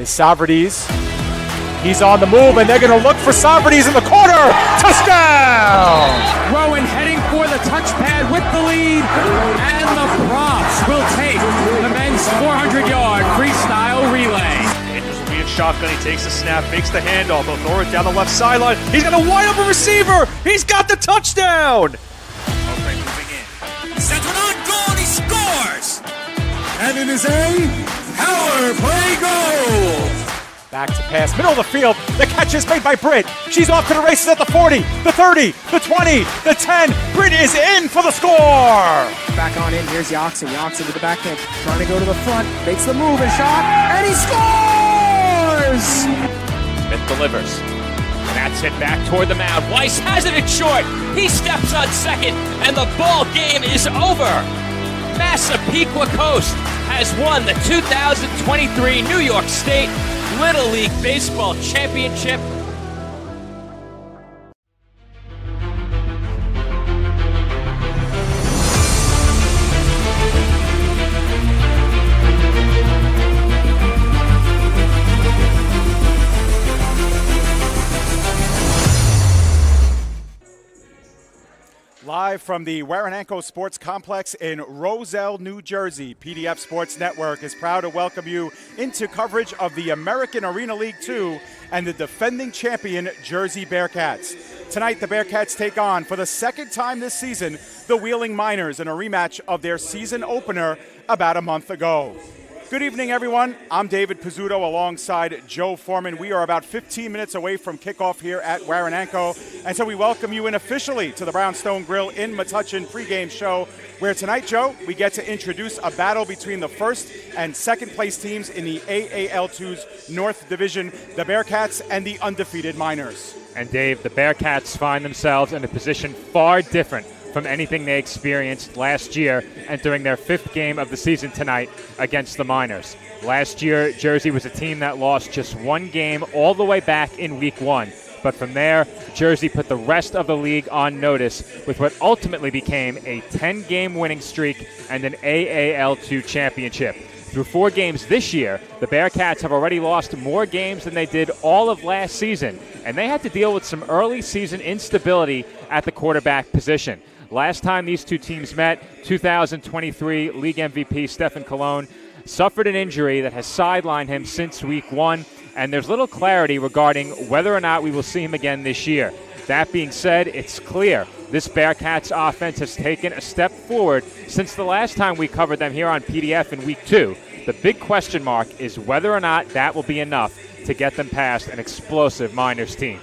is Savardis. He's on the move, and they're going to look for Savardis in the corner. Touchdown! Rowan heading for the touchpad with the lead, and the Profs will take the men's 400-yard freestyle relay. Andrews will be in shotgun. He takes the snap, fakes the handoff. He'll throw it down the left sideline. He's got a wide open receiver. He's got the touchdown. Mowbray moving in. Sends one on goal, and he scores! And it is a power play goal! Back to pass, middle of the field. The catch is made by Britt. She's off to the races at the 40, the 30, the 20, the 10. Britt is in for the score. Back on in, here's Yoxon. Yoxon to the backhand, trying to go to the front, makes the move and shot, and he scores! Smith delivers. That's it back toward the mound. Weiss has it in short. He steps on second, and the ball game is over. Massapequa Coast has won the 2023 New York State Little League Baseball Championship. Live from the Warananko Sports Complex in Roselle, New Jersey, PDF Sports Network is proud to welcome you into coverage of the American Arena League 2 and the defending champion Jersey Bearcats. Tonight, the Bearcats take on, for the second time this season, the Wheeling Miners in a rematch of their season opener about a month ago. Good evening, everyone. I'm David Pizzuto alongside Joe Foreman. We are about 15 minutes away from kickoff here at Warananko, and so we welcome you in officially to the Brownstone Grill in Metuchen pregame show, where tonight, Joe, we get to introduce a battle between the first and second place teams in the AAL2's North Division, the Bearcats and the undefeated Miners. And Dave, the Bearcats find themselves in a position far different from anything they experienced last year, entering their fifth game of the season tonight against the Miners. Last year, Jersey was a team that lost just one game all the way back in week 1. But from there, Jersey put the rest of the league on notice with what ultimately became a 10-game winning streak and an AAL2 championship. Through 4 games this year, the Bearcats have already lost more games than they did all of last season, and they had to deal with some early season instability at the quarterback position. Last time these two teams met, 2023 League MVP Stephen Colon suffered an injury that has sidelined him since week 1, and there's little clarity regarding whether or not we will see him again this year. That being said, it's clear this Bearcats offense has taken a step forward since the last time we covered them here on PDF in week 2. The big question mark is whether or not that will be enough to get them past an explosive Miners team.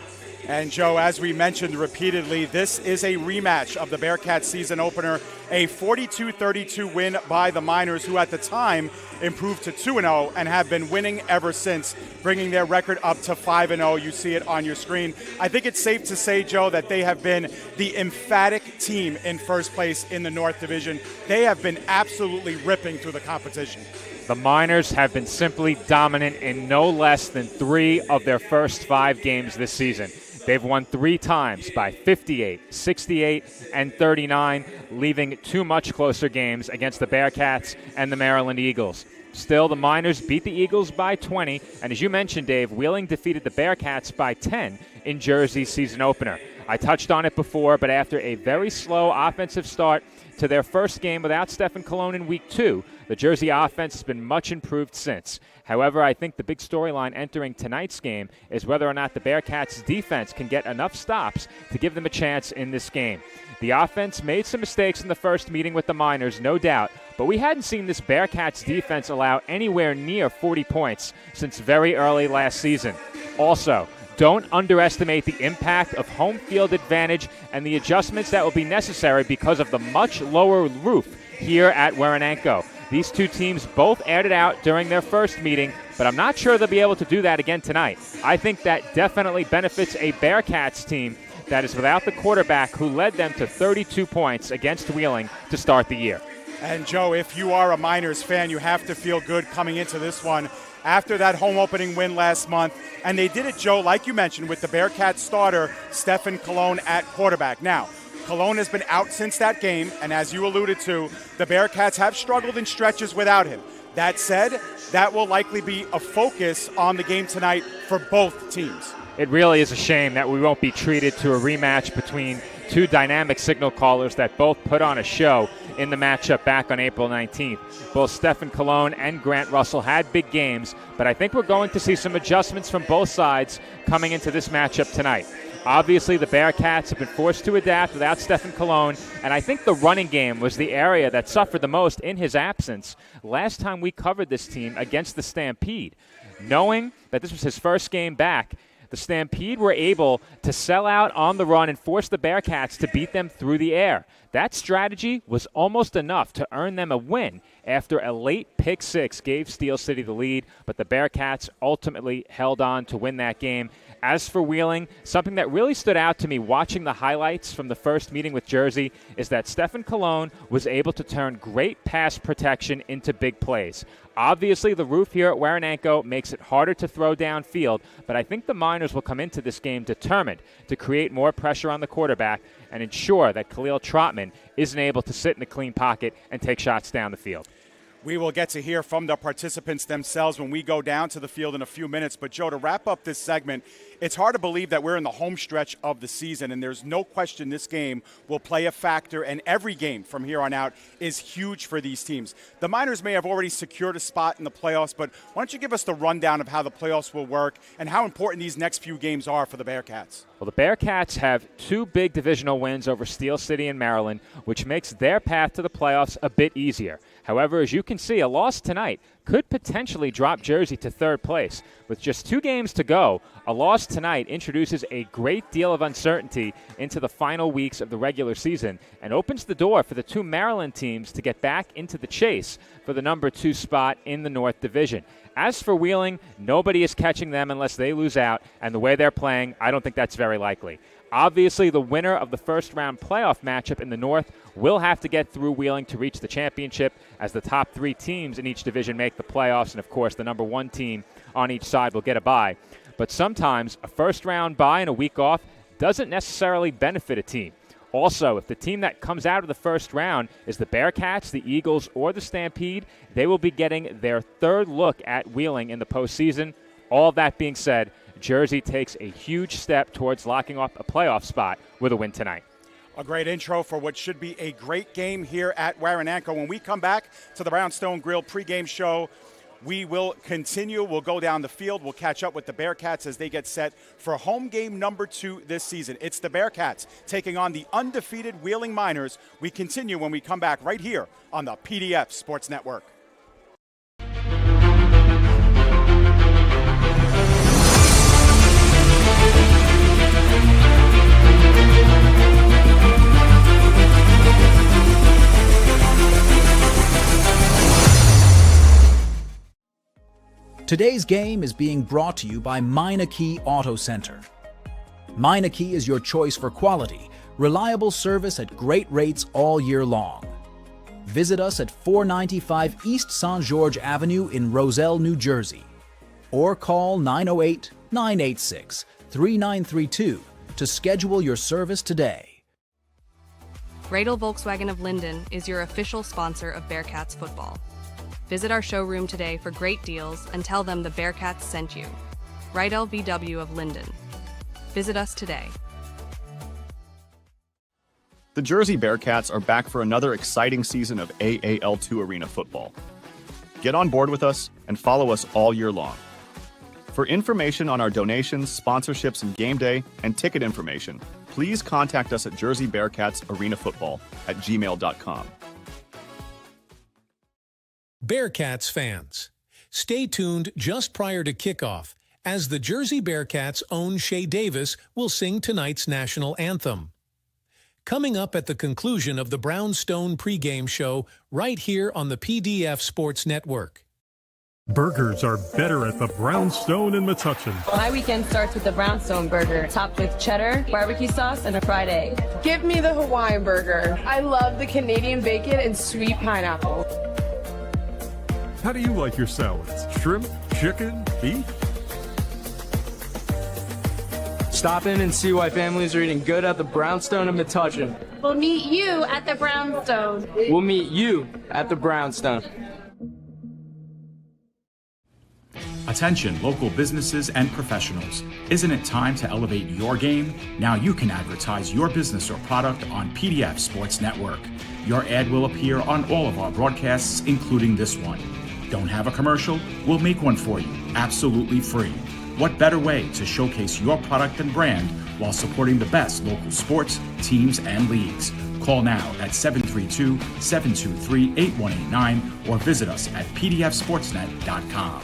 And Joe, as we mentioned repeatedly, this is a rematch of the Bearcats season opener, a 42-32 win by the Miners, who at the time improved to 2-0 and have been winning ever since, bringing their record up to 5-0. You see it on your screen. I think it's safe to say, Joe, that they have been the emphatic team in first place in the North Division. They have been absolutely ripping through the competition. The Miners have been simply dominant in no less than 3 of their first 5 games this season. They've won 3 times by 58, 68, and 39, leaving 2 much closer games against the Bearcats and the Maryland Eagles. Still, the Miners beat the Eagles by 20, and as you mentioned, Dave, Wheeling defeated the Bearcats by 10 in Jersey's season opener. I touched on it before, but after a very slow offensive start to their first game without Stephen Colon in week 2, the Jersey offense has been much improved since. However, I think the big storyline entering tonight's game is whether or not the Bearcats' defense can get enough stops to give them a chance in this game. The offense made some mistakes in the first meeting with the Miners, no doubt, but we hadn't seen this Bearcats defense allow anywhere near 40 points since very early last season. Also, don't underestimate the impact of home field advantage and the adjustments that will be necessary because of the much lower roof here at Warananko. These two teams both aired it out during their first meeting, but I'm not sure they'll be able to do that again tonight. I think that definitely benefits a Bearcats team that is without the quarterback who led them to 32 points against Wheeling to start the year. And Joe, if you are a Miners fan, you have to feel good coming into this one after that home opening win last month. And they did it, Joe, like you mentioned, with the Bearcats starter, Stephen Colon, at quarterback. Now, Colon has been out since that game, and as you alluded to, the Bearcats have struggled in stretches without him. That said, that will likely be a focus on the game tonight for both teams. It really is a shame that we won't be treated to a rematch between two dynamic signal callers that both put on a show in the matchup back on April 19th. Both Stephen Colon and Grant Russell had big games, but I think we're going to see some adjustments from both sides coming into this matchup tonight. Obviously, the Bearcats have been forced to adapt without Stephen Colon, and I think the running game was the area that suffered the most in his absence last time we covered this team against the Stampede. Knowing that this was his first game back, the Stampede were able to sell out on the run and force the Bearcats to beat them through the air. That strategy was almost enough to earn them a win after a late pick six gave Steel City the lead, but the Bearcats ultimately held on to win that game. As for Wheeling, something that really stood out to me watching the highlights from the first meeting with Jersey is that Stephen Colon was able to turn great pass protection into big plays. Obviously, the roof here at Waranenko makes it harder to throw downfield, but I think the Miners will come into this game determined to create more pressure on the quarterback and ensure that Khalil Trotman isn't able to sit in a clean pocket and take shots down the field. We will get to hear from the participants themselves when we go down to the field in a few minutes. But, Joe, to wrap up this segment, it's hard to believe that we're in the home stretch of the season, and there's no question this game will play a factor, and every game from here on out is huge for these teams. The Miners may have already secured a spot in the playoffs, but why don't you give us the rundown of how the playoffs will work and how important these next few games are for the Bearcats? Well, the Bearcats have two big divisional wins over Steel City and Maryland, which makes their path to the playoffs a bit easier. However, as you can see, a loss tonight could potentially drop Jersey to third place. With just 2 games to go, a loss tonight introduces a great deal of uncertainty into the final weeks of the regular season and opens the door for the 2 Maryland teams to get back into the chase for the number 2 spot in the North Division. As for Wheeling, nobody is catching them unless they lose out, and the way they're playing, I don't think that's very likely. Obviously, the winner of the first-round playoff matchup in the North will have to get through Wheeling to reach the championship, as the top 3 teams in each division make the playoffs, and, of course, the number 1 team on each side will get a bye. But sometimes a first-round bye and a week off doesn't necessarily benefit a team. Also, if the team that comes out of the first round is the Bearcats, the Eagles, or the Stampede, they will be getting their 3rd look at Wheeling in the postseason. All that being said, Jersey takes a huge step towards locking up a playoff spot with a win tonight. A great intro for what should be a great game here at Waranenko. When we come back to the Brownstone Grill pregame show, we will continue. We'll go down the field. We'll catch up with the Bearcats as they get set for home game number 2 this season. It's the Bearcats taking on the undefeated Wheeling Miners. We continue when we come back right here on the PDF Sports Network. Today's game is being brought to you by Meineke Auto Center. Meineke is your choice for quality, reliable service at great rates all year long. Visit us at 495 East St. George Avenue in Roselle, New Jersey, or call 908-986-3932 to schedule your service today. Radel Volkswagen of Linden is your official sponsor of Bearcats football. Visit our showroom today for great deals and tell them the Bearcats sent you. Rydell VW of Linden. Visit us today. The Jersey Bearcats are back for another exciting season of AAL2 Arena football. Get on board with us and follow us all year long. For information on our donations, sponsorships, and game day and ticket information, please contact us at jerseybearcatsarenafootball@gmail.com. Bearcats fans, stay tuned just prior to kickoff as the Jersey Bearcats' own Shea Davis will sing tonight's national anthem. Coming up at the conclusion of the Brownstone pregame show right here on the PDF Sports Network. Burgers are better at the Brownstone in Metuchen. My weekend starts with the Brownstone burger, topped with cheddar, barbecue sauce, and a fried egg. Give me the Hawaiian burger. I love the Canadian bacon and sweet pineapple. How do you like your salads? Shrimp, chicken, beef? Stop in and see why families are eating good at the Brownstone in Metuchen. We'll meet you at the Brownstone. We'll meet you at the Brownstone. Attention local businesses and professionals. Isn't it time to elevate your game? Now you can advertise your business or product on PDF Sports Network. Your ad will appear on all of our broadcasts, including this one. Don't have a commercial? We'll make one for you, absolutely free. What better way to showcase your product and brand while supporting the best local sports, teams, and leagues? Call now at 732-723-8189 or visit us at pdfsportsnet.com.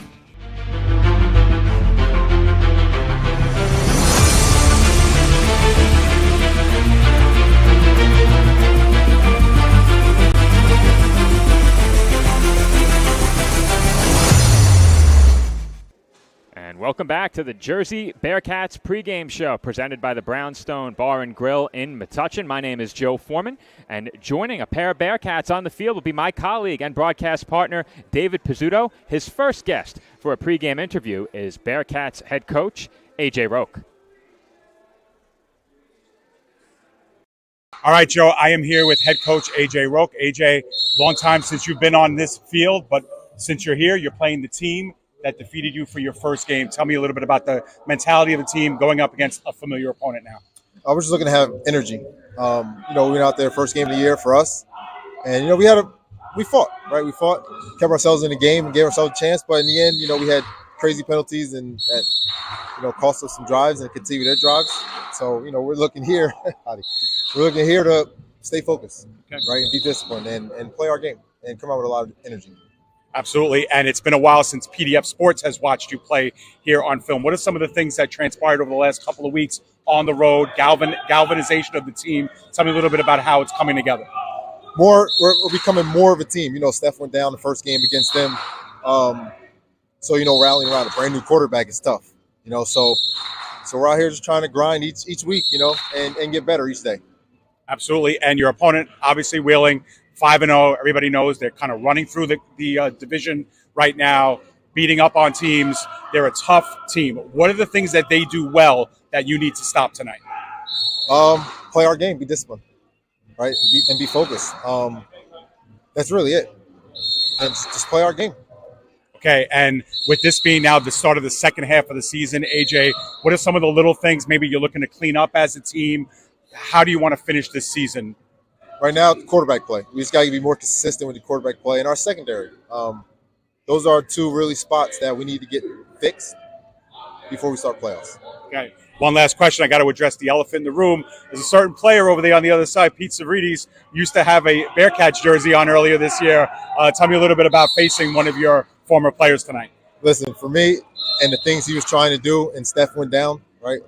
And welcome back to the Jersey Bearcats pregame show presented by the Brownstone Bar and Grill in Metuchen. My name is Joe Foreman, and joining a pair of Bearcats on the field will be my colleague and broadcast partner, David Pizzuto. His first guest for a pregame interview is Bearcats head coach, A.J. Roque. All right, Joe, I am here with head coach A.J. Roque. A.J., long time since you've been on this field, but since you're here, you're playing the team that defeated you for your first game. Tell me a little bit about the mentality of the team going up against a familiar opponent now. We're just looking to have energy. We went out there first game of the year for us, and we fought, right? We fought, kept ourselves in the game, and gave ourselves a chance. But in the end, we had crazy penalties and that cost us some drives and continued their drives. So we're looking here. We're looking here to stay focused, right, and be disciplined and play our game and come out with a lot of energy. Absolutely, and it's been a while since PDF Sports has watched you play here on film. What are some of the things that transpired over the last couple of weeks on the road, galvanization of the team? Tell me a little bit about how it's coming together. We're becoming more of a team. Steph went down the first game against them. So rallying around a brand new quarterback is tough. So we're out here just trying to grind each week, and get better each day. Absolutely, and your opponent, obviously, Wheeling, 5-0. Everybody knows they're kind of running through the division right now, beating up on teams. They're a tough team. What are the things that they do well that you need to stop tonight? Play our game, be disciplined, right, and be focused. That's really it. And just play our game. Okay, and with this being now the start of the second half of the season, AJ, what are some of the little things maybe you're looking to clean up as a team? How do you want to finish this season? Right now, the quarterback play. We just got to be more consistent with the quarterback play and our secondary. Those are two really spots that we need to get fixed before we start playoffs. Okay. One last question. I got to address the elephant in the room. There's a certain player over there on the other side, Pete Savridis, used to have a Bearcats jersey on earlier this year. Tell me a little bit about facing one of your former players tonight. Listen, for me and the things he was trying to do, and Steph went down, right,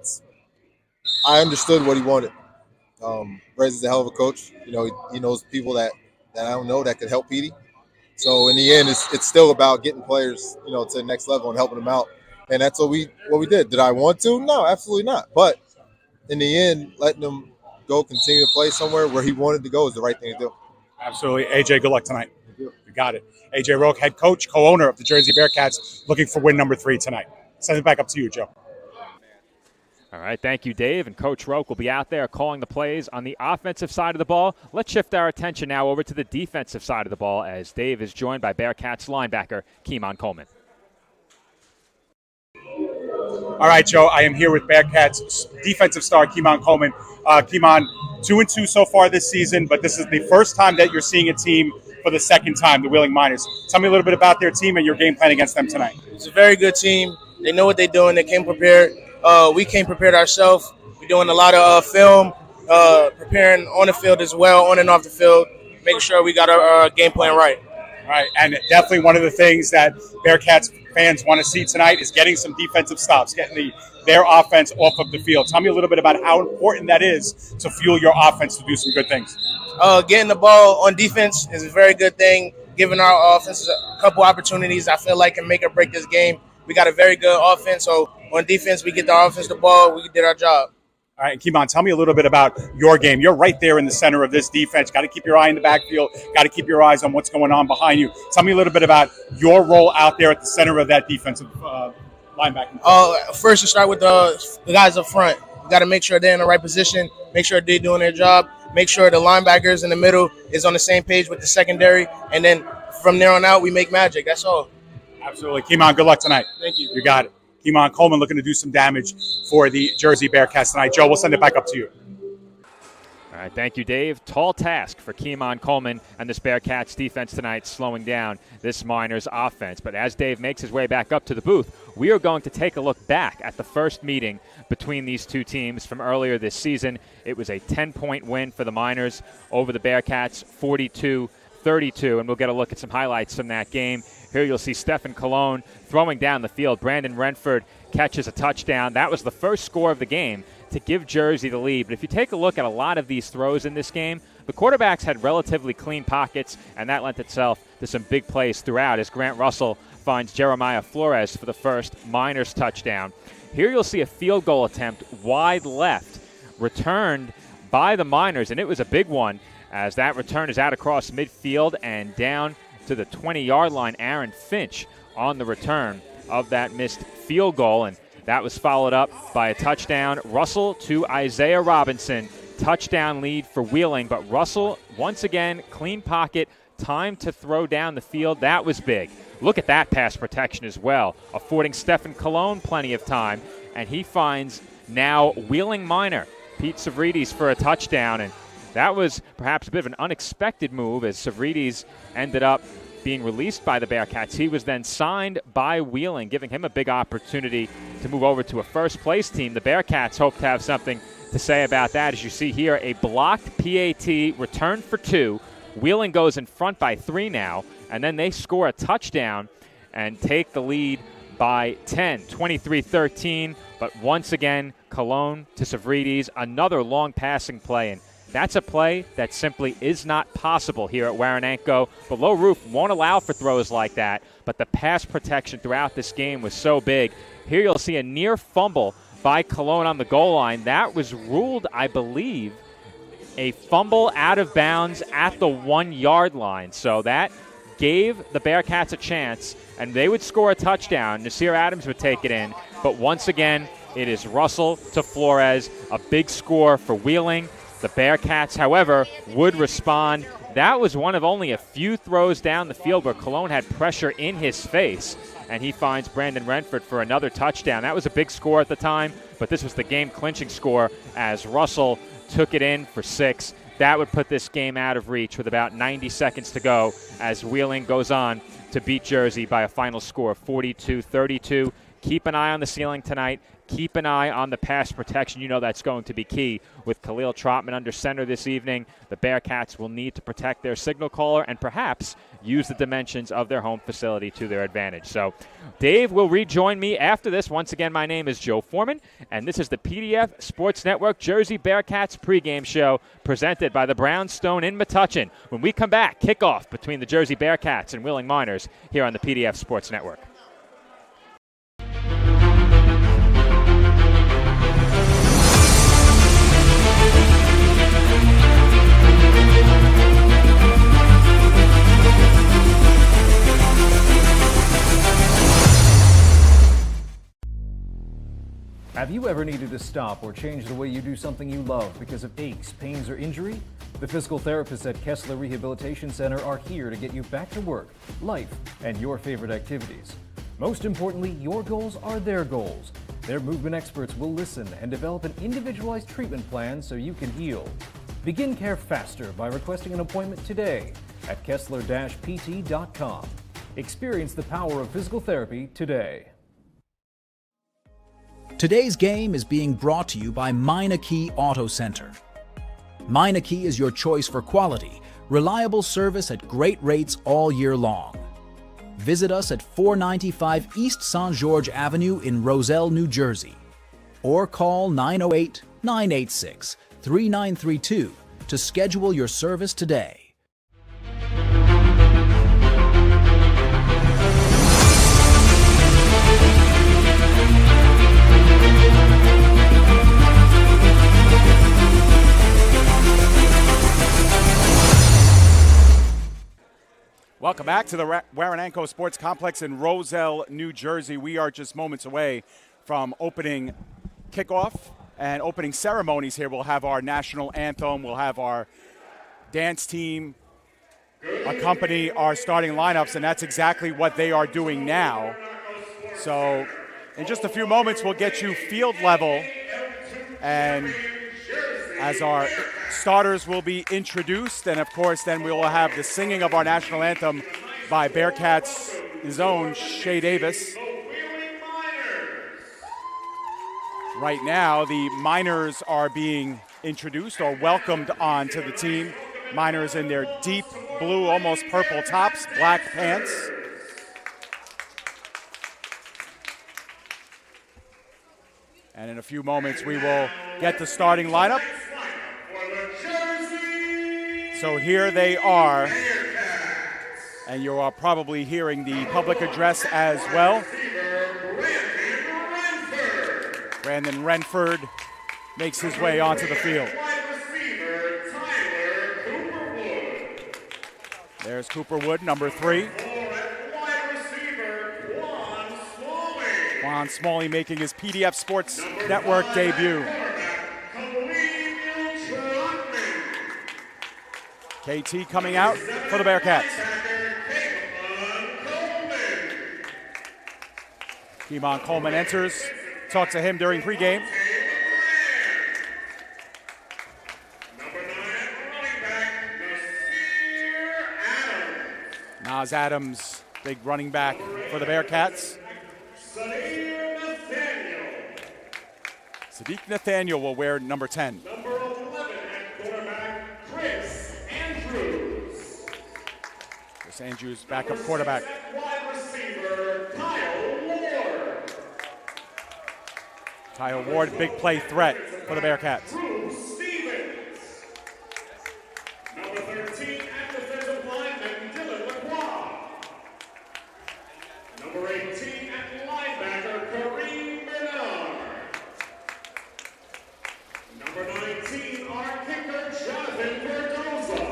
I understood what he wanted. Rez is a hell of a coach. He knows people that I don't know that could help Petey. So in the end, it's still about getting players, to the next level and helping them out. And that's what we did. Did I want to? No, absolutely not. But in the end, letting them go continue to play somewhere where he wanted to go is the right thing to do. Absolutely. AJ, good luck tonight. You got it. AJ Roque, head coach, co-owner of the Jersey Bearcats, looking for win number 3 tonight. Send it back up to you, Joe. All right, thank you, Dave. And Coach Roque will be out there calling the plays on the offensive side of the ball. Let's shift our attention now over to the defensive side of the ball as Dave is joined by Bearcats linebacker Keemon Coleman. All right, Joe, I am here with Bearcats defensive star Keemon Coleman. Keemon, 2-2 so far this season, but this is the first time that you're seeing a team for the second time, the Wheeling Miners. Tell me a little bit about their team and your game plan against them tonight. It's a very good team. They know what they're doing. They came prepared. We came prepared ourselves. We're doing a lot of film, preparing on the field as well, on and off the field, making sure we got our game plan right. All right, and definitely one of the things that Bearcats fans want to see tonight is getting some defensive stops, getting their offense off of the field. Tell me a little bit about how important that is to fuel your offense to do some good things. Getting the ball on defense is a very good thing. Giving our offense a couple opportunities, I feel like can make or break this game. We got a very good offense, so on defense, we get the offense the ball, we did our job. All right, Keemon, tell me a little bit about your game. You're right there in the center of this defense. Got to keep your eye in the backfield. Got to keep your eyes on what's going on behind you. Tell me a little bit about your role out there at the center of that defensive linebacking. First, you start with the guys up front. You got to make sure they're in the right position, make sure they're doing their job, make sure the linebackers in the middle is on the same page with the secondary, and then from there on out, we make magic. That's all. Absolutely. Keemon, good luck tonight. Thank you. You got it. Keemon Coleman looking to do some damage for the Jersey Bearcats tonight. Joe, we'll send it back up to you. All right, thank you, Dave. Tall task for Keemon Coleman and this Bearcats defense tonight, slowing down this Miners offense. But as Dave makes his way back up to the booth, we are going to take a look back at the first meeting between these two teams from earlier this season. It was a 10-point win for the Miners over the Bearcats, 42-32, and we'll get a look at some highlights from that game. Here you'll see Stephen Colon throwing down the field. Brandon Renford catches a touchdown. That was the first score of the game to give Jersey the lead. But if you take a look at a lot of these throws in this game, the quarterbacks had relatively clean pockets, and that lent itself to some big plays throughout as Grant Russell finds Jeremiah Flores for the first Miners touchdown. Here you'll see a field goal attempt wide left, returned by the Miners, and it was a big one as that return is out across midfield and down to the 20-yard line. Aaron Finch on the return of that missed field goal, and that was followed up by a touchdown. Russell to Isaiah Robinson. Touchdown lead for Wheeling, but Russell, once again, clean pocket, time to throw down the field. That was big. Look at that pass protection as well, affording Stephen Colon plenty of time, and he finds now Wheeling Miner, Pete Savridis, for a touchdown, and that was perhaps a bit of an unexpected move as Savridis ended up being released by the Bearcats. He was then signed by Wheeling, giving him a big opportunity to move over to a first-place team. The Bearcats hope to have something to say about that. As you see here, a blocked PAT return for 2. Wheeling goes in front by 3 now, and then they score a touchdown and take the lead by 10, 23-13. But once again, Colon to Savridis, another long passing play, and that's a play that simply is not possible here at Waranenko. The low roof won't allow for throws like that, but the pass protection throughout this game was so big. Here you'll see a near fumble by Colon on the goal line. That was ruled, I believe, a fumble out of bounds at the 1-yard line. So that gave the Bearcats a chance, and they would score a touchdown. Nasir Adams would take it in, but once again, it is Russell to Flores, a big score for Wheeling. The Bearcats, however, would respond. That was one of only a few throws down the field where Colon had pressure in his face, and he finds Brandon Renford for another touchdown. That was a big score at the time, but this was the game-clinching score as Russell took it in for 6. That would put this game out of reach with about 90 seconds to go as Wheeling goes on to beat Jersey by a final score of 42-32. Keep an eye on the ceiling tonight. Keep an eye on the pass protection. You know that's going to be key. With Khalil Trotman under center this evening, the Bearcats will need to protect their signal caller and perhaps use the dimensions of their home facility to their advantage. So Dave will rejoin me after this. Once again, my name is Joe Foreman, and this is the PDF Sports Network Jersey Bearcats pregame show presented by the Brownstone in Metuchen. When we come back, kickoff between the Jersey Bearcats and Wheeling Miners here on the PDF Sports Network. Have you ever needed to stop or change the way you do something you love because of aches, pains, or injury? The physical therapists at Kessler Rehabilitation Center are here to get you back to work, life, and your favorite activities. Most importantly, your goals are their goals. Their movement experts will listen and develop an individualized treatment plan so you can heal. Begin care faster by requesting an appointment today at Kessler-PT.com. Experience the power of physical therapy today. Today's game is being brought to you by Meineke Auto Center. Meineke is your choice for quality, reliable service at great rates all year long. Visit us at 495 East St. George Avenue in Roselle, New Jersey, or call 908-986-3932 to schedule your service today. Welcome back to the Waranenko Sports Complex in Roselle, New Jersey. We are just moments away from opening kickoff and opening ceremonies here. We'll have our national anthem. We'll have our dance team accompany our starting lineups, and that's exactly what they are doing now. So in just a few moments, we'll get you field level, and as our starters will be introduced, and of course then we will have the singing of our national anthem by Bearcats' own Shay Davis. Right now, the Miners are being introduced or welcomed onto the team. Miners in their deep blue, almost purple tops, black pants. And in a few moments, we will get the starting lineup. So here they are. And you are probably hearing the public address as well. Brandon Renford makes his way onto the field. There's Cooper Wood, number 3. Juan Smalley making his PDF Sports Network debut. KT coming out for the Bearcats. Keemon Coleman enters. Talk to him during pregame. Nas Adams, big running back for the Bearcats. Sadiq Nathaniel will wear number 10. Number 11 at quarterback, Chris Andrews. Chris Andrews, backup quarterback. Wide receiver, Kyle Ward. Kyle Ward, big play threat for the Bearcats. Bruce Stevens. Number 13 at defensive lineman, Dylan Lacroix. Number 18 at linebacker, Kareem Bernard. Number 19, our kicker, Jonathan Cardoza.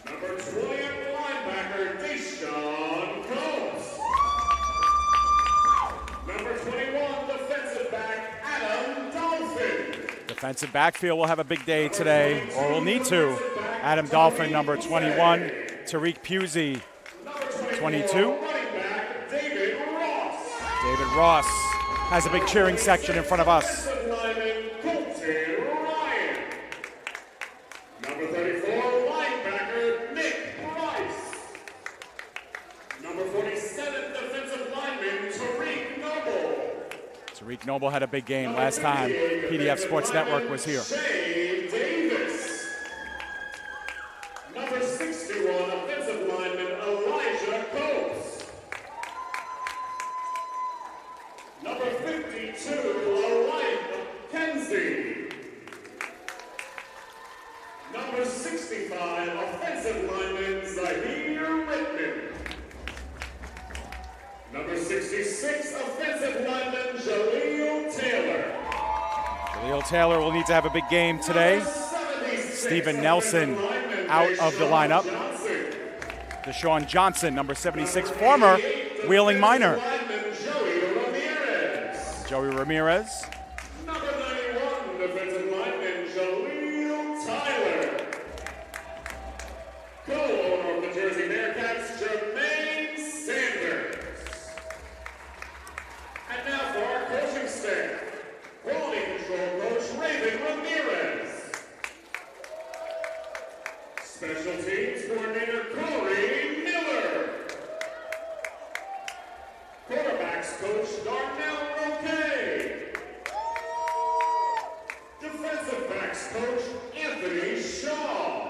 Number 20 at linebacker, Deshaun Coates. Number 21, defensive back, Adam Dolphin. Defensive backfield will have a big day today, or will need to. Adam Dolphin, number 21. Tariq Pusey, 22. David Ross. David Ross has a big cheering section in front of us. Number 34, linebacker Nick Price. Number 47, defensive lineman Tariq Noble. Tariq Noble had a big game last time PDF Sports Network was here. Shay Davis. Number 61, offensive lineman Elijah Coates. Number 52, Elijah Kenzie. Number 65, offensive lineman Zahir Whitman. Number 66, offensive lineman Jaleel Taylor. Jaleel Taylor will need to have a big game today. Steven Nelson out of the lineup. Deshaun Johnson, number 76, former Wheeling Miner. Joey Ramirez. Number 91, defensive lineman Jaleel Tyler. Co-owner of the Jersey Bearcats, Jermaine Sanders. And now for our coaching staff. Quality control coach Raven Ramirez. Special teams coordinator Corey Miller. Quarterbacks coach Darnell Roque. Defensive backs coach Anthony Shaw.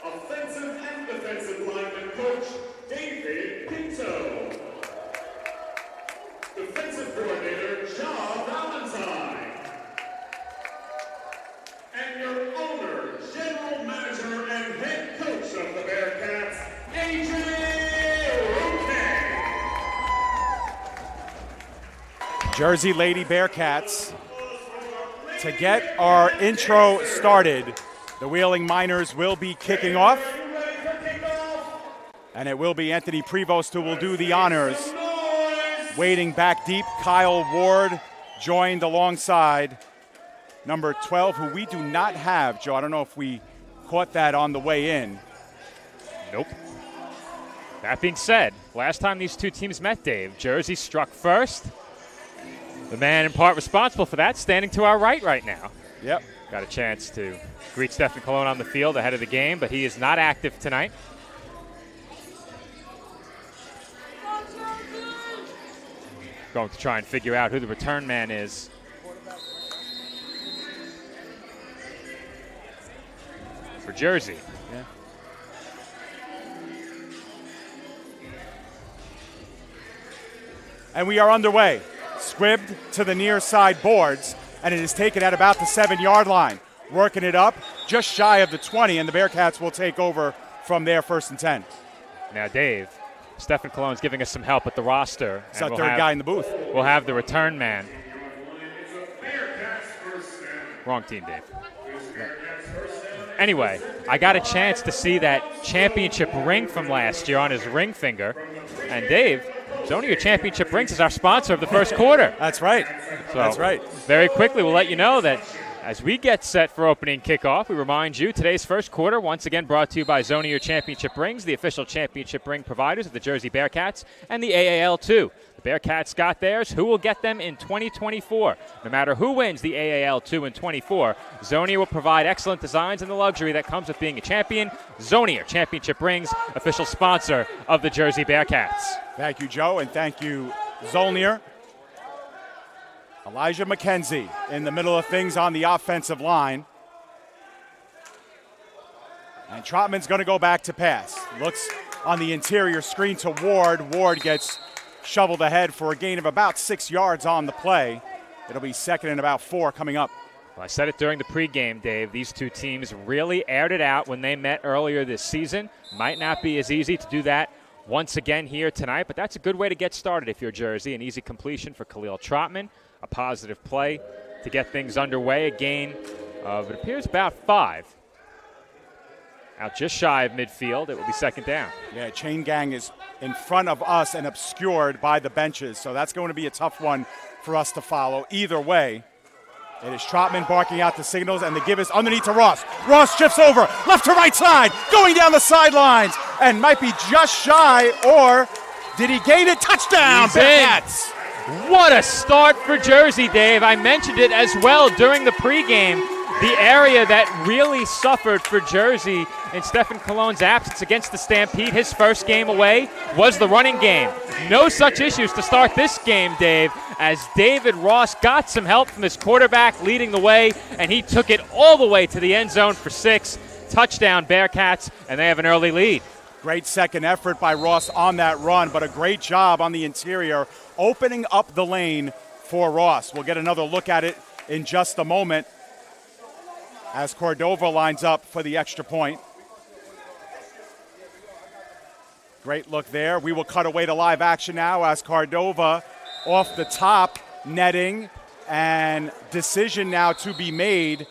Offensive and defensive lineman coach David Pinto. Defensive coordinator John Valentine. And your owner, general manager, and head coach of the Bearcats, AJ Roque. Jersey Lady Bearcats. To get our intro started, the Wheeling Miners will be kicking off. And it will be Anthony Prevost who will do the honors. Waiting back deep, Kyle Ward joined alongside number 12, who we do not have. Joe, I don't know if we caught that on the way in. Nope. That being said, last time these two teams met, Dave, Jersey struck first. The man in part responsible for that standing to our right now. Yep. Got a chance to greet Stephen Colon on the field ahead of the game, but he is not active tonight. Going to try and figure out who the return man is. For Jersey. Yeah. And we are underway. Squibbed to the near side boards, and it is taken at about the 7-yard line. Working it up just shy of the 20, and the Bearcats will take over from there, 1st and 10. Now, Dave, Stephen Colon's giving us some help with the roster. It's our third guy in the booth. We'll have the return man. Wrong team, Dave. Anyway, I got a chance to see that championship ring from last year on his ring finger. And Dave, Zonia Championship Rings is our sponsor of the first quarter. That's right. So That's right. Very quickly, we'll let you know that as we get set for opening kickoff, we remind you today's first quarter, once again brought to you by Zonia Championship Rings, the official championship ring providers of the Jersey Bearcats and the AAL2. The Bearcats got theirs. Who will get them in 2024? No matter who wins the AAL2 in 24, Zonia will provide excellent designs and the luxury that comes with being a champion. Zonia Championship Rings, official sponsor of the Jersey Bearcats. Thank you, Joe, and thank you, Zolnier. Elijah McKenzie in the middle of things on the offensive line. And Trotman's going to go back to pass. Looks on the interior screen to Ward. Ward gets shoveled ahead for a gain of about 6 yards on the play. It'll be 2nd and about 4 coming up. Well, I said it during the pregame, Dave. These two teams really aired it out when they met earlier this season. Might not be as easy to do that once again here tonight, but that's a good way to get started if you're Jersey. An easy completion for Khalil Trotman. A positive play to get things underway. A gain of, it appears, about 5. Out just shy of midfield. It will be 2nd down. Yeah, chain gang is in front of us and obscured by the benches, so that's going to be a tough one for us to follow. Either way, it is Trotman barking out the signals, and the give is underneath to Ross. Ross shifts over, left to right side, going down the sidelines, and might be just shy, or did he gain it? Touchdown, Bearcats! What a start for Jersey, Dave. I mentioned it as well during the pregame. The area that really suffered for Jersey in Stephen Colon's absence against the Stampede, his first game away, was the running game. No such issues to start this game, Dave, as David Ross got some help from his quarterback leading the way, and he took it all the way to the end zone for 6. Touchdown, Bearcats, and they have an early lead. Great second effort by Ross on that run, but a great job on the interior opening up the lane for Ross. We'll get another look at it in just a moment as Cordova lines up for the extra point. Great look there. We will cut away to live action now as Cordova off the top, netting, and decision now to be made.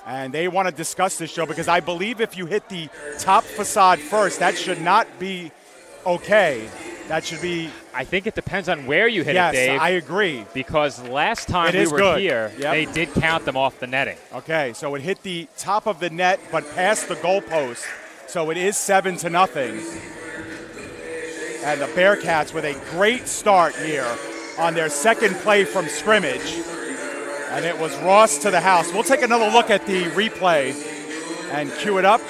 And they want to discuss this, Joe, because I believe if you hit the top facade first, that should not be okay. That should be... I think it depends on where you hit it, Dave. Yes, I agree. Because last time we were here, they did count them off the netting. Okay, so it hit the top of the net, but past the goalpost. So it is 7-0. And the Bearcats with a great start here on their second play from scrimmage. And it was Ross to the house. We'll take another look at the replay and cue it up.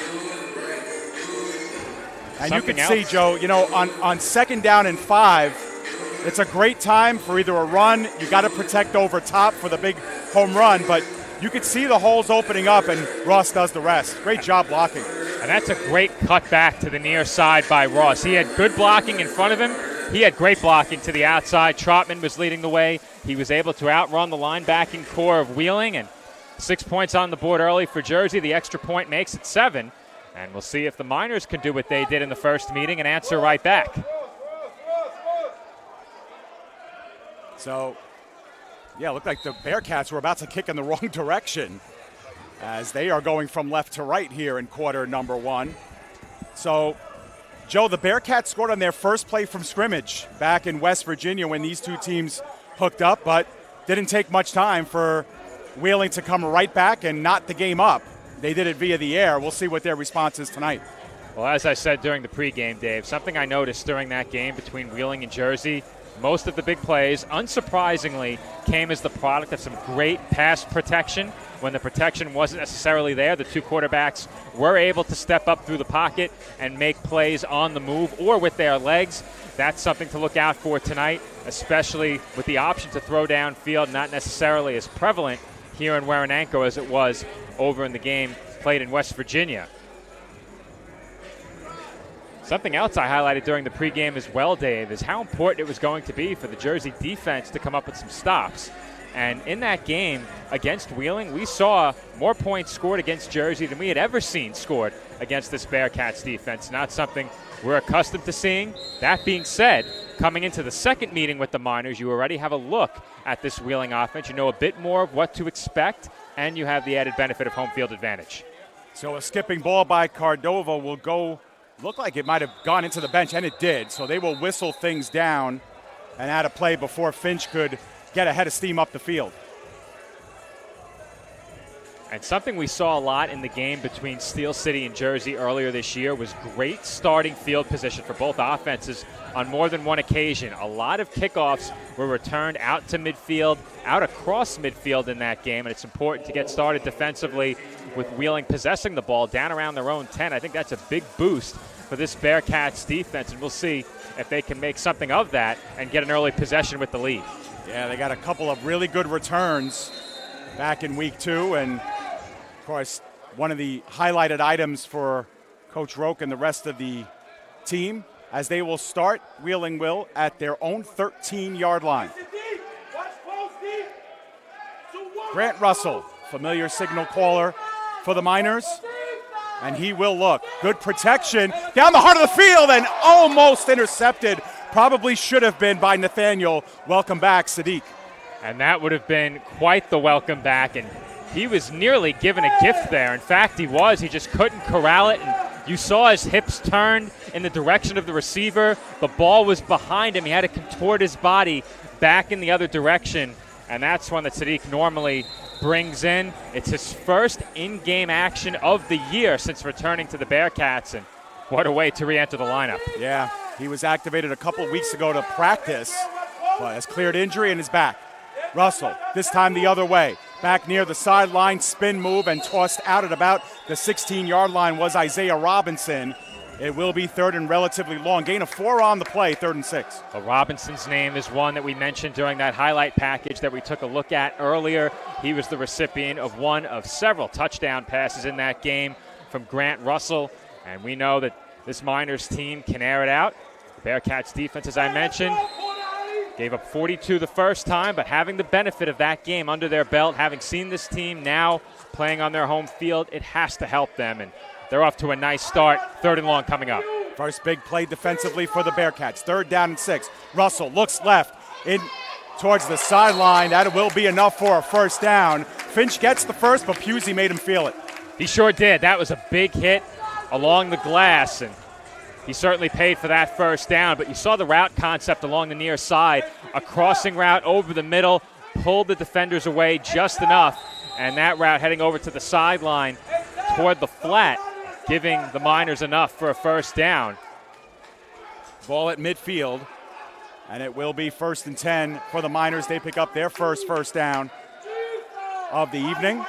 And Something you can else. see, Joe, you know, on 2nd down and 5, it's a great time for either a run. You got to protect over top for the big home run, but you could see the holes opening up, and Ross does the rest. Great job blocking. And that's a great cut back to the near side by Ross. He had good blocking in front of him. He had great blocking to the outside. Trotman was leading the way. He was able to outrun the linebacking core of Wheeling, and 6 points on the board early for Jersey. The extra point makes it 7. And we'll see if the Miners can do what they did in the first meeting and answer right back. So, yeah, it looked like the Bearcats were about to kick in the wrong direction as they are going from left to right here in quarter number 1. So, Joe, the Bearcats scored on their first play from scrimmage back in West Virginia when these two teams hooked up, but didn't take much time for Wheeling to come right back and knot the game up. They did it via the air. We'll see what their response is tonight. Well, as I said during the pregame, Dave, something I noticed during that game between Wheeling and Jersey, most of the big plays, unsurprisingly, came as the product of some great pass protection. When the protection wasn't necessarily there, the two quarterbacks were able to step up through the pocket and make plays on the move or with their legs. That's something to look out for tonight, especially with the option to throw downfield, not necessarily as prevalent here in Warananko as it was over in the game played in West Virginia. Something else I highlighted during the pregame as well, Dave, is how important it was going to be for the Jersey defense to come up with some stops. And in that game against Wheeling, we saw more points scored against Jersey than we had ever seen scored against this Bearcats defense. Not something we're accustomed to seeing. That being said, coming into the second meeting with the Miners, you already have a look at this Wheeling offense. You know a bit more of what to expect, and you have the added benefit of home field advantage. So a skipping ball by Cordova will go. Looked like it might have gone into the bench, and it did. So they will whistle things down and add a play before Finch could get a head of steam up the field. And something we saw a lot in the game between Steel City and Jersey earlier this year was great starting field position for both offenses on more than one occasion. A lot of kickoffs were returned out to midfield, out across midfield in that game, and it's important to get started defensively with Wheeling possessing the ball down around their own 10. I think that's a big boost for this Bearcats defense, and we'll see if they can make something of that and get an early possession with the lead. Yeah, they got a couple of really good returns back in week 2, and of course, one of the highlighted items for Coach Roque and the rest of the team as they will start, Wheeling will, at their own 13-yard line. Grant Russell, familiar signal caller for the Miners, and he will look. Good protection down the heart of the field and almost intercepted. Probably should have been by Nathaniel. Welcome back, Sadiq. And that would have been quite the welcome back, and he was nearly given a gift there. In fact, he was. He just couldn't corral it, and you saw his hips turn in the direction of the receiver. The ball was behind him. He had to contort his body back in the other direction, and that's one that Sadiq normally brings in. It's his first in-game action of the year since returning to the Bearcats, and what a way to re-enter the lineup. Yeah, he was activated a couple weeks ago to practice, but has cleared injury and is back. Russell, this time the other way. Back near the sideline, spin move, and tossed out at about the 16-yard line was Isaiah Robinson. It will be third and relatively long. Gain of 4 on the play, 3rd and 6. Well, Robinson's name is one that we mentioned during that highlight package that we took a look at earlier. He was the recipient of one of several touchdown passes in that game from Grant Russell, and we know that this Miners team can air it out. The Bearcats defense, as I mentioned, gave up 42 the first time, but having the benefit of that game under their belt, having seen this team now playing on their home field, it has to help them, and they're off to a nice start. 3rd and long coming up. First big play defensively for the Bearcats. 3rd down and 6. Russell looks left in towards the sideline. That will be enough for a first down. Finch gets the first, but Pusey made him feel it. He sure did. That was a big hit along the glass, and he certainly paid for that first down, but you saw the route concept along the near side. A crossing route over the middle, pulled the defenders away just enough, and that route heading over to the sideline toward the flat, giving the Miners enough for a first down. Ball at midfield, and it will be 1st and 10 for the Miners. They pick up their first down of the evening.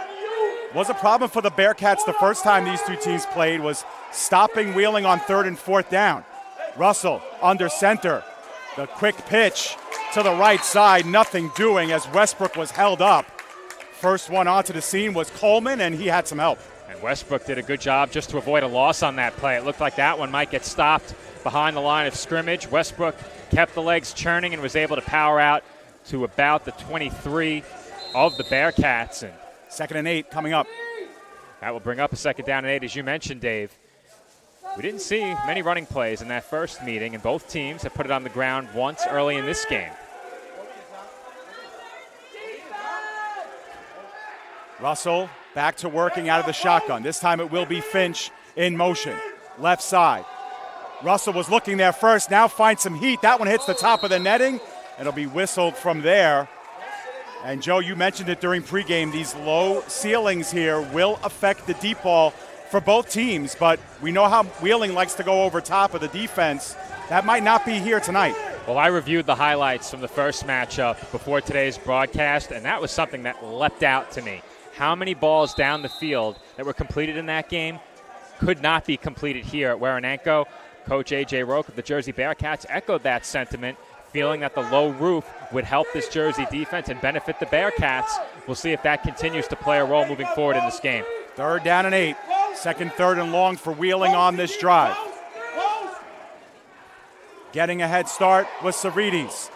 Was a problem for the Bearcats the first time these two teams played was stopping Wheeling on 3rd and 4th down. Russell under center. The quick pitch to the right side, nothing doing as Westbrook was held up. First one onto the scene was Coleman, and he had some help. And Westbrook did a good job just to avoid a loss on that play. It looked like that one might get stopped behind the line of scrimmage. Westbrook kept the legs churning and was able to power out to about the 23 of the Bearcats. And 2nd and 8 coming up. That will bring up a 2nd down and 8, as you mentioned, Dave. We didn't see many running plays in that first meeting, and both teams have put it on the ground once early in this game. Russell back to working out of the shotgun. This time it will be Finch in motion. Left side. Russell was looking there first, now finds some heat. That one hits the top of the netting. It'll be whistled from there. And Joe, you mentioned it during pregame. These low ceilings here will affect the deep ball for both teams, but we know how Wheeling likes to go over top of the defense. That might not be here tonight. Well, I reviewed the highlights from the first matchup before today's broadcast, and that was something that leapt out to me. How many balls down the field that were completed in that game could not be completed here at Waranenko? Coach A.J. Roque of the Jersey Bearcats echoed that sentiment, feeling that the low roof would help this Jersey defense and benefit the Bearcats. We'll see if that continues to play a role moving forward in this game. 3rd down and 8. Second, 3rd and long for Wheeling on this drive. Getting a head start was Cerrides.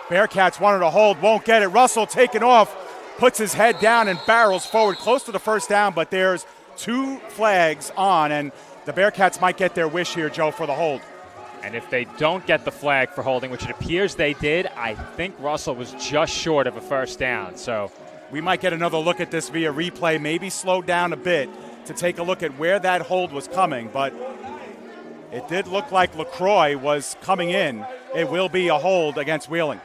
Bearcats wanted to hold, won't get it. Russell taking off, puts his head down and barrels forward close to the first down, but there's 2 flags on, and the Bearcats might get their wish here, Joe, for the hold. And if they don't get the flag for holding, which it appears they did, I think Russell was just short of a first down. So we might get another look at this via replay, maybe slowed down a bit to take a look at where that hold was coming, but it did look like LaCroix was coming in. It will be a hold against Wheeling.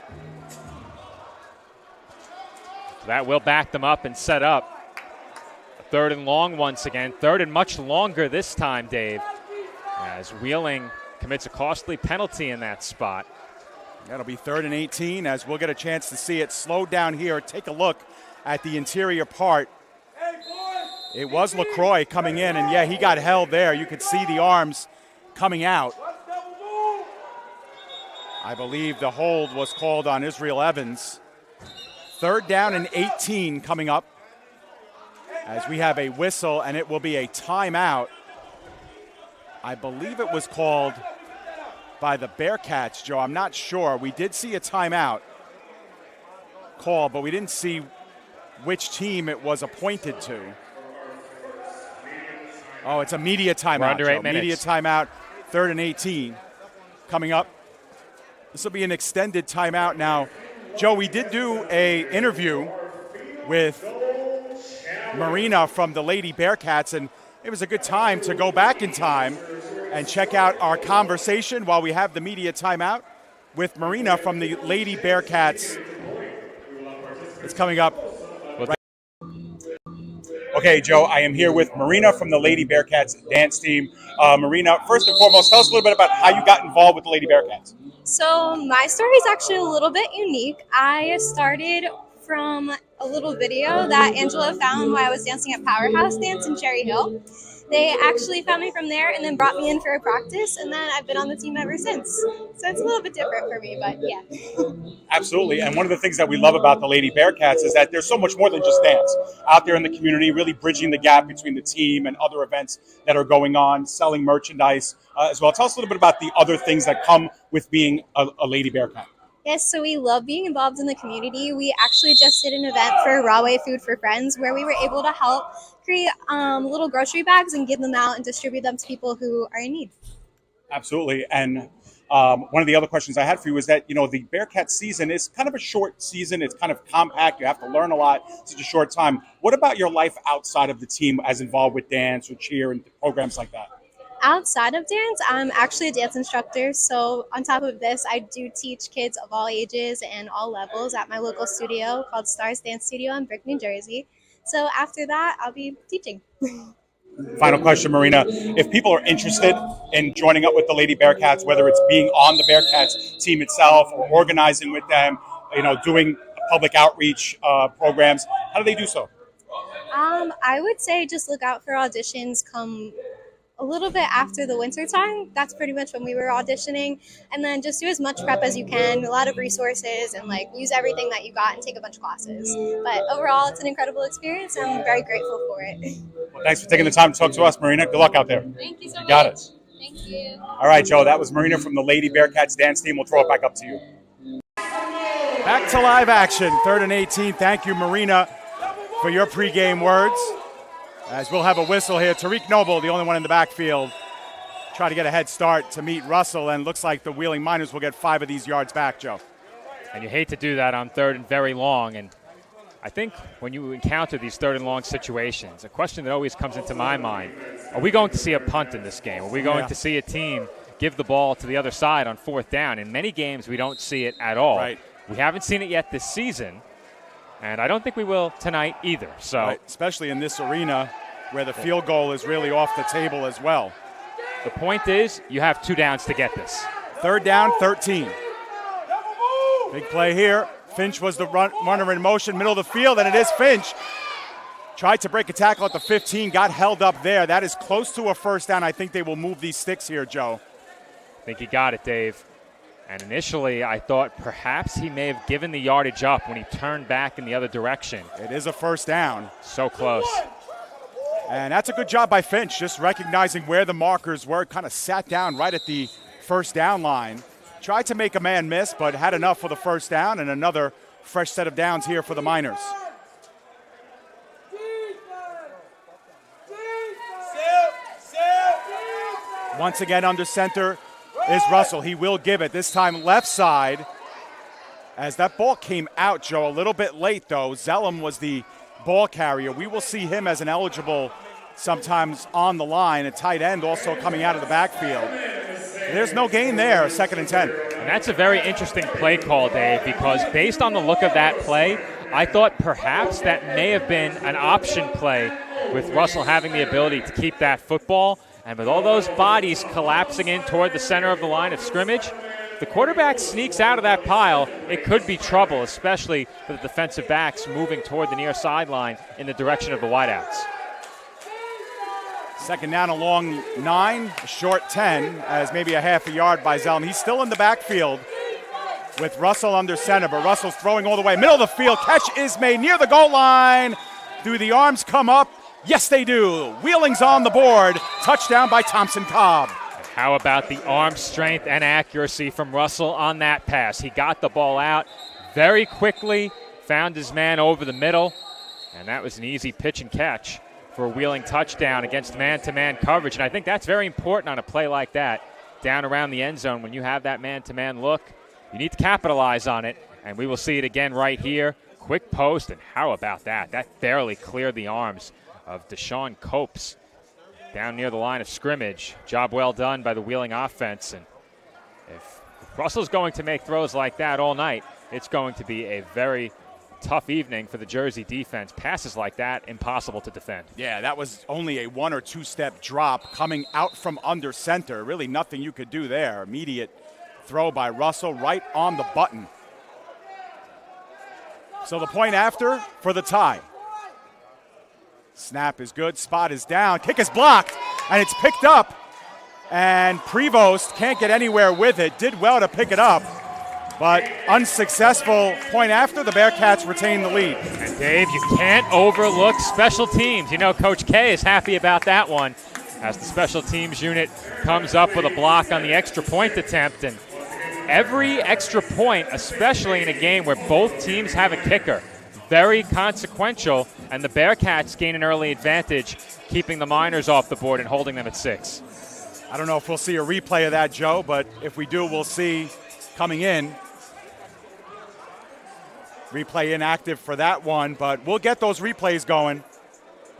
That will back them up and set up. 3rd and long once again. 3rd and much longer this time, Dave, as Wheeling commits a costly penalty in that spot. That'll be 3rd and 18 as we'll get a chance to see it slowed down here. Take a look at the interior part. It was LaCroix coming in, and yeah, he got held there. You could see the arms coming out. I believe the hold was called on Israel Evans. 3rd down and 18 coming up as we have a whistle, and it will be a timeout. I believe it was called by the Bearcats, Joe. I'm not sure. We did see a timeout call, but we didn't see which team it was appointed to. Oh, it's a media timeout. We're under 8 minutes. Media timeout, 3rd and 18 coming up. This will be an extended timeout. Now, Joe, we did do a interview with Marina from the Lady Bearcats, and it was a good time to go back in time and check out our conversation while we have the media timeout with Marina from the Lady Bearcats. It's coming up. Okay, Joe, I am here with Marina from the Lady Bearcats dance team. Marina, first and foremost, tell us a little bit about how you got involved with the Lady Bearcats. So my story is actually a little bit unique. I started from a little video that Angela found while I was dancing at Powerhouse Dance in Cherry Hill. They actually found me from there and then brought me in for a practice, and then I've been on the team ever since. So it's a little bit different for me, but yeah. Absolutely, and one of the things that we love about the Lady Bearcats is that there's so much more than just dance. Out there in the community, really bridging the gap between the team and other events that are going on, selling merchandise as well. Tell us a little bit about the other things that come with being a Lady Bearcat. Yes, so we love being involved in the community. We actually just did an event for Rawway Food for Friends where we were able to help create little grocery bags and give them out and distribute them to people who are in need. Absolutely. And one of the other questions I had for you is that, you know, the Bearcat season is kind of a short season. It's kind of compact. You have to learn a lot in such a short time. What about your life outside of the team as involved with dance or cheer and programs like that? Outside of dance, I'm actually a dance instructor. So on top of this, I do teach kids of all ages and all levels at my local studio called Stars Dance Studio in Brick, New Jersey. So after that, I'll be teaching. Final question, Marina. If people are interested in joining up with the Lady Bearcats, whether it's being on the Bearcats team itself or organizing with them, you know, doing public outreach programs, how do they do so? I would say just look out for auditions come a little bit after the winter time. That's pretty much when we were auditioning. And then just do as much prep as you can, a lot of resources, and like use everything that you got and take a bunch of classes. But overall, it's an incredible experience, and I'm very grateful for it. Well, thanks for taking the time to talk to us, Marina. Good luck out there. Thank you so much. You got it. Thank you. All right, Joe, that was Marina from the Lady Bearcats dance team. We'll throw it back up to you. Back to live action, 3rd and 18. Thank you, Marina, for your pregame words. As we'll have a whistle here. Tariq Noble, the only one in the backfield, try to get a head start to meet Russell, and looks like the Wheeling Miners will get 5 of these yards back, Joe. And you hate to do that on 3rd and very long. And I think when you encounter these 3rd and long situations, a question that always comes into my mind, are we going to see a punt in this game? Are we going to see a team give the ball to the other side on 4th down? In many games, we don't see it at all. Right. We haven't seen it yet this season. And I don't think we will tonight either. So, right, especially in this arena where the field goal is really off the table as well. The point is, you have 2 downs to get this. 3rd down, 13. Big play here. Finch was the runner in motion, middle of the field, and it is Finch. Tried to break a tackle at the 15, got held up there. That is close to a 1st down. I think they will move these sticks here, Joe. I think he got it, Dave. And initially, I thought perhaps he may have given the yardage up when he turned back in the other direction. It is a 1st down. So close. And that's a good job by Finch, just recognizing where the markers were. Kind of sat down right at the 1st down line. Tried to make a man miss, but had enough for the 1st down, and another fresh set of downs here for the Miners. Once again under center is Russell. He will give it, this time left side. As that ball came out, Joe, a little bit late though. Zellum was the ball carrier. We will see him as an eligible sometimes on the line. A tight end also coming out of the backfield. There's no gain there, 2nd and 10. And that's a very interesting play call, Dave, because based on the look of that play, I thought perhaps that may have been an option play with Russell having the ability to keep that football. And with all those bodies collapsing in toward the center of the line of scrimmage, the quarterback sneaks out of that pile. It could be trouble, especially for the defensive backs moving toward the near sideline in the direction of the wideouts. 2nd down, a long 9, a short 10, as maybe a half a yard by Zellum. He's still in the backfield with Russell under center, but Russell's throwing all the way. Middle of the field, catch is made near the goal line. Do the arms come up? Yes, they do. Wheeling's on the board. Touchdown by Thompson Cobb. How about the arm strength and accuracy from Russell on that pass? He got the ball out very quickly, found his man over the middle, and that was an easy pitch and catch for a Wheeling touchdown against man-to-man coverage. And I think that's very important on a play like that, down around the end zone. When you have that man-to-man look, you need to capitalize on it, and we will see it again right here. Quick post, and how about that? That barely cleared the arms of Deshaun Copes down near the line of scrimmage. Job well done by the Wheeling offense. And if Russell's going to make throws like that all night, it's going to be a very tough evening for the Jersey defense. Passes like that, impossible to defend. Yeah, that was only a 1 or 2 step drop coming out from under center. Really nothing you could do there. Immediate throw by Russell right on the button. So the point after for the tie. Snap is good, spot is down, kick is blocked, and it's picked up. And Prevost can't get anywhere with it. Did well to pick it up, but unsuccessful. Point after, the Bearcats retain the lead. And Dave, you can't overlook special teams. You know Coach K is happy about that one as the special teams unit comes up with a block on the extra point attempt. And every extra point, especially in a game where both teams have a kicker, very consequential, and the Bearcats gain an early advantage, keeping the Miners off the board and holding them at 6. I don't know if we'll see a replay of that, Joe, but if we do, we'll see coming in. Replay inactive for that one, but we'll get those replays going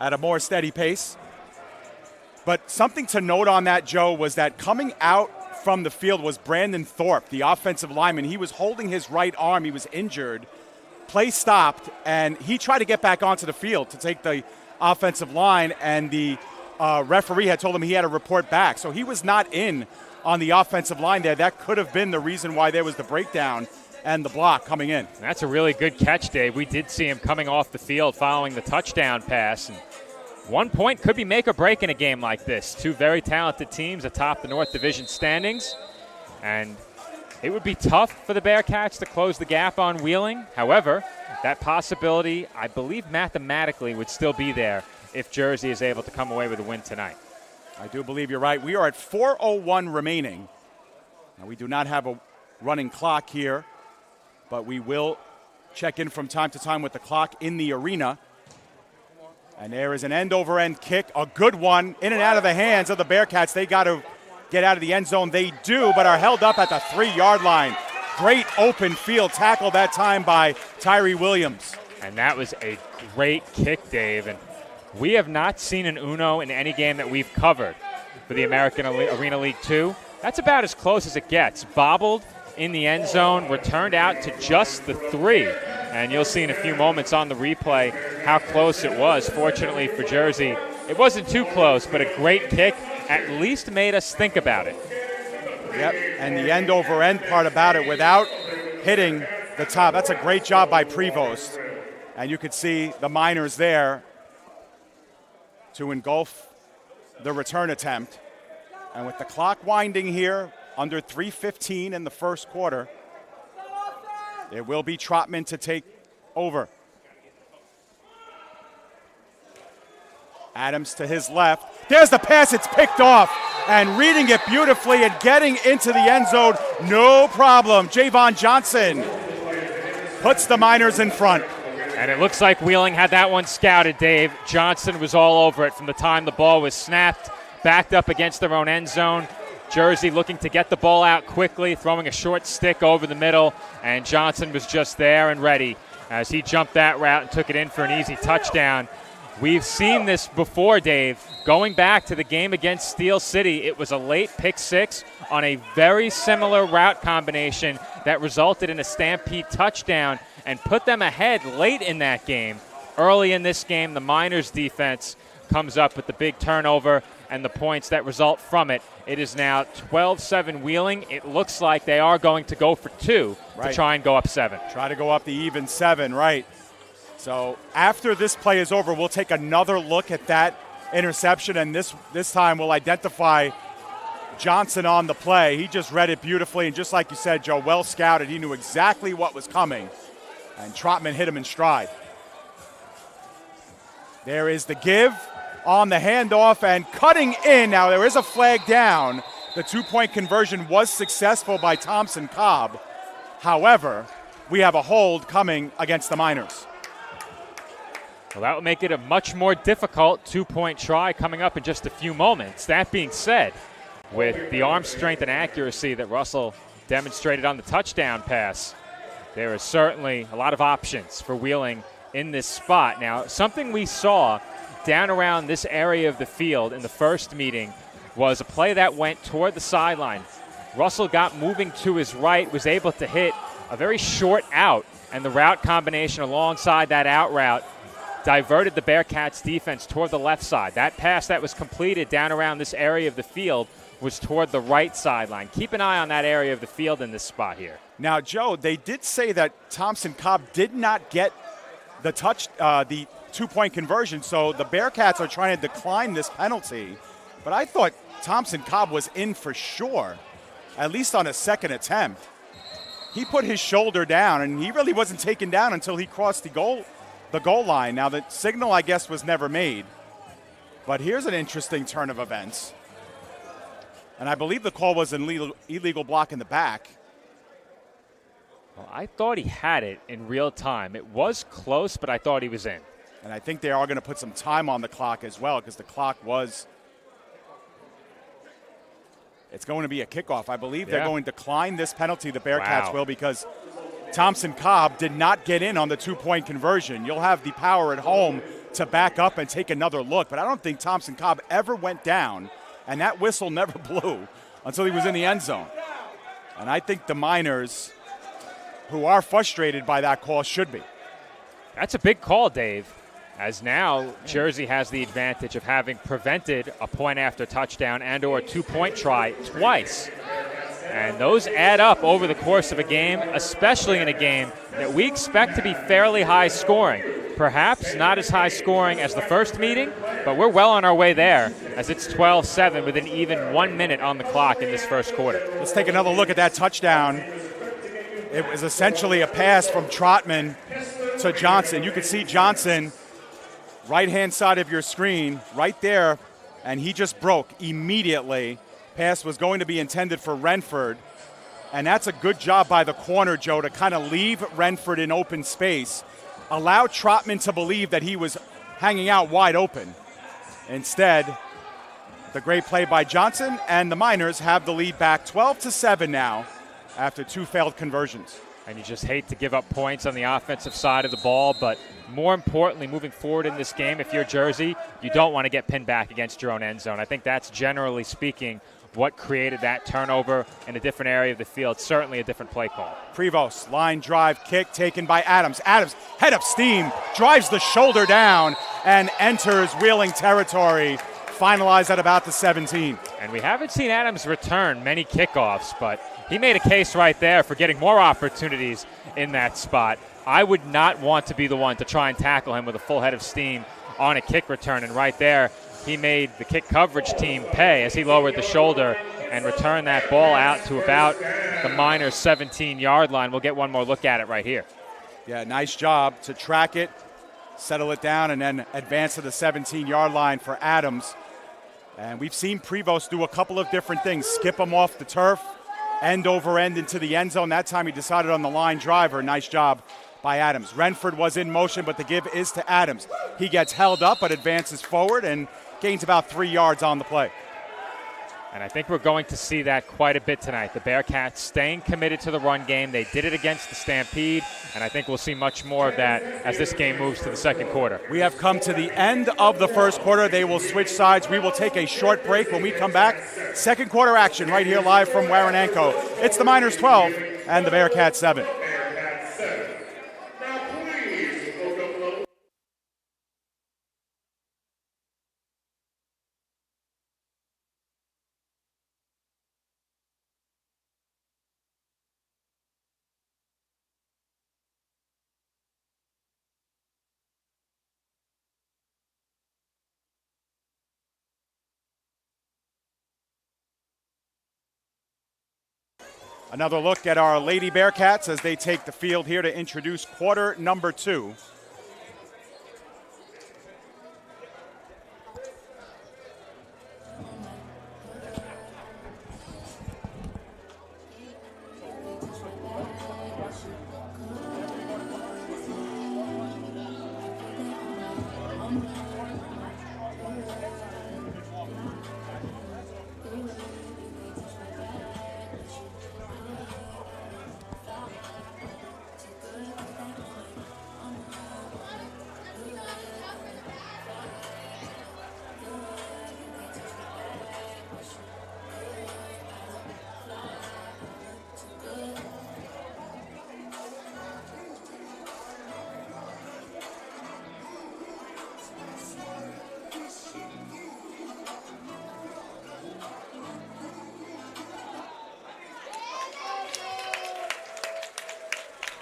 at a more steady pace. But something to note on that, Joe, was that coming out from the field was Brandon Thorpe, the offensive lineman. He was holding his right arm. He was injured. Play stopped, and he tried to get back onto the field to take the offensive line, and the referee had told him he had to report back. So he was not in on the offensive line there. That could have been the reason why there was the breakdown and the block coming in. That's a really good catch, Dave. We did see him coming off the field following the touchdown pass. And 1 point could be make or break in a game like this. 2 very talented teams atop the North Division standings. And it would be tough for the Bearcats to close the gap on Wheeling. However, that possibility, I believe mathematically, would still be there if Jersey is able to come away with a win tonight. I do believe you're right. We are at 4:01 remaining. Now, we do not have a running clock here, but we will check in from time to time with the clock in the arena. And there is an end-over-end kick, a good one, in and out of the hands of the Bearcats. They got to get out of the end zone. They do, but are held up at the 3-yard line. Great open field tackle that time by Tyree Williams. And that was a great kick, Dave. And we have not seen an Uno in any game that we've covered for the American Arena League 2. That's about as close as it gets. Bobbled in the end zone, returned out to just the 3. And you'll see in a few moments on the replay how close it was. Fortunately for Jersey, it wasn't too close, but a great kick at least made us think about it. Yep, and the end-over-end part about it without hitting the top. That's a great job by Prevost. And you could see the Miners there to engulf the return attempt. And with the clock winding here, under 3:15 in the first quarter, it will be Trotman to take over. Adams to his left. There's the pass. It's picked off. And reading it beautifully and getting into the end zone, no problem. Javon Johnson puts the Miners in front. And it looks like Wheeling had that one scouted, Dave. Johnson was all over it from the time the ball was snapped, backed up against their own end zone. Jersey looking to get the ball out quickly, throwing a short stick over the middle, and Johnson was just there and ready as he jumped that route and took it in for an easy touchdown. We've seen this before, Dave. Going back to the game against Steel City, it was a late pick six on a very similar route combination that resulted in a Stampede touchdown and put them ahead late in that game. Early in this game, the Miners defense comes up with the big turnover and the points that result from it. It is now 12-7 Wheeling. It looks like they are going to go for two to try and go up 7. Try to go up the even 7, right. So after this play is over, we'll take another look at that interception, and this time we'll identify Johnson on the play. He just read it beautifully, and just like you said, Joe, well scouted. He knew exactly what was coming, and Trotman hit him in stride. There is the give on the handoff and cutting in. Now there is a flag down. The 2-point conversion was successful by Thompson Cobb. However, we have a hold coming against the Miners. Well, that will make it a much more difficult 2-point try coming up in just a few moments. That being said, with the arm strength and accuracy that Russell demonstrated on the touchdown pass, there is certainly a lot of options for Wheeling in this spot. Now, something we saw down around this area of the field in the first meeting was a play that went toward the sideline. Russell got moving to his right, was able to hit a very short out, and the route combination alongside that out route diverted the Bearcats defense toward the left side. That pass that was completed down around this area of the field was toward the right sideline. Keep an eye on that area of the field in this spot here. Now, Joe, they did say that Thompson Cobb did not get the 2-point conversion, so the Bearcats are trying to decline this penalty. But I thought Thompson Cobb was in for sure, at least on a second attempt. He put his shoulder down, and he really wasn't taken down until he crossed the goal line. Now, the signal, I guess, was never made. But here's an interesting turn of events. And I believe the call was an illegal block in the back. Well, I thought he had it in real time. It was close, but I thought he was in. And I think they are going to put some time on the clock as well, because the clock was... It's going to be a kickoff. I believe they're going to decline this penalty, the Bearcats will, because Thompson Cobb did not get in on the 2-point conversion. You'll have the power at home to back up and take another look, but I don't think Thompson Cobb ever went down, and that whistle never blew until he was in the end zone. And I think the Miners, who are frustrated by that call, should be. That's a big call, Dave, as now Jersey has the advantage of having prevented a point after touchdown and or a 2-point try twice. And those add up over the course of a game, especially in a game that we expect to be fairly high scoring. Perhaps not as high scoring as the first meeting, but we're well on our way there as it's 12-7 with an even 1 minute on the clock in this first quarter. Let's take another look at that touchdown. It was essentially a pass from Trotman to Johnson. You can see Johnson, right-hand side of your screen, right there, and he just broke immediately. Pass was going to be intended for Renford, and that's a good job by the corner, Joe, to kind of leave Renford in open space, allow Trotman to believe that he was hanging out wide open. Instead, the great play by Johnson, and the Miners have the lead back 12-7 now after 2 failed conversions. And you just hate to give up points on the offensive side of the ball, but more importantly, moving forward in this game, if you're Jersey, you don't want to get pinned back against your own end zone. I think that's, generally speaking, what created that turnover in a different area of the field. Certainly a different play call. Prevost, line drive kick taken by Adams. Adams, head up steam, drives the shoulder down, and enters wheeling territory. Finalized at about the 17. And we haven't seen Adams return many kickoffs, but he made a case right there for getting more opportunities in that spot. I would not want to be the one to try and tackle him with a full head of steam on a kick return. And right there, he made the kick coverage team pay as he lowered the shoulder and returned that ball out to about the Miners' 17-yard line. We'll get one more look at it right here. Yeah, nice job to track it, settle it down, and then advance to the 17-yard line for Adams. And we've seen Prevost do a couple of different things. Skip him off the turf, end over end into the end zone. That time he decided on the line driver. Nice job by Adams. Renford was in motion, but the give is to Adams. He gets held up but advances forward and gains about 3 yards on the play. And I think we're going to see that quite a bit tonight. The Bearcats staying committed to the run game. They did it against the Stampede, and I think we'll see much more of that as this game moves to the second quarter. We have come to the end of the first quarter. They will switch sides. We will take a short break. When we come back, second quarter action right here live from Warananko. It's the Miners 12 and the Bearcats 7. Another look at our Lady Bearcats as they take the field here to introduce quarter number 2.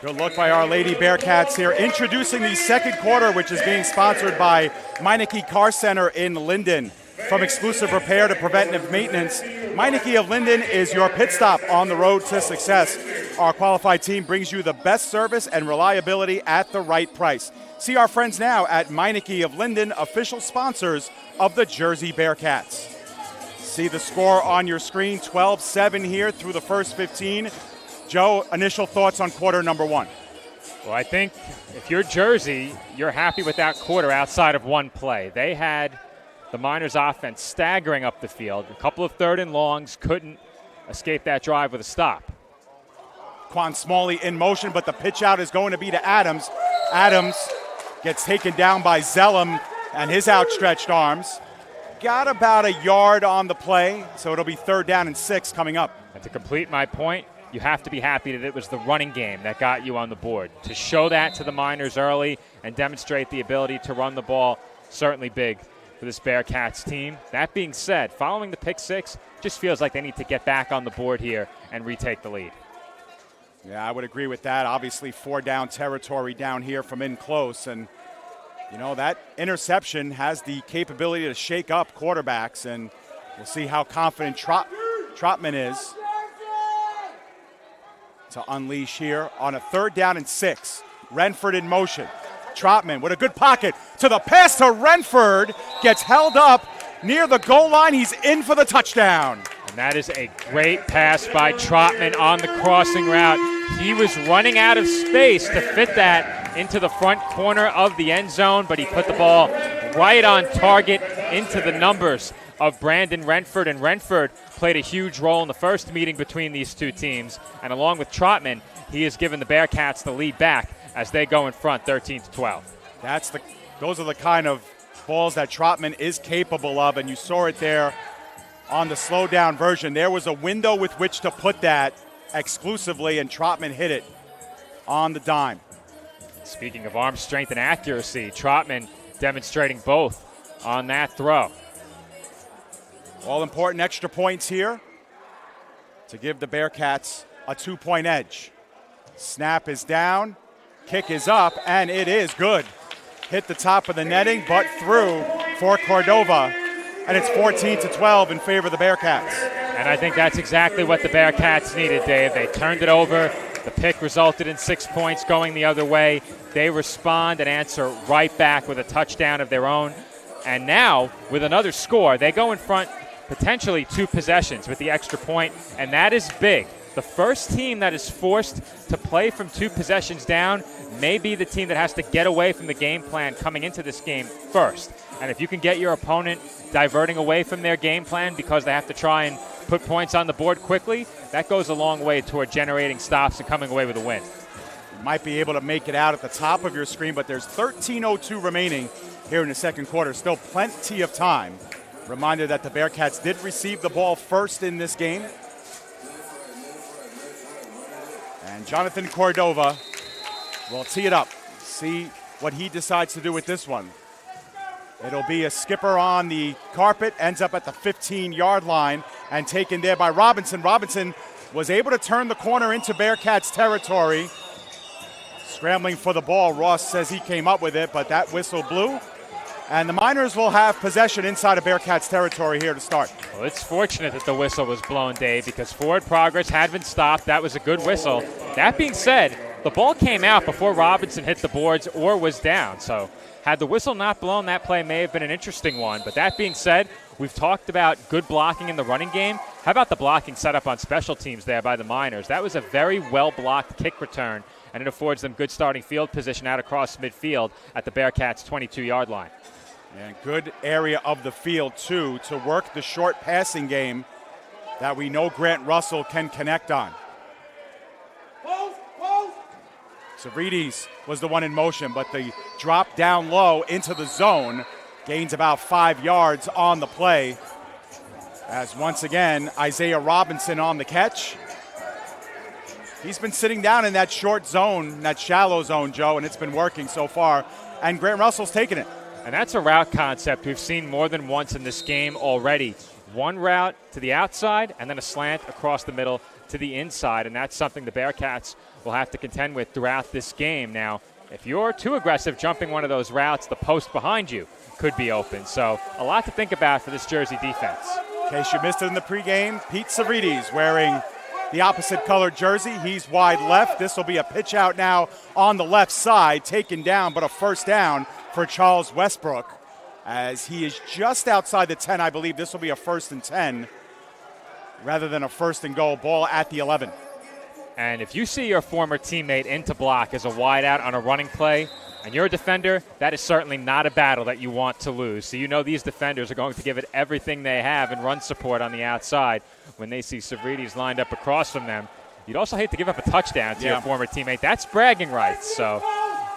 Good look by our Lady Bearcats here. Introducing the second quarter, which is being sponsored by Meineke Car Center in Linden. From exclusive repair to preventative maintenance, Meineke of Linden is your pit stop on the road to success. Our qualified team brings you the best service and reliability at the right price. See our friends now at Meineke of Linden, official sponsors of the Jersey Bearcats. See the score on your screen, 12-7 here through the first 15. Joe, initial thoughts on quarter number 1? Well, I think if you're Jersey, you're happy with that quarter outside of one play. They had the Miners offense staggering up the field. A couple of third and longs, couldn't escape that drive with a stop. Quan Smalley in motion, but the pitch out is going to be to Adams. Adams gets taken down by Zellum and his outstretched arms. Got about a yard on the play, so it'll be 3rd down and 6 coming up. And to complete my point, you have to be happy that it was the running game that got you on the board. To show that to the Miners early and demonstrate the ability to run the ball, certainly big for this Bearcats team. That being said, following the pick 6, just feels like they need to get back on the board here and retake the lead. Yeah, I would agree with that. Obviously, 4-down territory down here from in close. And, you know, that interception has the capability to shake up quarterbacks. And we'll see how confident Trotman is to unleash here on a 3rd down and 6. Renford in motion. Trotman with a good pocket to the pass to Renford. Gets held up near the goal line. He's in for the touchdown. And that is a great pass by Trotman on the crossing route. He was running out of space to fit that into the front corner of the end zone, but he put the ball right on target into the numbers of Brandon Renford. And Renford played a huge role in the first meeting between these two teams. And along with Trotman, he has given the Bearcats the lead back as they go in front 13-12. Those are the kind of balls that Trotman is capable of, and you saw it there on the slow down version. There was a window with which to put that exclusively, and Trotman hit it on the dime. Speaking of arm strength and accuracy, Trotman demonstrating both on that throw. All important extra points here to give the Bearcats a 2-point edge. Snap is down, kick is up, and it is good. Hit the top of the netting, but through for Cordova, and it's 14-12 in favor of the Bearcats. And I think that's exactly what the Bearcats needed, Dave. They turned it over. The pick resulted in 6 points going the other way. They respond and answer right back with a touchdown of their own. And now, with another score, they go in front potentially 2 possessions with the extra point, and that is big. The first team that is forced to play from 2 possessions down may be the team that has to get away from the game plan coming into this game first. And if you can get your opponent diverting away from their game plan because they have to try and put points on the board quickly, that goes a long way toward generating stops and coming away with a win. You might be able to make it out at the top of your screen, but there's 13:02 remaining here in the second quarter. Still plenty of time. Reminder that the Bearcats did receive the ball first in this game. And Jonathan Cordova will tee it up. See what he decides to do with this one. It'll be a skipper on the carpet, ends up at the 15-yard line, and taken there by Robinson. Robinson was able to turn the corner into Bearcats territory. Scrambling for the ball. Ross says he came up with it, but that whistle blew. And the Miners will have possession inside of Bearcats territory here to start. Well, it's fortunate that the whistle was blown, Dave, because forward progress had been stopped. That was a good whistle. That being said, the ball came out before Robinson hit the boards or was down. So had the whistle not blown, that play may have been an interesting one. But that being said, we've talked about good blocking in the running game. How about the blocking set up on special teams there by the Miners? That was a very well-blocked kick return, and it affords them good starting field position out across midfield at the Bearcats' 22-yard line. And good area of the field, too, to work the short passing game that we know Grant Russell can connect on. Savridis was the one in motion, but the drop down low into the zone gains about 5 yards on the play. As once again, Isaiah Robinson on the catch. He's been sitting down in that short zone, that shallow zone, Joe, and it's been working so far. And Grant Russell's taking it. And that's a route concept we've seen more than once in this game already. One route to the outside and then a slant across the middle to the inside, and that's something the Bearcats will have to contend with throughout this game. Now, if you're too aggressive jumping one of those routes, the post behind you could be open. So a lot to think about for this Jersey defense. In case you missed it in the pregame, Pete Savridis wearing the opposite colored jersey. He's wide left. This will be a pitch out now on the left side, taken down, but a first down for Charles Westbrook, as he is just outside the 10. I believe this will be a 1st and 10 rather than a 1st and goal. Ball at the 11. And if you see your former teammate into block as a wideout on a running play and you're a defender, that is certainly not a battle that you want to lose. So you know these defenders are going to give it everything they have in run support on the outside when they see Savridis lined up across from them. You'd also hate to give up a touchdown to your former teammate. That's bragging rights. So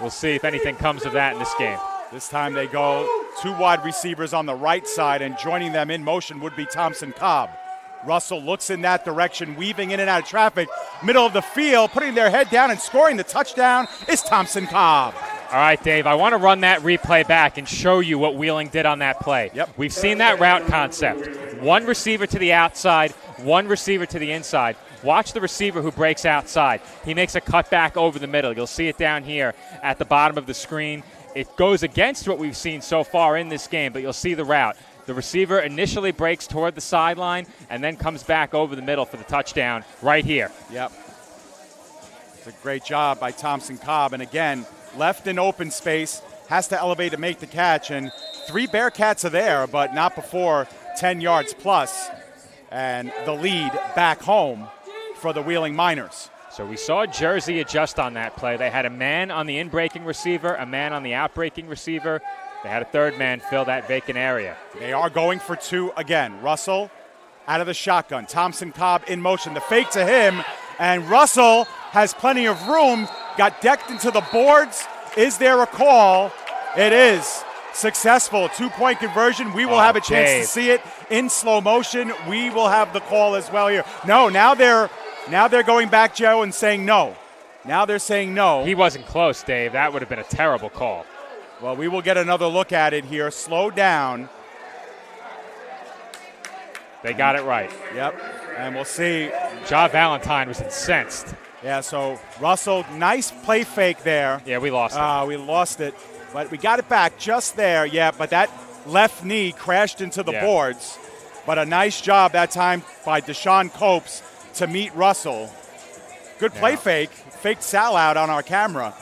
we'll see if anything comes of that in this game. This time they go 2 wide receivers on the right side, and joining them in motion would be Thompson Cobb. Russell looks in that direction, weaving in and out of traffic. Middle of the field, putting their head down and scoring the touchdown is Thompson Cobb. All right, Dave, I want to run that replay back and show you what Wheeling did on that play. Yep. We've seen that route concept. 1 receiver to the outside, 1 receiver to the inside. Watch the receiver who breaks outside. He makes a cutback over the middle. You'll see it down here at the bottom of the screen. It goes against what we've seen so far in this game, but you'll see the route. The receiver initially breaks toward the sideline and then comes back over the middle for the touchdown right here. Yep. It's a great job by Thompson Cobb. And again, left in open space, has to elevate to make the catch. And 3 Bearcats are there, but not before 10 yards plus. And the lead back home for the Wheeling Miners. So we saw Jersey adjust on that play. They had a man on the in-breaking receiver, a man on the out-breaking receiver. They had a 3rd man fill that vacant area. They are going for 2 again. Russell out of the shotgun. Thompson Cobb in motion. The fake to him, and Russell has plenty of room. Got decked into the boards. Is there a call? It is. successful. 2-point conversion. We will have a chance Dave. to see it in slow motion. We will have the call as well here. No, now they're going back, Joe, and saying no. Now they're saying no. He wasn't close, Dave. That would have been a terrible call. Well, we will get another look at it here. Slow down. They got it right. Yep. And we'll see. Ja Valentine was incensed. Yeah, so Russell, nice play fake there. Yeah, we lost it. We lost it. But we got it back just there. Yeah, but that left knee crashed into the boards. But a nice job that time by Deshaun Copes to meet Russell. Good play fake. Faked Sal out on our camera.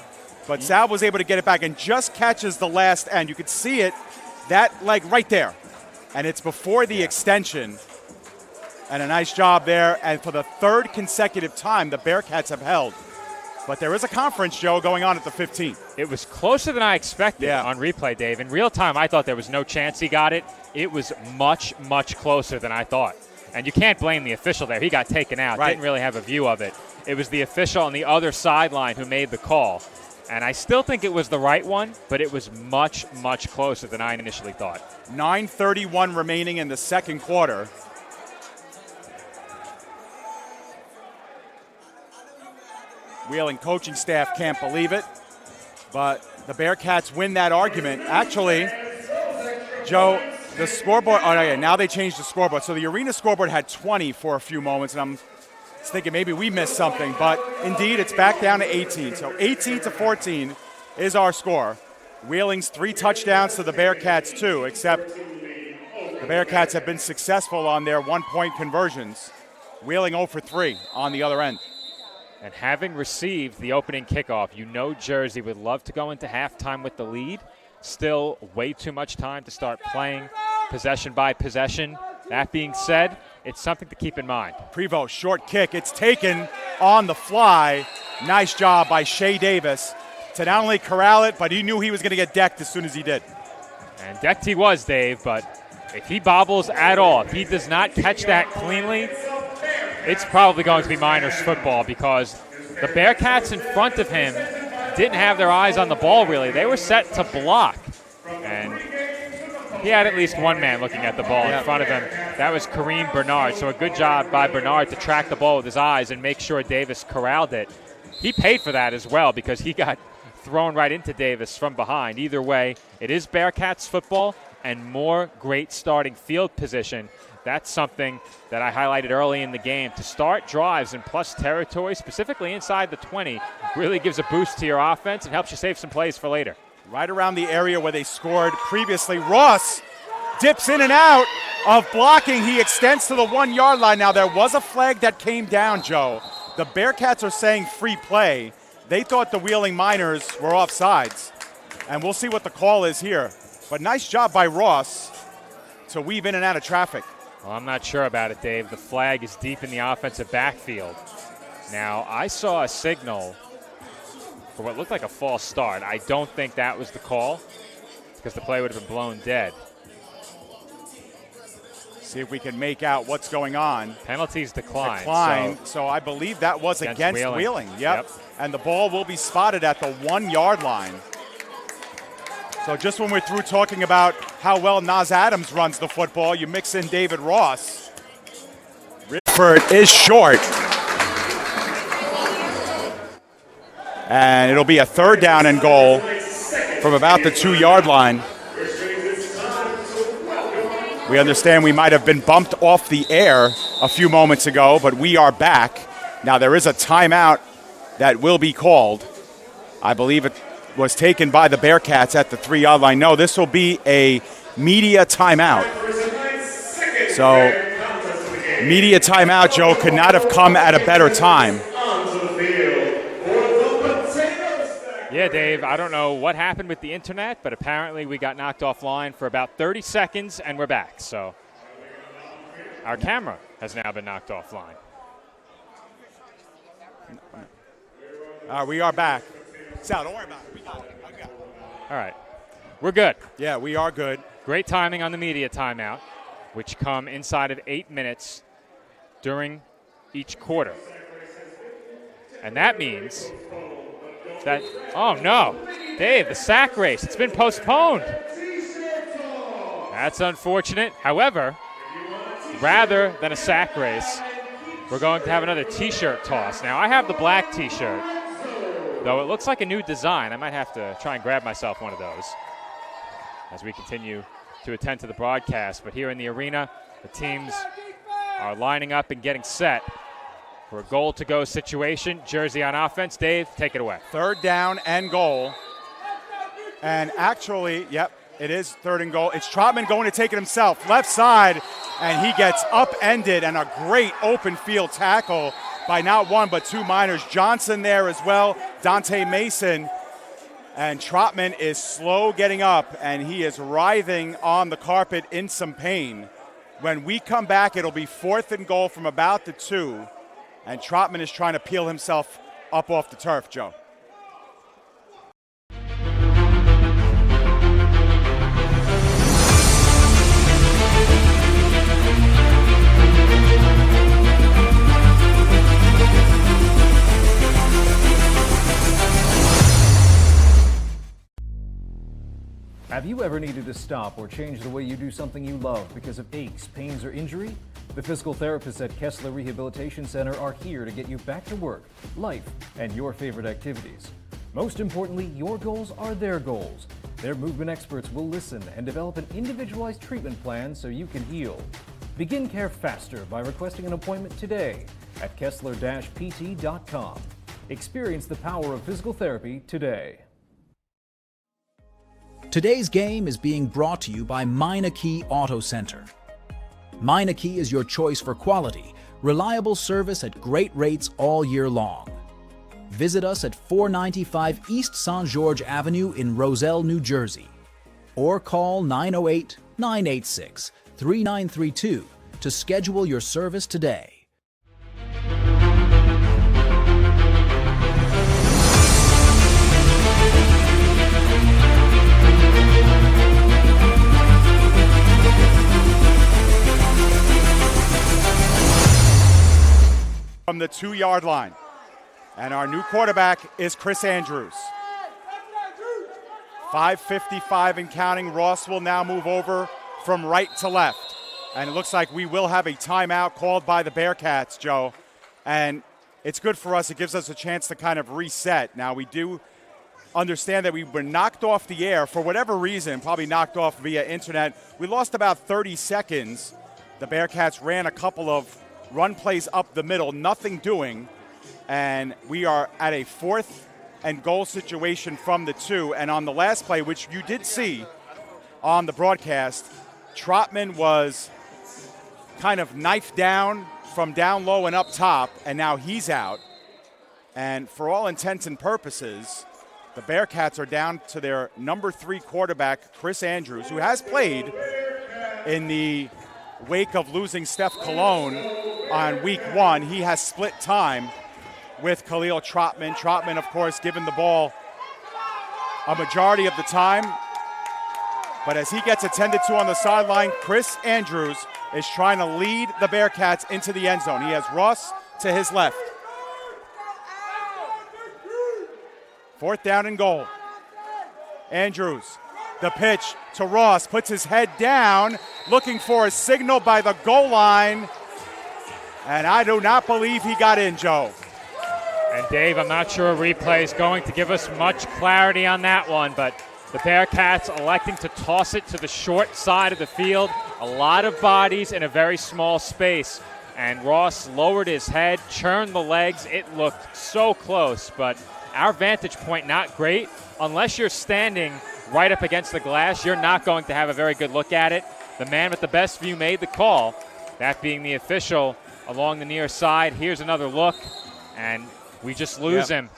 But Sal was able to get it back and just catches the last end. You could see it, that leg right there. And it's before the extension. And a nice job there. And for the third consecutive time, the Bearcats have held. But there is a conference, Joe, going on at the 15. It was closer than I expected on replay, Dave. In real time, I thought there was no chance he got it. It was much, much closer than I thought. And you can't blame the official there. He got taken out. Didn't really have a view of it. It was the official on the other sideline who made the call. And I still think it was the right one, but it was much, much closer than I initially thought. 9:31 remaining in the second quarter. Wheeling coaching staff can't believe it, but the Bearcats win that argument. Actually, Joe, the scoreboard, now they changed the scoreboard. So the arena scoreboard had 20 for a few moments, and I'm thinking maybe we missed something, but indeed it's back down to 18. So 18-14 is our score. Wheeling's 3 touchdowns to the Bearcats 2, except the Bearcats have been successful on their 1-point conversions. Wheeling 0 for 3 on the other end. And having received the opening kickoff, you know Jersey would love to go into halftime with the lead. Still way too much time to start playing possession by possession. That being said, it's something to keep in mind. Prevost, short kick. It's taken on the fly. Nice job by Shea Davis to not only corral it, but he knew he was going to get decked as soon as he did. And decked he was, Dave, but if he bobbles at all, if he does not catch that cleanly, it's probably going to be Miners football because the Bearcats in front of him didn't have their eyes on the ball, really. They were set to block. And he had at least one man looking at the ball in front of him. That was Kareem Bernard. So a good job by Bernard to track the ball with his eyes and make sure Davis corralled it. He paid for that as well because he got thrown right into Davis from behind. Either way, it is Bearcats football and more great starting field position. That's something that I highlighted early in the game. To start drives in plus territory, specifically inside the 20, really gives a boost to your offense and helps you save some plays for later. Right around the area where they scored previously. Ross dips in and out of blocking. He extends to the 1-yard line. Now, there was a flag that came down, Joe. The Bearcats are saying free play. They thought the Wheeling Miners were offsides. And we'll see what the call is here. But nice job by Ross to weave in and out of traffic. Well, I'm not sure about it, Dave. The flag is deep in the offensive backfield. Now, I saw a signal for what looked like a false start. I don't think that was the call because the play would have been blown dead. See if we can make out what's going on. Penalties decline. So I believe that was against Wheeling. Yep. And the ball will be spotted at the 1-yard line. So just when we're through talking about how well Nas Adams runs the football, you mix in David Ross. Rifford is short. And it'll be a 3rd down and goal from about the 2-yard line. We understand we might have been bumped off the air a few moments ago, but we are back. Now there is a timeout that will be called. I believe it was taken by the Bearcats at the 3-yard line. No, this will be a media timeout. So, media timeout, Joe, could not have come at a better time. Yeah, Dave, I don't know what happened with the internet, but apparently we got knocked offline for about 30 seconds, and we're back. So, our camera has now been knocked offline. We are back. Sal, don't worry about it. We got it. All right. We're good. Yeah, we are good. Great timing on the media timeout, which come inside of 8 minutes during each quarter. And that means that, oh no, Dave, the sack race, it's been postponed. That's unfortunate. However, rather than a sack race, we're going to have another T-shirt toss. Now, I have the black T-shirt, though it looks like a new design. I might have to try and grab myself one of those as we continue to attend to the broadcast. But here in the arena, the teams are lining up and getting set for a goal-to-go situation. Jersey on offense. Dave, take it away. 3rd down and goal. And actually, yep, it is 3rd and goal. It's Trotman going to take it himself. Left side, and he gets upended, and a great open field tackle by not one but 2 Miners. Johnson there as well, Dante Mason. And Trotman is slow getting up, and he is writhing on the carpet in some pain. When we come back, it'll be 4th and goal from about the 2, and Trotman is trying to peel himself up off the turf, Joe. Have you ever needed to stop or change the way you do something you love because of aches, pains, or injury? The physical therapists at Kessler Rehabilitation Center are here to get you back to work, life, and your favorite activities. Most importantly, your goals are their goals. Their movement experts will listen and develop an individualized treatment plan so you can heal. Begin care faster by requesting an appointment today at Kessler-PT.com. Experience the power of physical therapy today. Today's game is being brought to you by Meineke Auto Center. Meineke is your choice for quality, reliable service at great rates all year long. Visit us at 495 East St. George Avenue in Roselle, New Jersey, or call 908-986-3932 to schedule your service today. From the 2-yard line. And our new quarterback is Chris Andrews. 5:55 and counting. Ross will now move over from right to left. And it looks like we will have a timeout called by the Bearcats, Joe. And it's good for us. It gives us a chance to kind of reset. Now, we do understand that we were knocked off the air for whatever reason, probably knocked off via internet. We lost about 30 seconds. The Bearcats ran a couple of run plays up the middle, nothing doing, and we are at a 4th and goal situation from the 2. And on the last play, which you did see on the broadcast, Trotman was kind of knifed down from down low and up top, and now he's out. And for all intents and purposes, the Bearcats are down to their number 3 quarterback, Chris Andrews, who has played in the wake of losing Steph Cologne on week 1. He has split time with Khalil Trotman. Trotman, of course, given the ball a majority of the time. But as he gets attended to on the sideline, Chris Andrews is trying to lead the Bearcats into the end zone. He has Ross to his left. 4th down and goal. Andrews, the pitch to Ross, puts his head down, looking for a signal by the goal line. And I do not believe he got in, Joe. And Dave, I'm not sure a replay is going to give us much clarity on that one, but the Bearcats electing to toss it to the short side of the field. A lot of bodies in a very small space. And Ross lowered his head, churned the legs. It looked so close, but our vantage point not great. Unless you're standing right up against the glass, you're not going to have a very good look at it. The man with the best view made the call, that being the official along the near side. Here's another look, and we just lose him.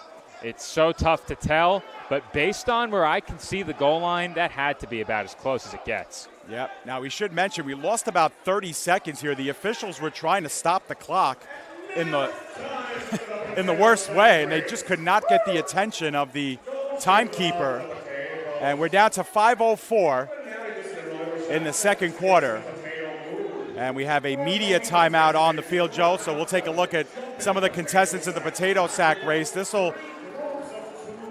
It's so tough to tell, but based on where I can see the goal line, that had to be about as close as it gets. Yep. Now, we should mention we lost about 30 seconds here. The officials were trying to stop the clock in the in the worst way, and they just could not get the attention of the timekeeper. And we're down to 5:04 in the second quarter. And we have a media timeout on the field, Joe, so we'll take a look at some of the contestants of the potato sack race. This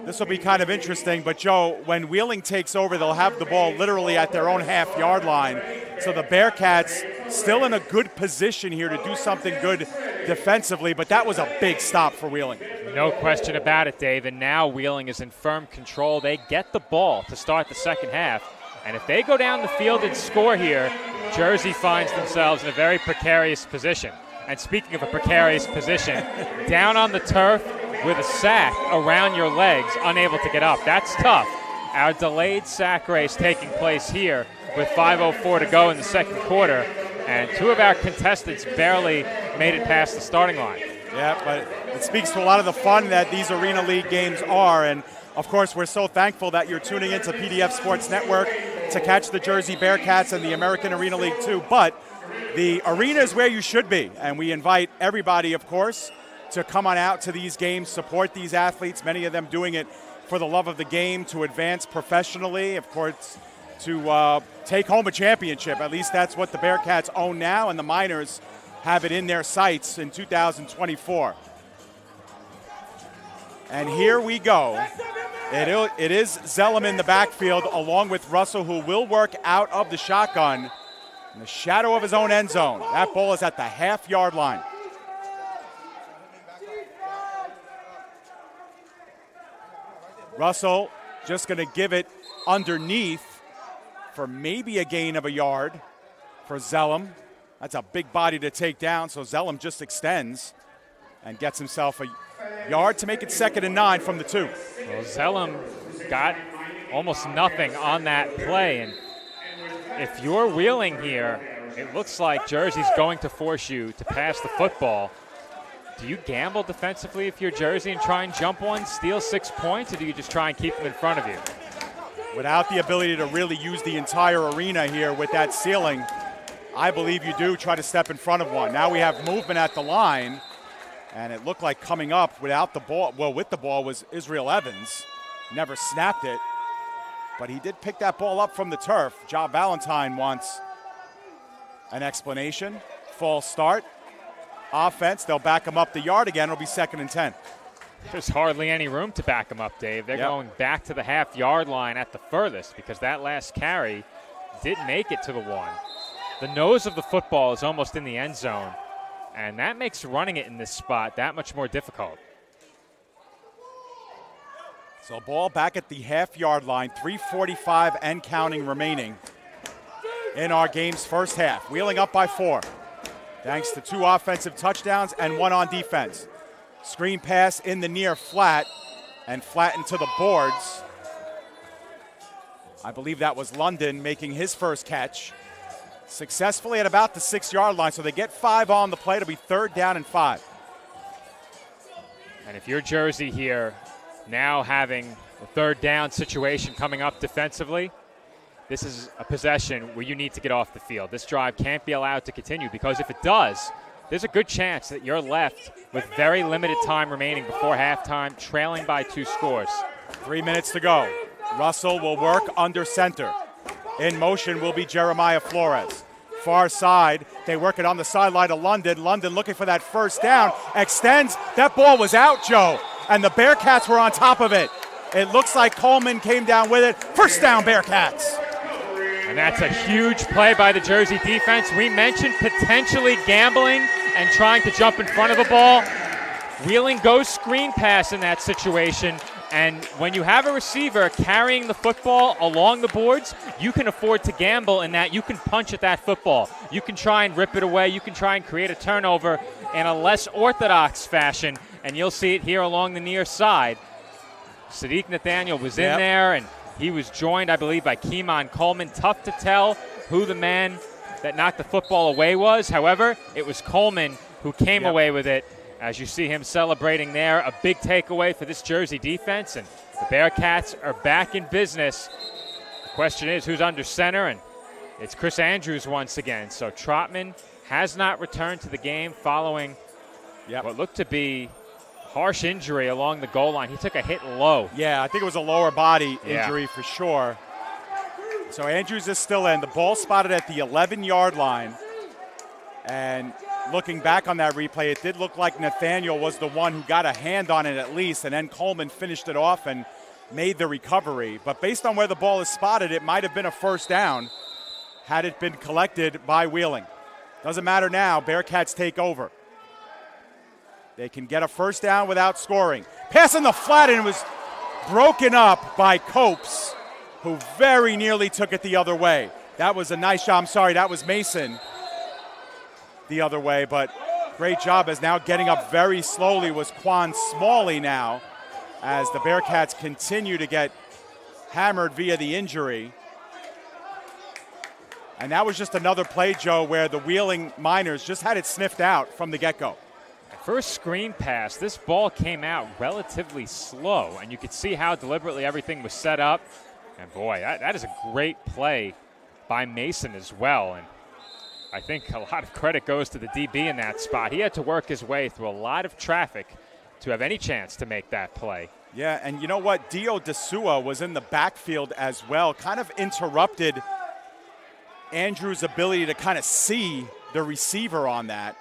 This will be kind of interesting, but Joe, when Wheeling takes over, they'll have the ball literally at their own half-yard line. So the Bearcats still in a good position here to do something good defensively, but that was a big stop for Wheeling. No question about it, Dave, and now Wheeling is in firm control. They get the ball to start the second half, and if they go down the field and score here, Jersey finds themselves in a very precarious position. And speaking of a precarious position, down on the turf with a sack around your legs, unable to get up. That's tough. Our delayed sack race taking place here with 5:04 to go in the second quarter, and two of our contestants barely made it past the starting line. Yeah, but it speaks to a lot of the fun that these Arena League games are, and of course we're so thankful that you're tuning into PDF Sports Network to catch the Jersey Bearcats and the American Arena League too, but the arena is where you should be, and we invite everybody, of course, to come on out to these games, support these athletes, many of them doing it for the love of the game, to advance professionally, of course, to take home a championship. At least that's what the Bearcats own now, and the Miners have it in their sights in 2024. And here we go. It is Zellum in the backfield along with Russell, who will work out of the shotgun in the shadow of his own end zone. That ball is at the half-yard line. Russell just going to give it underneath for maybe a gain of a yard for Zellum. That's a big body to take down, so Zellum just extends and gets himself a yard to make it 2nd and 9 from the 2. Well, Zellum got almost nothing on that play, and if you're Wheeling here, it looks like Jersey's going to force you to pass the football. Do you gamble defensively if you're Jersey and try and jump one, steal 6 points, or do you just try and keep them in front of you? Without the ability to really use the entire arena here with that ceiling, I believe you do try to step in front of one. Now we have movement at the line, and it looked like coming up without the ball, well, with the ball was Israel Evans. Never snapped it, but he did pick that ball up from the turf. Ja Valentine wants an explanation. False start. Offense, they'll back him up the yard again. It'll be 2nd and 10. There's hardly any room to back him up, Dave. They're going back to the half-yard line at the furthest because that last carry didn't make it to the 1. The nose of the football is almost in the end zone, and that makes running it in this spot that much more difficult. So ball back at the half-yard line, 3:45 and counting remaining in our game's first half. Wheeling up by 4, thanks to 2 offensive touchdowns and 1 on defense. Screen pass in the near flat and flattened to the boards. I believe that was London making his first catch. Successfully at about the 6-yard line, so they get 5 on the play. It'll be 3rd down and 5. And if you're Jersey here, now having a 3rd down situation coming up defensively, this is a possession where you need to get off the field. This drive can't be allowed to continue, because if it does, there's a good chance that you're left with very limited time remaining before halftime, trailing by 2 scores. 3 minutes to go. Russell will work under center. In motion will be Jeremiah Flores. Far side, they work it on the sideline to London. London looking for that first down, extends. That ball was out, Joe, and the Bearcats were on top of it. It looks like Coleman came down with it. First down, Bearcats. And that's a huge play by the Jersey defense. We mentioned potentially gambling and trying to jump in front of the ball. Wheeling goes screen pass in that situation. And when you have a receiver carrying the football along the boards, you can afford to gamble in that you can punch at that football. You can try and rip it away. You can try and create a turnover in a less orthodox fashion. And you'll see it here along the near side. Sadiq Nathaniel was in there, and he was joined, I believe, by Keemon Coleman. Tough to tell who the man that knocked the football away was. However, it was Coleman who came away with it. As you see him celebrating there, a big takeaway for this Jersey defense, and the Bearcats are back in business. The question is, who's under center? And it's Chris Andrews once again. So Trotman has not returned to the game following what looked to be harsh injury along the goal line. He took a hit low. Yeah, I think it was a lower body injury for sure. So Andrews is still in. The ball spotted at the 11-yard line. And looking back on that replay, it did look like Nathaniel was the one who got a hand on it at least, and then Coleman finished it off, and made the recovery. But based on where the ball is spotted, it might have been a first down had it been collected by Wheeling. Doesn't matter now. Bearcats take over. They can get a first down without scoring. Pass in the flat, and it was broken up by Copes, who very nearly took it the other way. That was a nice shot. I'm sorry, that was Mason the other way, but great job as now getting up very slowly was Quan Smalley now as the Bearcats continue to get hammered via the injury. And that was just another play, Joe, where the Wheeling Miners just had it sniffed out from the get-go. First screen pass, this ball came out relatively slow, and you could see how deliberately everything was set up. And boy, that is a great play by Mason as well. And I think a lot of credit goes to the DB in that spot. He had to work his way through a lot of traffic to have any chance to make that play. Yeah, and you know what? Dio DeSua was in the backfield as well, kind of interrupted Andrews' ability to kind of see the receiver on that.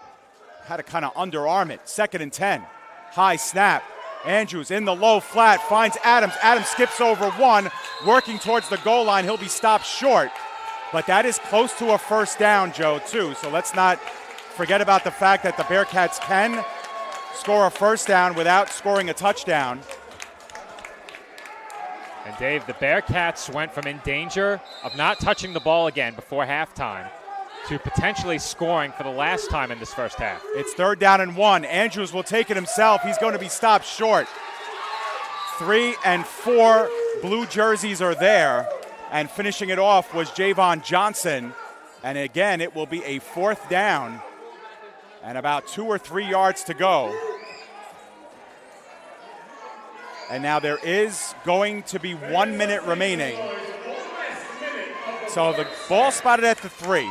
Had to kind of underarm it. 2nd and 10. High snap. Andrews in the low flat finds Adams. Adams skips over one, working towards the goal line. He'll be stopped short. But that is close to a first down, Joe, too. So let's not forget about the fact that the Bearcats can score a first down without scoring a touchdown. And Dave, the Bearcats went from in danger of not touching the ball again before halftime to potentially scoring for the last time in this first half. It's 3rd down and 1. Andrews will take it himself. He's going to be stopped short. 3 and 4 blue jerseys are there. And finishing it off was Javon Johnson. And again, it will be a 4th down and about 2 or 3 yards to go. And now there is going to be 1 minute remaining. So the ball spotted at the 3.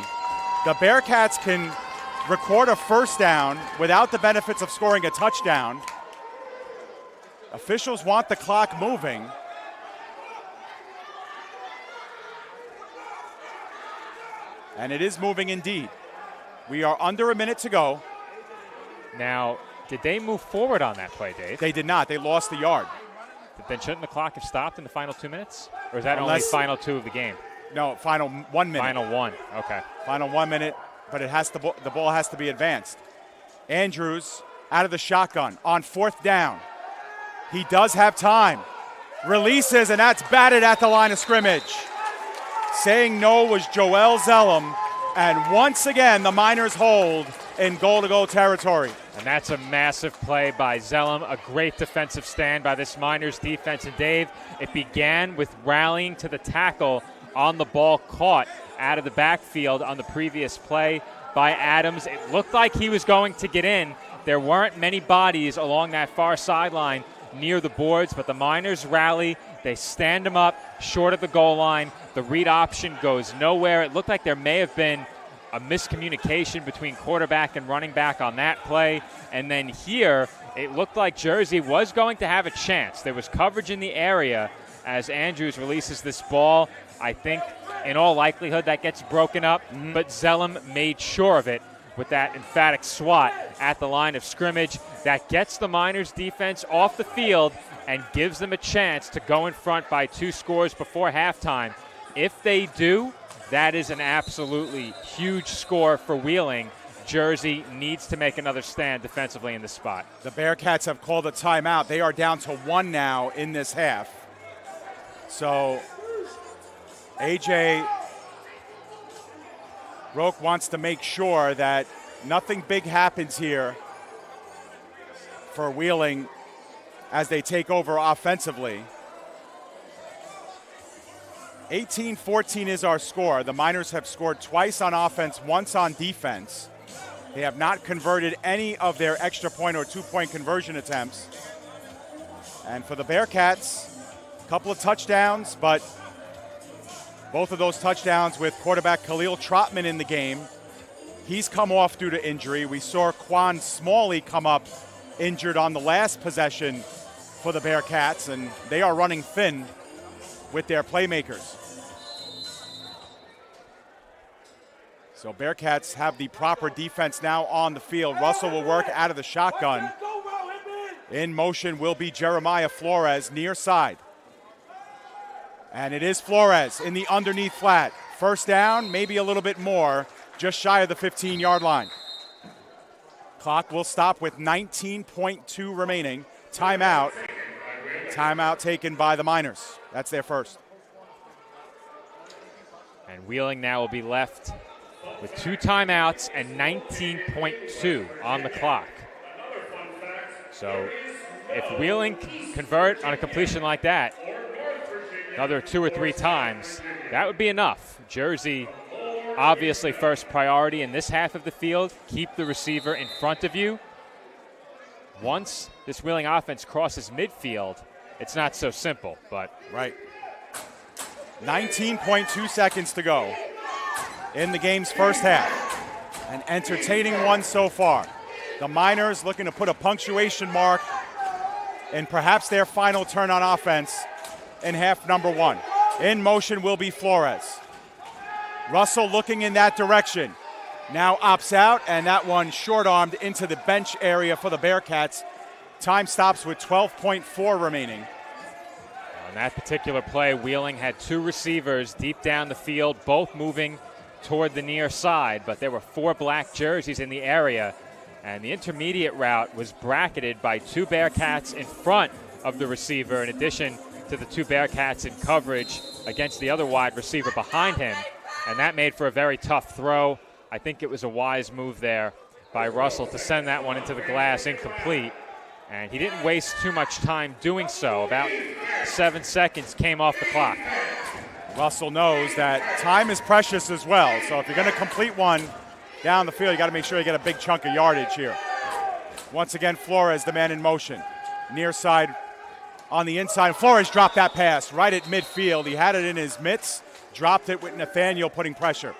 The Bearcats can record a first down without the benefits of scoring a touchdown. Officials want the clock moving. And it is moving indeed. We are under a minute to go. Now, did they move forward on that play, Dave? They did not. They lost the yard. Then shouldn't the clock have stopped in the final 2 minutes? Or is that only final 2 of the game? No, final 1 minute. Final 1, okay. Final 1 minute, but it has to, the ball has to be advanced. Andrews out of the shotgun on 4th down. He does have time. Releases, and that's batted at the line of scrimmage. Saying no was Joel Zellum, and once again the Miners hold in goal-to-goal territory. And that's a massive play by Zellum, a great defensive stand by this Miners defense. And Dave, it began with rallying to the tackle on the ball caught out of the backfield on the previous play by Adams. It looked like he was going to get in. There weren't many bodies along that far sideline near the boards, but the Miners rally. They stand him up short of the goal line. The read option goes nowhere. It looked like there may have been a miscommunication between quarterback and running back on that play. And then here, it looked like Jersey was going to have a chance. There was coverage in the area as Andrews releases this ball. I think in all likelihood that gets broken up, but Zellum made sure of it with that emphatic swat at the line of scrimmage. That gets the Miners defense off the field and gives them a chance to go in front by 2 scores before halftime. If they do, that is an absolutely huge score for Wheeling. Jersey needs to make another stand defensively in this spot. The Bearcats have called a timeout. They are down to 1 now in this half. So A.J. Roque wants to make sure that nothing big happens here for Wheeling as they take over offensively. 18-14 is our score. The Miners have scored twice on offense, once on defense. They have not converted any of their extra point or 2-point conversion attempts. And for the Bearcats, a couple of touchdowns, but both of those touchdowns with quarterback Khalil Trotman in the game. He's come off due to injury. We saw Quan Smalley come up injured on the last possession for the Bearcats, and they are running thin with their playmakers. So Bearcats have the proper defense now on the field. Russell will work out of the shotgun. In motion will be Jeremiah Flores near side. And it is Flores in the underneath flat. First down, maybe a little bit more, just shy of the 15-yard line. Clock will stop with 19.2 remaining. Timeout. Timeout taken by the Miners. That's their first. And Wheeling now will be left with 2 timeouts and 19.2 on the clock. So if Wheeling can convert on a completion like that, another 2 or 3 times, that would be enough. Jersey, obviously first priority in this half of the field. Keep the receiver in front of you. Once this Wheeling offense crosses midfield, it's not so simple, but. Right. 19.2 seconds to go in the game's first half. An entertaining one so far. The Miners looking to put a punctuation mark in perhaps their final turn on offense in half number 1. In motion will be Flores. Russell looking in that direction. Now opts out, and that one short-armed into the bench area for the Bearcats. Time stops with 12.4 remaining. On that particular play, Wheeling had 2 receivers deep down the field, both moving toward the near side, but there were 4 black jerseys in the area, and the intermediate route was bracketed by 2 Bearcats in front of the receiver, in addition to the 2 Bearcats in coverage against the other wide receiver behind him, and that made for a very tough throw. I think it was a wise move there by Russell to send that one into the glass incomplete. And he didn't waste too much time doing so. About 7 seconds came off the clock. Russell knows that time is precious as well. So if you're going to complete one down the field, you got to make sure you get a big chunk of yardage here. Once again, Flores, the man in motion. Near side on the inside. Flores dropped that pass right at midfield. He had it in his mitts, dropped it with Nathaniel putting pressure.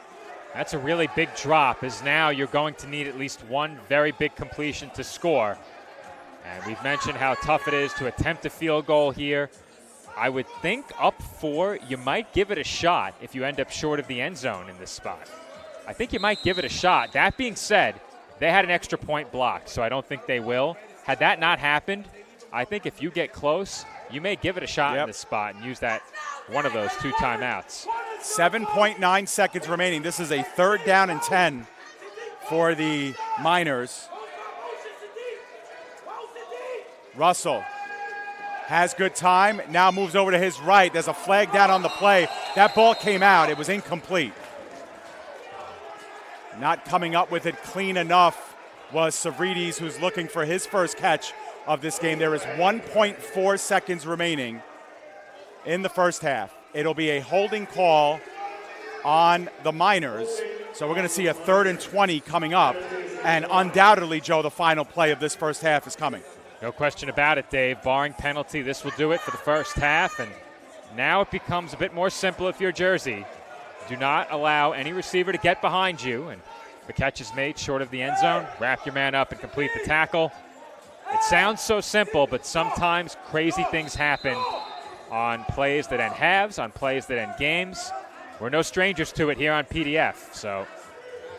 That's a really big drop, as now you're going to need at least one very big completion to score. And we've mentioned how tough it is to attempt a field goal here. I would think up 4, you might give it a shot if you end up short of the end zone in this spot. I think you might give it a shot. That being said, they had an extra point blocked, so I don't think they will. Had that not happened, I think if you get close, you may give it a shot in this spot and use that one of those 2 timeouts. 7.9 seconds remaining. This is a 3rd down and 10 for the Miners. Russell has good time, now moves over to his right. There's a flag down on the play. That ball came out. It was incomplete. Not coming up with it clean enough was Savridis, who's looking for his first catch of this game. There is 1.4 seconds remaining in the first half. It'll be a holding call on the Miners. So we're going to see a 3rd and 20 coming up. And undoubtedly, Joe, the final play of this first half is coming. No question about it, Dave. Barring penalty, this will do it for the first half. And now it becomes a bit more simple if you're Jersey. Do not allow any receiver to get behind you. And if the catch is made short of the end zone, wrap your man up and complete the tackle. It sounds so simple, but sometimes crazy things happen on plays that end halves, on plays that end games. We're no strangers to it here on PDF. So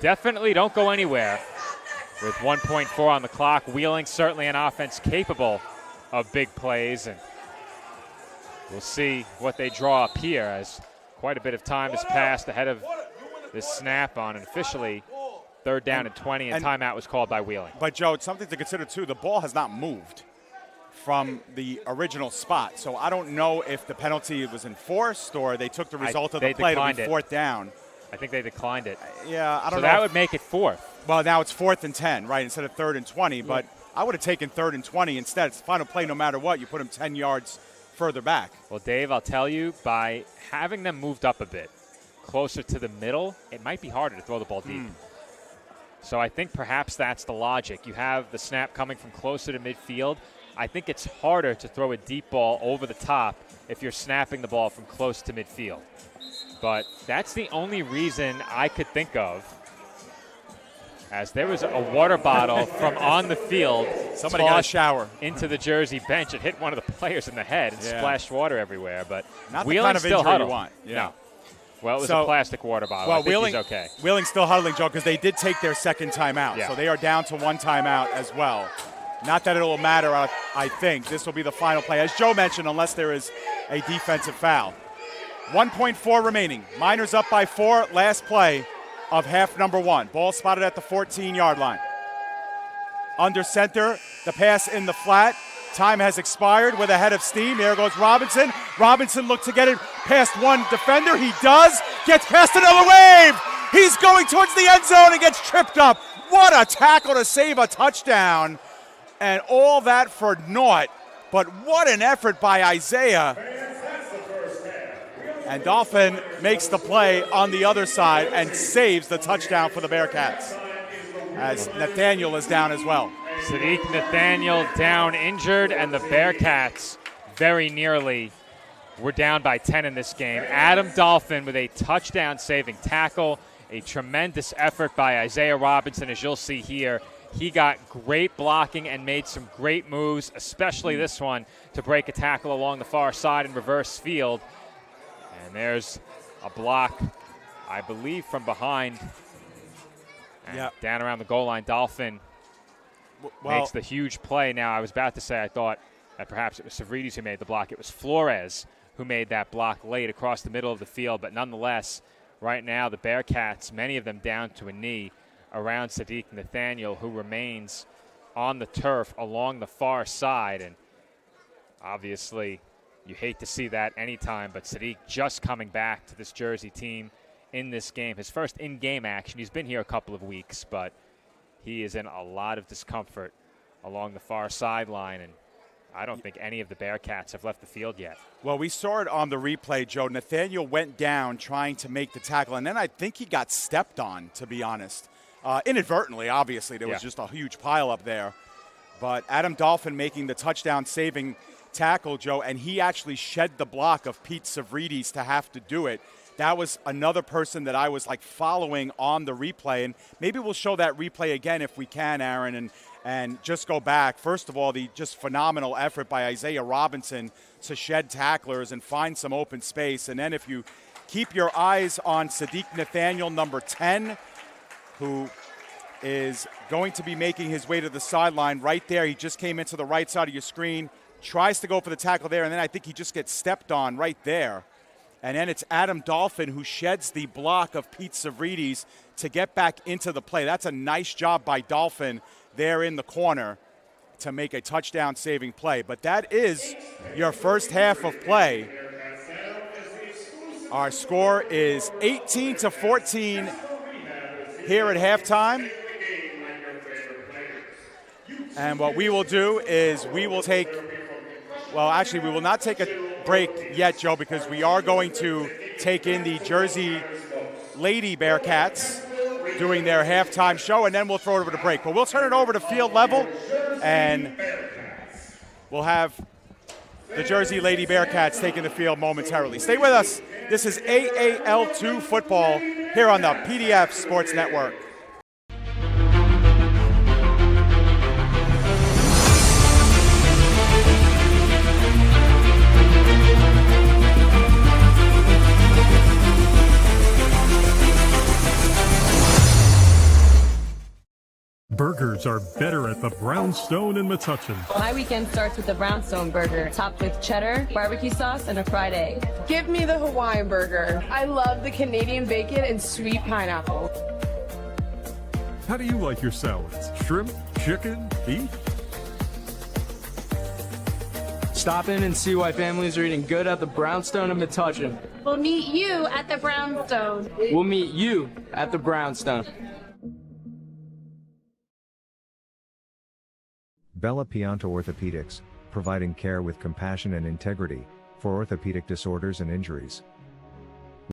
definitely don't go anywhere. With 1.4 on the clock, Wheeling certainly an offense capable of big plays, and we'll see what they draw up here as quite a bit of time has passed ahead of this snap on an officially 3rd down and 20, and timeout was called by Wheeling. But, Joe, it's something to consider, too. The ball has not moved from the original spot, so I don't know if the penalty was enforced or they took the result of the play to be 4th down. I think they declined it. Yeah, I don't know. So that would make it 4th. Well, now it's 4th and 10, right, instead of 3rd and 20. But I would have taken 3rd and 20 instead. It's the final play no matter what. You put them 10 yards further back. Well, Dave, I'll tell you, by having them moved up a bit, closer to the middle, it might be harder to throw the ball deep. So I think perhaps that's the logic. You have the snap coming from closer to midfield. I think it's harder to throw a deep ball over the top if you're snapping the ball from close to midfield. But that's the only reason I could think of, as there was a water bottle from on the field. Somebody got a shower into the Jersey bench. It hit one of the players in the head and splashed water everywhere. But not the Wheeling kind of still injury huddled. you want. Yeah. No. Well, it was a plastic water bottle. Well, I think Wheeling, he's okay. Wheeling's still huddling, Joe, because they did take their 2nd timeout. Yeah. So they are down to 1 timeout as well. Not that it will matter, I think. This will be the final play. As Joe mentioned, unless there is a defensive foul. 1.4 remaining. Miners up by 4, last play of half number 1. Ball spotted at the 14-yard line. Under center, the pass in the flat. Time has expired with a head of steam. There goes Robinson. Robinson looked to get it past one defender. He does. Gets past another wave. He's going towards the end zone and gets tripped up. What a tackle to save a touchdown. And all that for naught. But what an effort by Isaiah. And Dolphin makes the play on the other side and saves the touchdown for the Bearcats, as Nathaniel is down as well. Sadiq Nathaniel down injured, and the Bearcats very nearly were down by 10 in this game. Adam Dolphin with a touchdown-saving tackle, a tremendous effort by Isaiah Robinson, as you'll see here. He got great blocking and made some great moves, especially this one, to break a tackle along the far side and reverse field. And there's a block, I believe, from behind. And down around the goal line, Dolphin makes the huge play. Now, I was about to say I thought that perhaps it was Savridis who made the block. It was Flores who made that block late across the middle of the field. But nonetheless, right now, the Bearcats, many of them down to a knee around Sadiq Nathaniel, who remains on the turf along the far side. And obviously, you hate to see that anytime, but Sadiq just coming back to this Jersey team in this game. His first in-game action. He's been here a couple of weeks, but he is in a lot of discomfort along the far sideline, and I don't think any of the Bearcats have left the field yet. Well, we saw it on the replay, Joe. Nathaniel went down trying to make the tackle, and then I think he got stepped on, to be honest. Inadvertently, obviously. There was just a huge pile up there. But Adam Dolphin making the touchdown-saving tackle, Joe, and he actually shed the block of Pete Savridis to have to do it. That was another person that I was following on the replay, and maybe we'll show that replay again if we can, Aaron, and just go back. First of all, the just phenomenal effort by Isaiah Robinson to shed tacklers and find some open space. And then if you keep your eyes on Sadiq Nathaniel, number 10, who is going to be making his way to the sideline right there. He just came into the right side of your screen, tries to go for the tackle there, and then I think he just gets stepped on right there. And then it's Adam Dolphin who sheds the block of Pete Savridis to get back into the play. That's a nice job by Dolphin there in the corner to make a touchdown-saving play. But that is your first half of play. Our score is 18-14 here at halftime. And what we will do is we will take, well, actually, we will not take a break yet, Joe, because we are going to take in the Jersey Lady Bearcats doing their halftime show, and then we'll throw it over to break. But we'll turn it over to field level, and we'll have the Jersey Lady Bearcats taking the field momentarily. Stay with us. This is AAL2 football here on the PDF Sports Network. Burgers are better at the Brownstone in Metuchen. My weekend starts with the Brownstone burger, topped with cheddar, barbecue sauce, and a fried egg. Give me the Hawaiian burger. I love the Canadian bacon and sweet pineapple. How do you like your salads? Shrimp, chicken, beef? Stop in and see why families are eating good at the Brownstone in Metuchen. We'll meet you at the Brownstone. We'll meet you at the Brownstone. Bella Pianta Orthopedics, providing care with compassion and integrity for orthopedic disorders and injuries.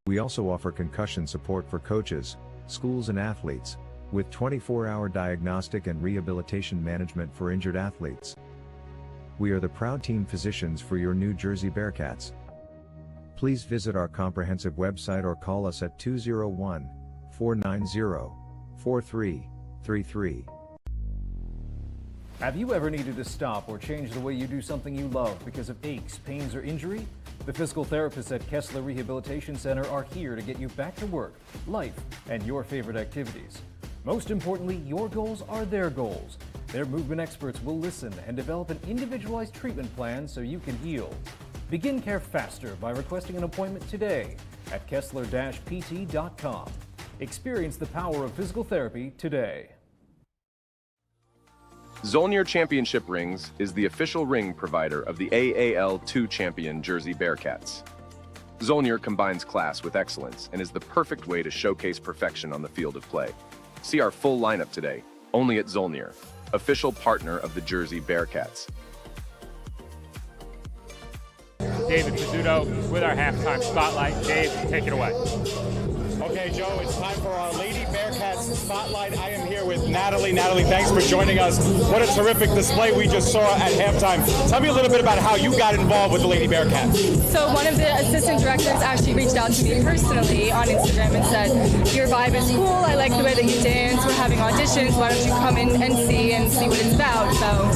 We also offer concussion support for coaches, schools and athletes, with 24-hour diagnostic and rehabilitation management for injured athletes. We are the proud team physicians for your New Jersey Bearcats. Please visit our comprehensive website or call us at 201-490-4333. Have you ever needed to stop or change the way you do something you love because of aches, pains, or injury? The physical therapists at Kessler Rehabilitation Center are here to get you back to work, life, and your favorite activities. Most importantly, your goals are their goals. Their movement experts will listen and develop an individualized treatment plan so you can heal. Begin care faster by requesting an appointment today at Kessler-PT.com. Experience the power of physical therapy today. Zolnir Championship Rings is the official ring provider of the AAL2 champion Jersey Bearcats. Zolnir combines class with excellence and is the perfect way to showcase perfection on the field of play. See our full lineup today, only at Zolnir, official partner of the Jersey Bearcats. David Pizzuto with our halftime spotlight. Dave, take it away. Okay, Joe, it's time for our Lady Bearcats Spotlight. I am here with Natalie. Natalie, thanks for joining us. What a terrific display we just saw at halftime. Tell me a little bit about how you got involved with the Lady Bearcats. So one of the assistant directors actually reached out to me personally on Instagram and said, your vibe is cool, I like the way that you dance, we're having auditions, why don't you come in and see what it's about. So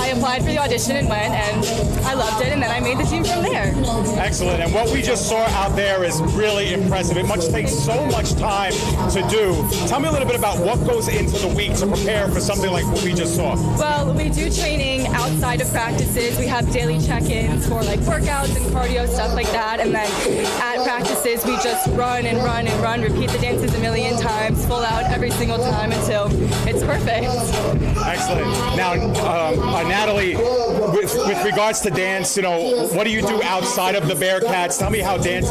I applied for the audition and went, and I loved it, and then I made the team from there. Excellent, and what we just saw out there is really impressive. It takes so much time to do. Tell me a little bit about what goes into the week to prepare for something like what we just saw. Well, we do training outside of practices. We have daily check-ins for like workouts and cardio, stuff like that. And then at practices, we just run and run and run, repeat the dances a million times, full out every single time until it's perfect. Excellent. Now, Natalie, with regards to dance, what do you do outside of the Bearcats? Tell me how dance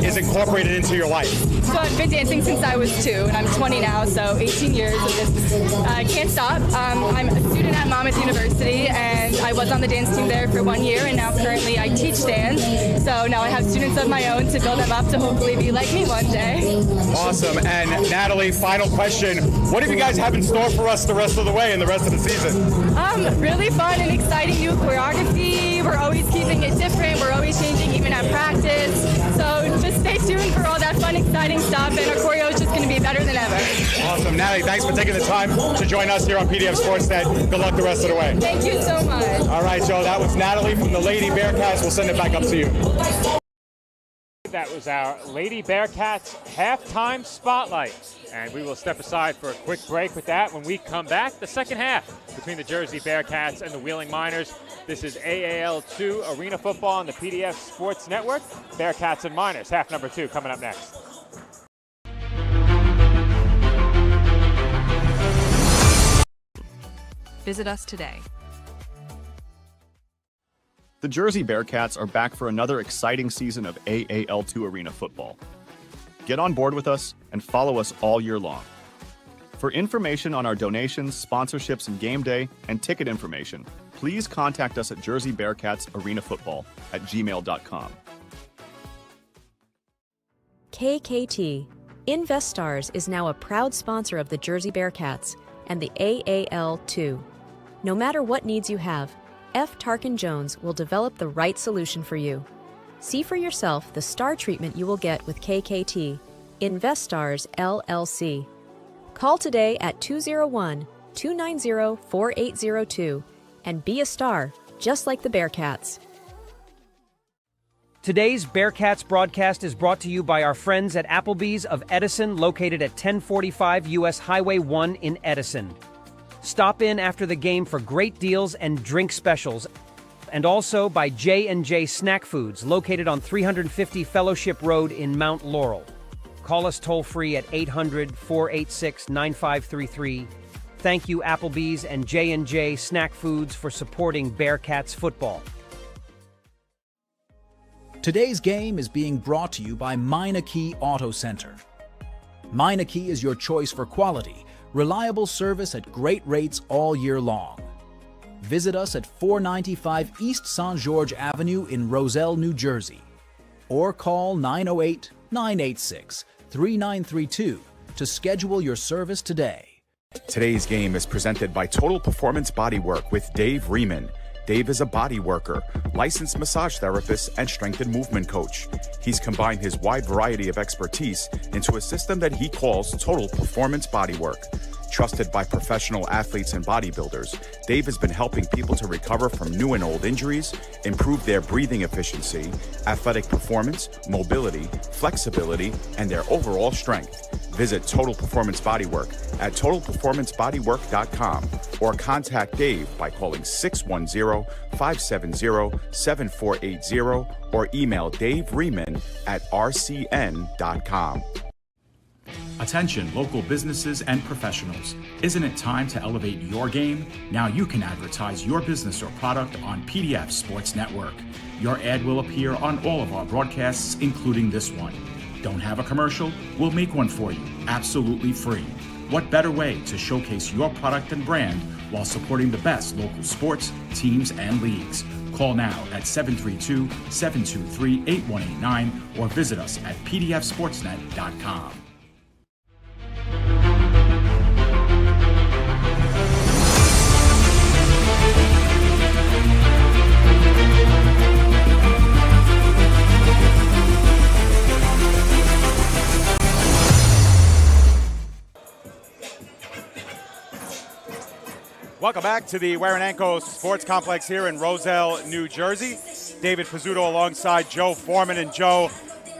is incorporated into your life. So I've been dancing since I was 2, and I'm 20 now, so 18 years of this. I can't stop. I'm a student at Monmouth University, and I was on the dance team there for 1 year, and now currently I teach dance. So now I have students of my own to build them up to hopefully be like me one day. Awesome. And Natalie, final question. What do you guys have in store for us the rest of the way and the rest of the season? Really fun and exciting new choreography. We're always keeping it different. We're always changing even at practice. So just stay tuned for all that fun, exciting stuff, and our choreo is just going to be better than ever. Awesome. Natalie, thanks for taking the time to join us here on PDF Sportsnet. Good luck the rest of the way. Thank you so much. All right, Joe, that was Natalie from the Lady Bearcats. We'll send it back up to you. That was our Lady Bearcats halftime spotlight. And we will step aside for a quick break with that. When we come back, the second half between the Jersey Bearcats and the Wheeling Miners. This is AAL2 Arena Football on the PDF Sports Network. Bearcats and Miners, half number 2, coming up next. Visit us today. The Jersey Bearcats are back for another exciting season of AAL2 Arena Football. Get on board with us and follow us all year long. For information on our donations, sponsorships, and game day, and ticket information, please contact us at Jersey Bearcats Arena Football at gmail.com. KKT. InvestStars is now a proud sponsor of the Jersey Bearcats and the AAL2. No matter what needs you have, F. Tarkin Jones will develop the right solution for you. See for yourself the star treatment you will get with KKT. InvestStars LLC. Call today at 201-290-4802 and be a star, just like the Bearcats. Today's Bearcats broadcast is brought to you by our friends at Applebee's of Edison, located at 1045 U.S. Highway 1 in Edison. Stop in after the game for great deals and drink specials. And also by J&J Snack Foods, located on 350 Fellowship Road in Mount Laurel. Call us toll-free at 800-486-9533. Thank you, Applebee's and J&J Snack Foods, for supporting Bearcats football. Today's game is being brought to you by Meineke Auto Center. Meineke is your choice for quality, reliable service at great rates all year long. Visit us at 495 East St. George Avenue in Roselle, New Jersey, or call 908-986-3932 to schedule your service today. Today's game is presented by Total Performance Bodywork with Dave Riemann. Dave is a body worker, licensed massage therapist, and strength and movement coach. He's combined his wide variety of expertise into a system that he calls Total Performance Bodywork. Trusted by professional athletes and bodybuilders, Dave has been helping people to recover from new and old injuries, improve their breathing efficiency, athletic performance, mobility, flexibility, and their overall strength. Visit Total Performance Bodywork at totalperformancebodywork.com or contact Dave by calling 610-570-7480 or email daverieman@rcn.com. Attention local businesses and professionals. Isn't it time to elevate your game? Now you can advertise your business or product on PDF Sports Network. Your ad will appear on all of our broadcasts, including this one. Don't have a commercial? We'll make one for you, absolutely free. What better way to showcase your product and brand while supporting the best local sports, teams, and leagues? Call now at 732-723-8189 or visit us at pdfsportsnet.com. Welcome back to the Waranenko Sports Complex here in Roselle, New Jersey. David Pizzuto alongside Joe Foreman. And Joe,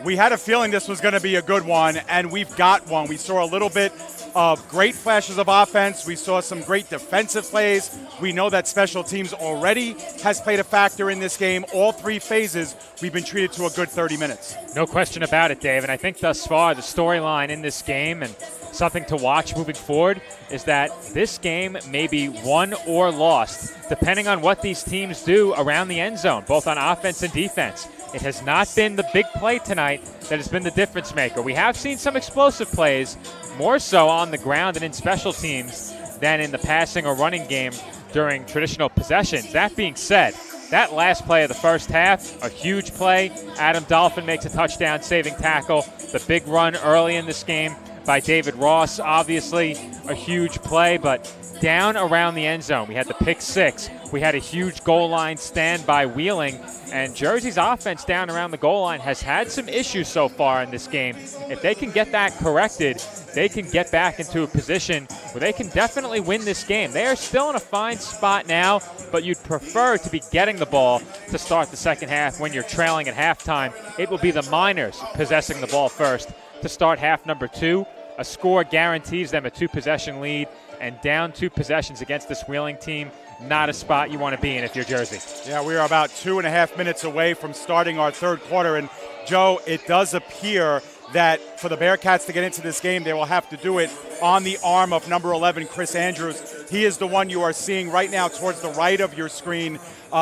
we had a feeling this was going to be a good one, and we've got one. We saw a little bit of great flashes of offense. We saw some great defensive plays. We know that special teams already has played a factor in this game. All three phases, we've been treated to a good 30 minutes. No question about it, Dave. And I think thus far the storyline in this game and something to watch moving forward is that this game may be won or lost depending on what these teams do around the end zone, both on offense and defense. It has not been the big play tonight that has been the difference maker. We have seen some explosive plays, more so on the ground and in special teams than in the passing or running game during traditional possessions. That being said, that last play of the first half, a huge play. Adam Dolphin makes a touchdown-saving tackle. The big run early in this game by David Ross, obviously a huge play, but down around the end zone. We had the pick six. We had a huge goal line stand by Wheeling, and Jersey's offense down around the goal line has had some issues so far in this game. If they can get that corrected, they can get back into a position where they can definitely win this game. They are still in a fine spot now, but you'd prefer to be getting the ball to start the second half when you're trailing at halftime. It will be the Miners possessing the ball first to start half number two. A score guarantees them a two-possession lead, and down two possessions against this Wheeling team, not a spot you want to be in if you're Jersey. Yeah, we are about 2.5 minutes away from starting our third quarter, and Joe, it does appear that for the Bearcats to get into this game, they will have to do it on the arm of number 11, Chris Andrews. He is the one you are seeing right now towards the right of your screen,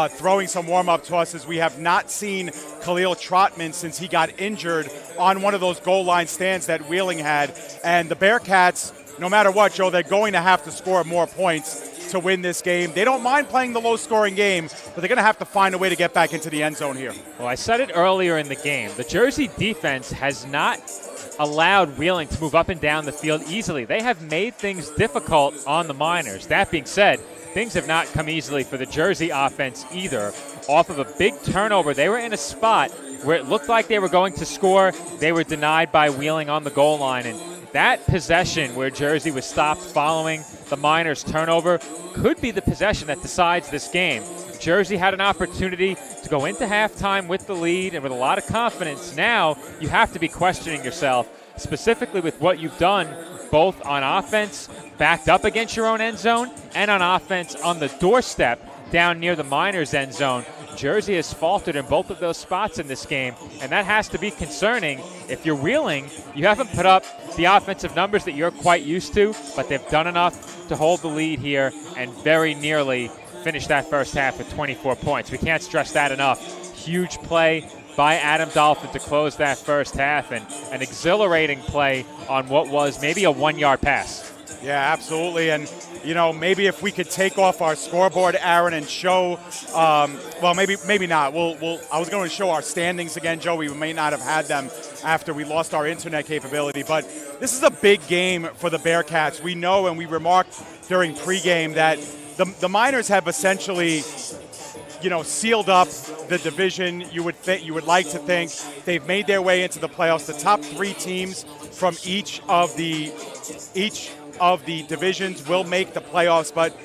throwing some warm-up tosses. We have not seen Khalil Trotman since he got injured on one of those goal line stands that Wheeling had. And the Bearcats, no matter what, Joe, they're going to have to score more points to win this game. They don't mind playing the low-scoring game, but they're going to have to find a way to get back into the end zone here. Well, I said it earlier in the game. The Jersey defense has not allowed Wheeling to move up and down the field easily. They have made things difficult on the Miners. That being said, things have not come easily for the Jersey offense either. Off of a big turnover, they were in a spot where it looked like they were going to score. They were denied by Wheeling on the goal line, and that possession where Jersey was stopped following the Miners' turnover could be the possession that decides this game. Jersey had an opportunity to go into halftime with the lead and with a lot of confidence. Now you have to be questioning yourself, specifically with what you've done both on offense, backed up against your own end zone, and on offense on the doorstep down near the Miners' end zone. Jersey has faltered in both of those spots in this game, and that has to be concerning. If you're Wheeling, you haven't put up the offensive numbers that you're quite used to, but they've done enough to hold the lead here and very nearly finish that first half with 24 points. We can't stress that enough. Huge play by Adam Dolphin to close that first half, and an exhilarating play on what was maybe a 1-yard pass. Yeah, absolutely. And, you know, maybe if we could take off our scoreboard, Aaron, and show, well, maybe not. I was going to show our standings again, Joe. We may not have had them after we lost our internet capability. But this is a big game for the Bearcats. We know, and we remarked during pregame, that the Miners have essentially, you know, sealed up the division. You would like to think they've made their way into the playoffs. The top three teams from each of the divisions will make the playoffs, but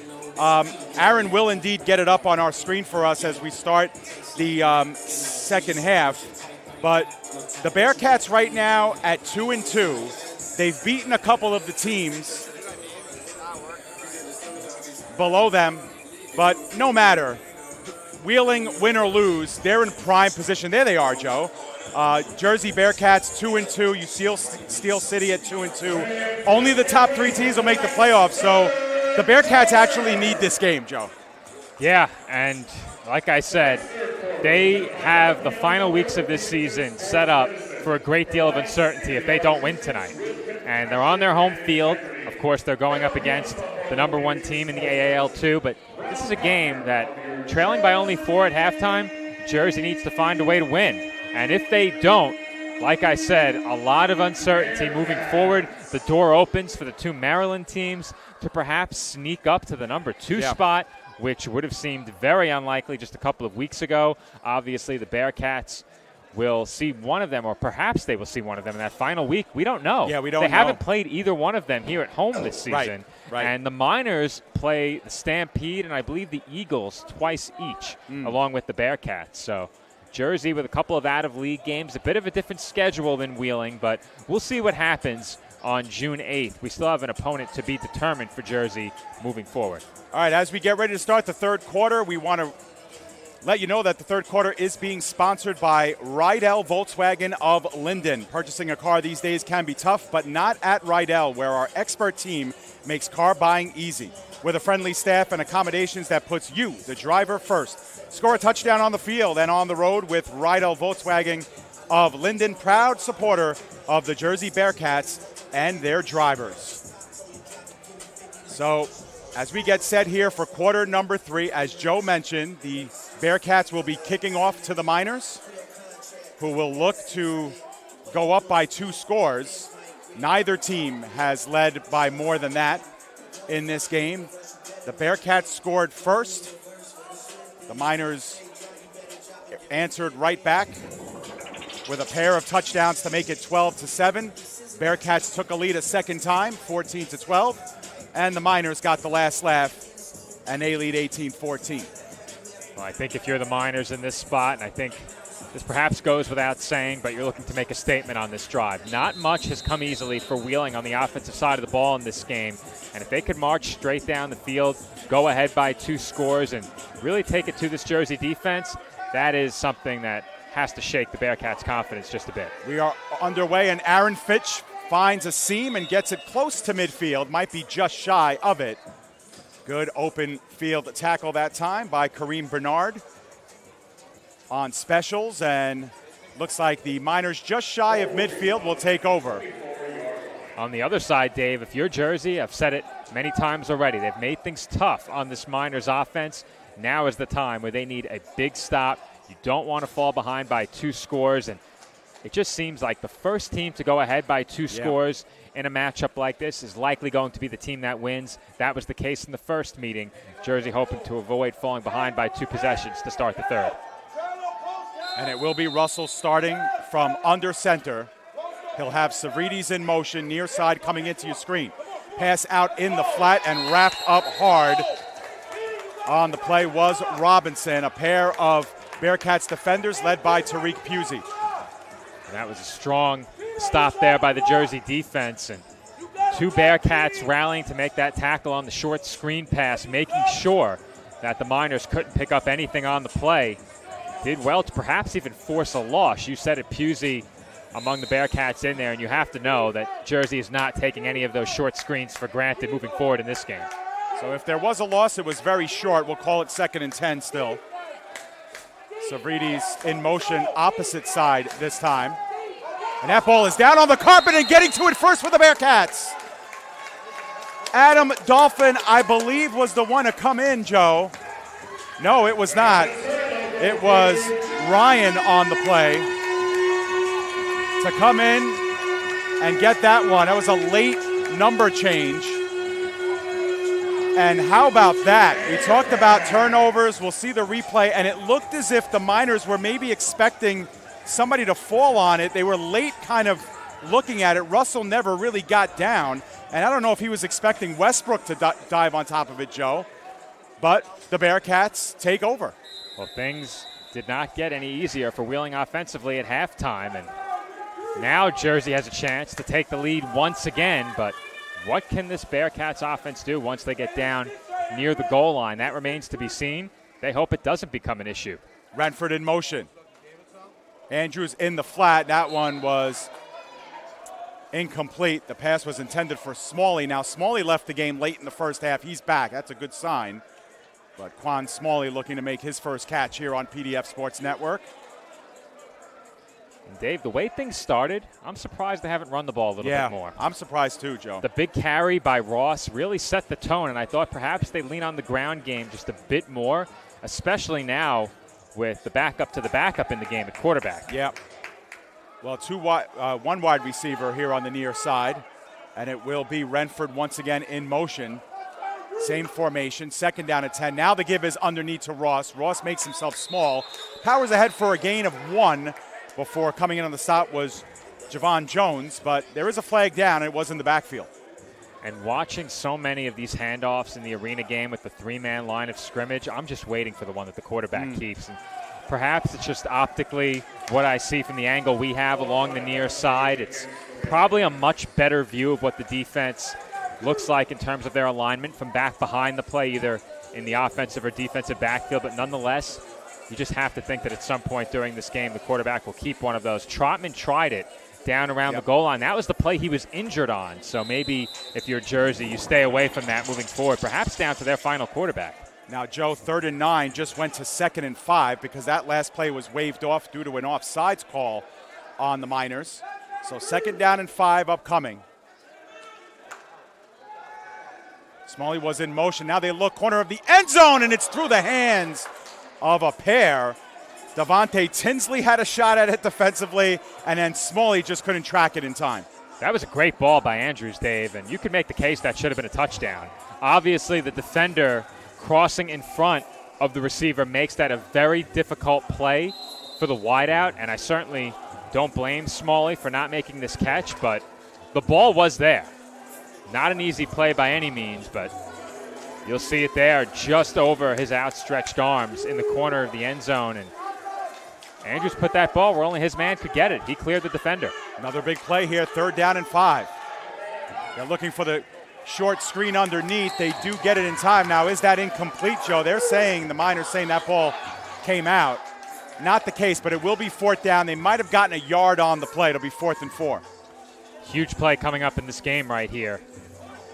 Aaron will indeed get it up on our screen for us as we start the second half. But the Bearcats right now at 2-2. They've beaten a couple of the teams below them, but no matter. Wheeling, win or lose, they're in prime position. There they are, Joe. Jersey Bearcats 2-2. You see Steel City at 2-2. Only the top 3 teams will make the playoffs. So the Bearcats actually need this game, Joe. Yeah, and like I said, they have the final weeks of this season set up for a great deal of uncertainty if they don't win tonight. And they're on their home field. Of course, they're going up against the number 1 team in the AAL2, but this is a game that, trailing by only 4 at halftime, Jersey needs to find a way to win. And if they don't, like I said, a lot of uncertainty moving forward. The door opens for the 2 Maryland teams to perhaps sneak up to the number 2 spot, which would have seemed very unlikely just a couple of weeks ago. Obviously, the Bearcats will see one of them, or perhaps they will see one of them in that final week. We don't know. Yeah, we don't know. They haven't played either one of them here at home this season. Right. And the Miners play the Stampede and I believe the Eagles twice each, along with the Bearcats. So Jersey with a couple of out-of-league games, a bit of a different schedule than Wheeling, but we'll see what happens on June 8th. We still have an opponent to be determined for Jersey moving forward. All right, as we get ready to start the third quarter, we want to let you know that the third quarter is being sponsored by Rydell Volkswagen of Linden. Purchasing a car these days can be tough, but not at Rydell, where our expert team makes car buying easy. With a friendly staff and accommodations that puts you, the driver, first. Score a touchdown on the field and on the road with Rydell Volkswagen of Linden, proud supporter of the Jersey Bearcats and their drivers. So, as we get set here for quarter number 3, as Joe mentioned, the Bearcats will be kicking off to the Miners, who will look to go up by 2 scores. Neither team has led by more than that in this game. The Bearcats scored first. The Miners answered right back with a pair of touchdowns to make it 12-7. Bearcats took a lead a second time, 14-12. And the Miners got the last laugh, and they lead 18-14. Well, I think if you're the Miners in this spot, and I think this perhaps goes without saying, but you're looking to make a statement on this drive. Not much has come easily for Wheeling on the offensive side of the ball in this game. And if they could march straight down the field, go ahead by 2 scores, and really take it to this Jersey defense, that is something that has to shake the Bearcats' confidence just a bit. We are underway, and Aaron Fitch finds a seam and gets it close to midfield, might be just shy of it. Good open field tackle that time by Kareem Bernard on specials, and looks like the Miners just shy of midfield will take over. On the other side, Dave, if you're Jersey, I've said it many times already, they've made things tough on this Miners offense. Now is the time where they need a big stop. You don't want to fall behind by 2 scores, and it just seems like the first team to go ahead by 2 scores in a matchup like this is likely going to be the team that wins. That was the case in the first meeting. Jersey hoping to avoid falling behind by 2 possessions to start the third. And it will be Russell starting from under center. He'll have Savridis in motion, near side coming into your screen. Pass out in the flat and wrapped up hard. On the play was Robinson, a pair of Bearcats defenders led by Tariq Pusey. That was a strong stop there by the Jersey defense, and 2 Bearcats rallying to make that tackle on the short screen pass, making sure that the Miners couldn't pick up anything on the play. Did well to perhaps even force a loss. You said it, Pusey among the Bearcats in there, and you have to know that Jersey is not taking any of those short screens for granted moving forward in this game. So if there was a loss, it was very short. We'll call it 2nd and 10 still. Savridis in motion opposite side this time. And that ball is down on the carpet and getting to it first for the Bearcats. Adam Dolphin, I believe, was the one to come in, Joe. No, it was not. It was Ryan on the play to come in and get that one. That was a late number change. And how about that? We talked about turnovers. We'll see the replay, and it looked as if the Miners were maybe expecting somebody to fall on it. They were late kind of looking at it. Russell never really got down, And I don't know if he was expecting Westbrook to dive on top of it, Joe. But the Bearcats take over. Well, things did not get any easier for Wheeling offensively at halftime. And now Jersey has a chance to take the lead once again. But what can this Bearcats offense do once they get down near the goal line? That remains to be seen. They hope it doesn't become an issue. Renford in motion. Andrews in the flat. That one was incomplete. The pass was intended for Smalley. Now, Smalley left the game late in the first half. He's back. That's a good sign. But Quan Smalley looking to make his first catch here on PDF Sports Network. And Dave, the way things started, I'm surprised they haven't run the ball a little bit more. I'm surprised too, Joe. The big carry by Ross really set the tone, and I thought perhaps they lean on the ground game just a bit more, especially now with the backup to the backup in the game at quarterback. Yep. Well, one wide receiver here on the near side, and it will be Renford once again in motion. Same formation, 2nd down and 10. Now the give is underneath to Ross. Ross makes himself small. Powers ahead for a gain of 1 before coming in on the stop was Javon Jones, but there is a flag down, and it was in the backfield. And watching so many of these handoffs in the arena game with the 3-man line of scrimmage, I'm just waiting for the one that the quarterback keeps. And perhaps it's just optically what I see from the angle we have along the near side. It's probably a much better view of what the defense looks like in terms of their alignment from back behind the play, either in the offensive or defensive backfield. But nonetheless, you just have to think that at some point during this game, the quarterback will keep one of those. Trotman tried it down around the goal line. That was the play he was injured on. So maybe if you're Jersey, you stay away from that moving forward, perhaps down to their final quarterback. Now, Joe, 3rd and 9 just went to 2nd and 5 because that last play was waved off due to an offsides call on the Miners. So 2nd down and 5 upcoming. Smalley was in motion. Now they look corner of the end zone, and it's through the hands of a pair. Devontae Tinsley had a shot at it defensively, and then Smalley just couldn't track it in time. That was a great ball by Andrews, Dave, and you could make the case that should have been a touchdown. Obviously, the defender crossing in front of the receiver makes that a very difficult play for the wideout, and I certainly don't blame Smalley for not making this catch, but the ball was there. Not an easy play by any means, but you'll see it there just over his outstretched arms in the corner of the end zone. And Andrews put that ball where only his man could get it. He cleared the defender. Another big play here, 3rd down and 5. They're looking for the short screen underneath. They do get it in time. Now, is that incomplete, Joe? They're saying, the Miners saying that ball came out. Not the case, but it will be 4th down. They might have gotten a yard on the play. It'll be 4th and 4. Huge play coming up in this game right here.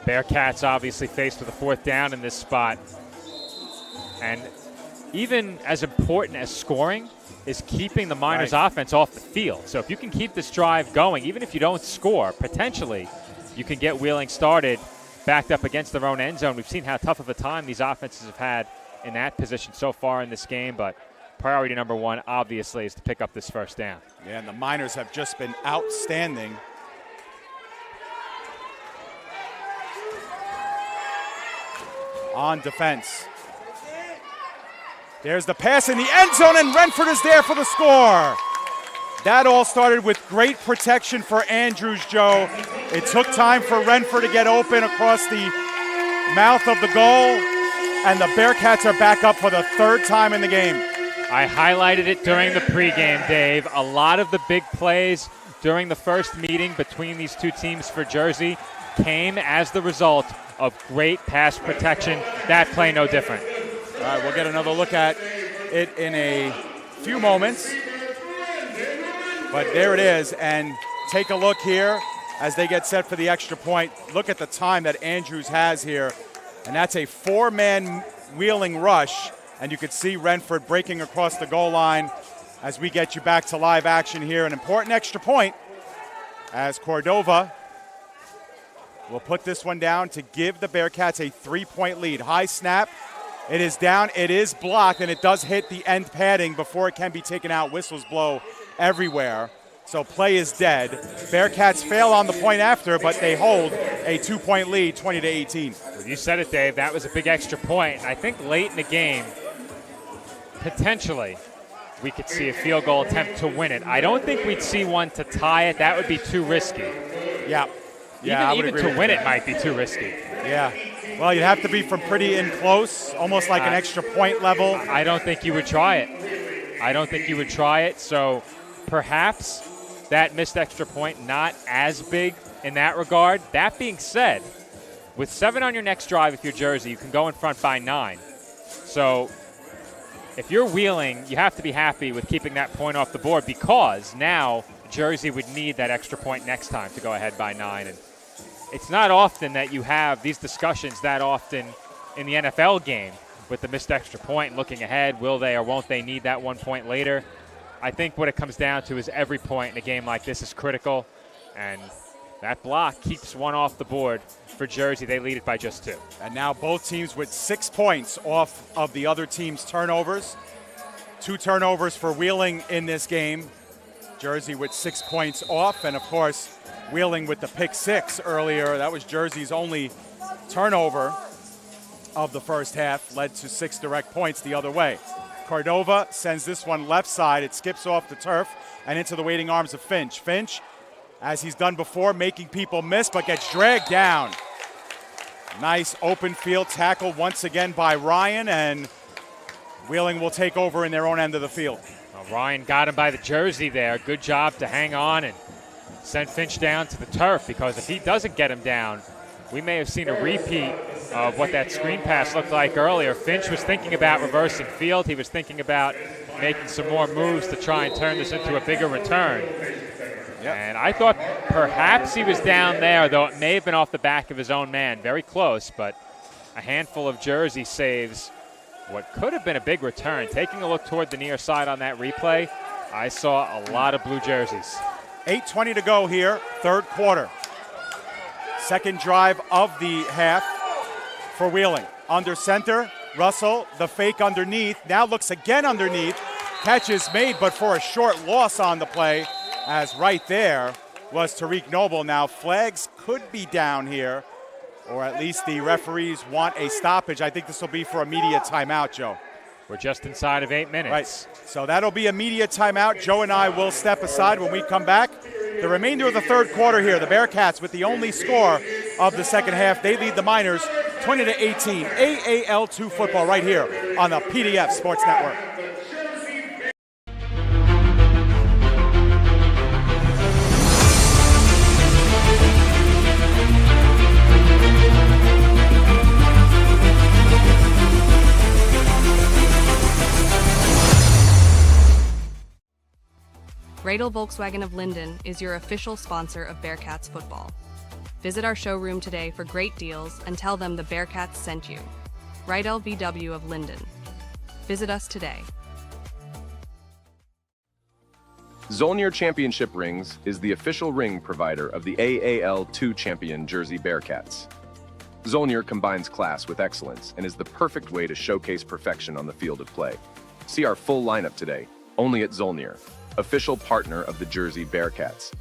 Bearcats obviously faced with a 4th down in this spot. And even as important as scoring is keeping the Miners' offense off the field. So if you can keep this drive going, even if you don't score, potentially you can get Wheeling started backed up against their own end zone. We've seen how tough of a time these offenses have had in that position so far in this game, but priority number 1 obviously is to pick up this 1st down. Yeah, and the Miners have just been outstanding. On defense. There's the pass in the end zone, and Renford is there for the score. That all started with great protection for Andrews, Joe. It took time for Renford to get open across the mouth of the goal, and the Bearcats are back up for the 3rd time in the game. I highlighted it during the pregame, Dave. A lot of the big plays during the first meeting between these two teams for Jersey came as the result of great pass protection. That play no different. All right, we'll get another look at it in a few moments. But there it is, and take a look here as they get set for the extra point. Look at the time that Andrews has here, and that's a 4-man Wheeling rush, and you could see Renford breaking across the goal line as we get you back to live action here. An important extra point as Cordova will put this one down to give the Bearcats a 3-point lead. High snap. It is down. It is blocked, and it does hit the end padding before it can be taken out. Whistles blow everywhere. So play is dead. Bearcats fail on the point after, but they hold a 2-point lead, 20-18. Well, you said it, Dave. That was a big extra point. And I think late in the game, potentially, we could see a field goal attempt to win it. I don't think we'd see one to tie it. That would be too risky. Yeah. Yeah, even to win it might be too risky. Yeah. Well, you'd have to be from pretty in close, almost like an extra point level. I don't think you would try it. So perhaps that missed extra point not as big in that regard. That being said, with 7 on your next drive, if you're Jersey, you can go in front by 9. So if you're Wheeling, you have to be happy with keeping that point off the board, because now Jersey would need that extra point next time to go ahead by 9. And it's not often that you have these discussions that often in the NFL game with the missed extra point and looking ahead. Will they or won't they need that 1 point later? I think what it comes down to is every point in a game like this is critical, and that block keeps one off the board for Jersey. They lead it by just 2. And now both teams with 6 points off of the other team's turnovers. 2 turnovers for Wheeling in this game. Jersey with 6 points off, and of course, Wheeling with the pick 6 earlier. That was Jersey's only turnover of the first half, led to 6 direct points the other way. Cordova sends this one left side. It skips off the turf and into the waiting arms of Finch. Finch, as he's done before, making people miss, but gets dragged down. Nice open field tackle once again by Ryan, and Wheeling will take over in their own end of the field. Well, Ryan got him by the jersey there. Good job to hang on and send Finch down to the turf, because if he doesn't get him down, we may have seen a repeat of what that screen pass looked like earlier. Finch was thinking about reversing field. He was thinking about making some more moves to try and turn this into a bigger return. Yep. And I thought perhaps he was down there, though it may have been off the back of his own man. Very close, but a handful of Jersey saves what could have been a big return. Taking a look toward the near side on that replay, I saw a lot of blue jerseys. 8:20 to go here, third quarter. Second drive of the half for Wheeling. Under center, Russell, the fake underneath, now looks again underneath. Catch is made, but for a short loss on the play, as right there was Tariq Noble. Now flags could be down here, or at least the referees want a stoppage. I think this will be for a media timeout, Joe. We're just inside of 8 minutes. Right, so that'll be a media timeout. Joe and I will step aside when we come back. The remainder of the third quarter here, the Bearcats with the only score of the second half. They lead the Miners 20-18. AAL2 football right here on the PDF Sports Network. Radel Volkswagen of Linden is your official sponsor of Bearcats football. Visit our showroom today for great deals and tell them the Bearcats sent you. Rydell VW of Linden. Visit us today. Zolnir Championship Rings is the official ring provider of the AAL2 champion Jersey Bearcats. Zolnir combines class with excellence and is the perfect way to showcase perfection on the field of play. See our full lineup today, only at Zolnir, official partner of the Jersey Bearcats.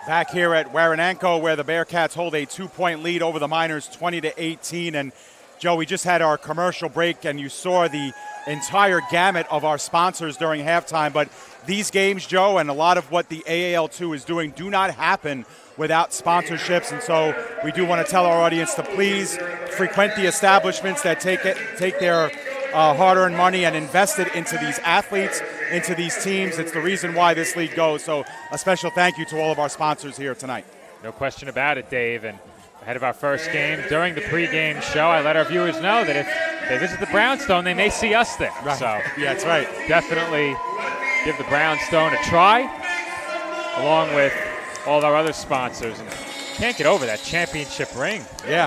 Back here at Warananko, where the Bearcats hold a 2-point lead over the Miners, 20-18. And Joe, we just had our commercial break, and you saw the entire gamut of our sponsors during halftime. But these games, Joe, and a lot of what the AAL2 is doing do not happen without sponsorships. And so we do want to tell our audience to please frequent the establishments that take their hard-earned money and invest it into these athletes, into these teams. It's the reason why this league goes. So a special thank you to all of our sponsors here tonight. No question about it, Dave. And ahead of our first game, during the pregame show, I let our viewers know that if they visit the Brownstone, they may see us there. Right. So yeah, that's right. Definitely give the Brownstone a try, along with all of our other sponsors. And can't get over that championship ring. Yeah.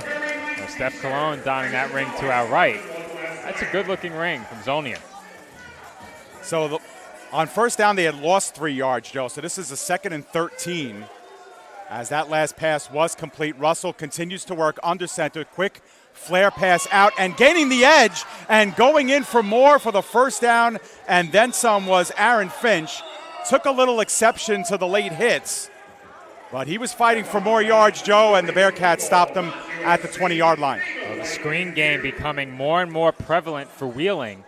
Steph Cologne donning that ring to our right. That's a good-looking ring from Zolnir. So on first down, they had lost 3 yards, Joe. So this is a 2nd and 13. As that last pass was complete, Russell continues to work under center. Quick flare pass out and gaining the edge and going in for more for the first down and then some was Aaron Finch. took a little exception to the late hits, but he was fighting for more yards, Joe, and the Bearcats stopped him at the 20-yard line. Well, the screen game becoming more and more prevalent for Wheeling.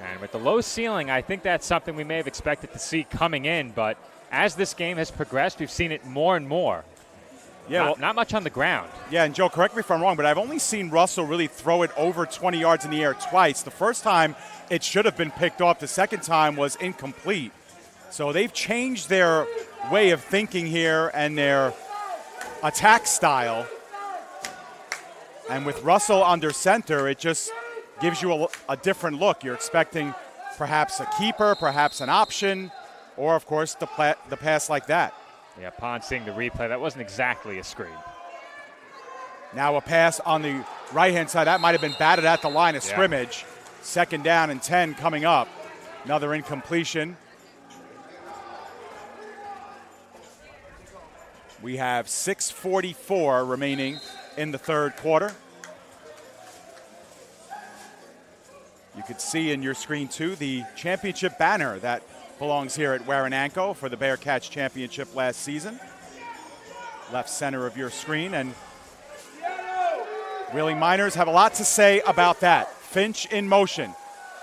And with the low ceiling, I think that's something we may have expected to see coming in, but as this game has progressed, we've seen it more and more. Yeah, not much on the ground. Yeah, and Joe, correct me if I'm wrong, but I've only seen Russell really throw it over 20 yards in the air twice. The first time it should have been picked off. The second time was incomplete. So they've changed their way of thinking here and their attack style. And with Russell under center, it just gives you a different look. You're expecting perhaps a keeper, perhaps an option, or, of course, the pass like that. Yeah, upon seeing the replay, that wasn't exactly a screen. Now a pass on the right-hand side. That might have been batted at the line of scrimmage. Second down and 10 coming up. Another incompletion. We have 6:44 remaining in the third quarter. You could see in your screen, too, the championship banner that belongs here at Warananko for the Bearcats championship last season. Left center of your screen. And Wheeling Miners have a lot to say about that. Finch in motion.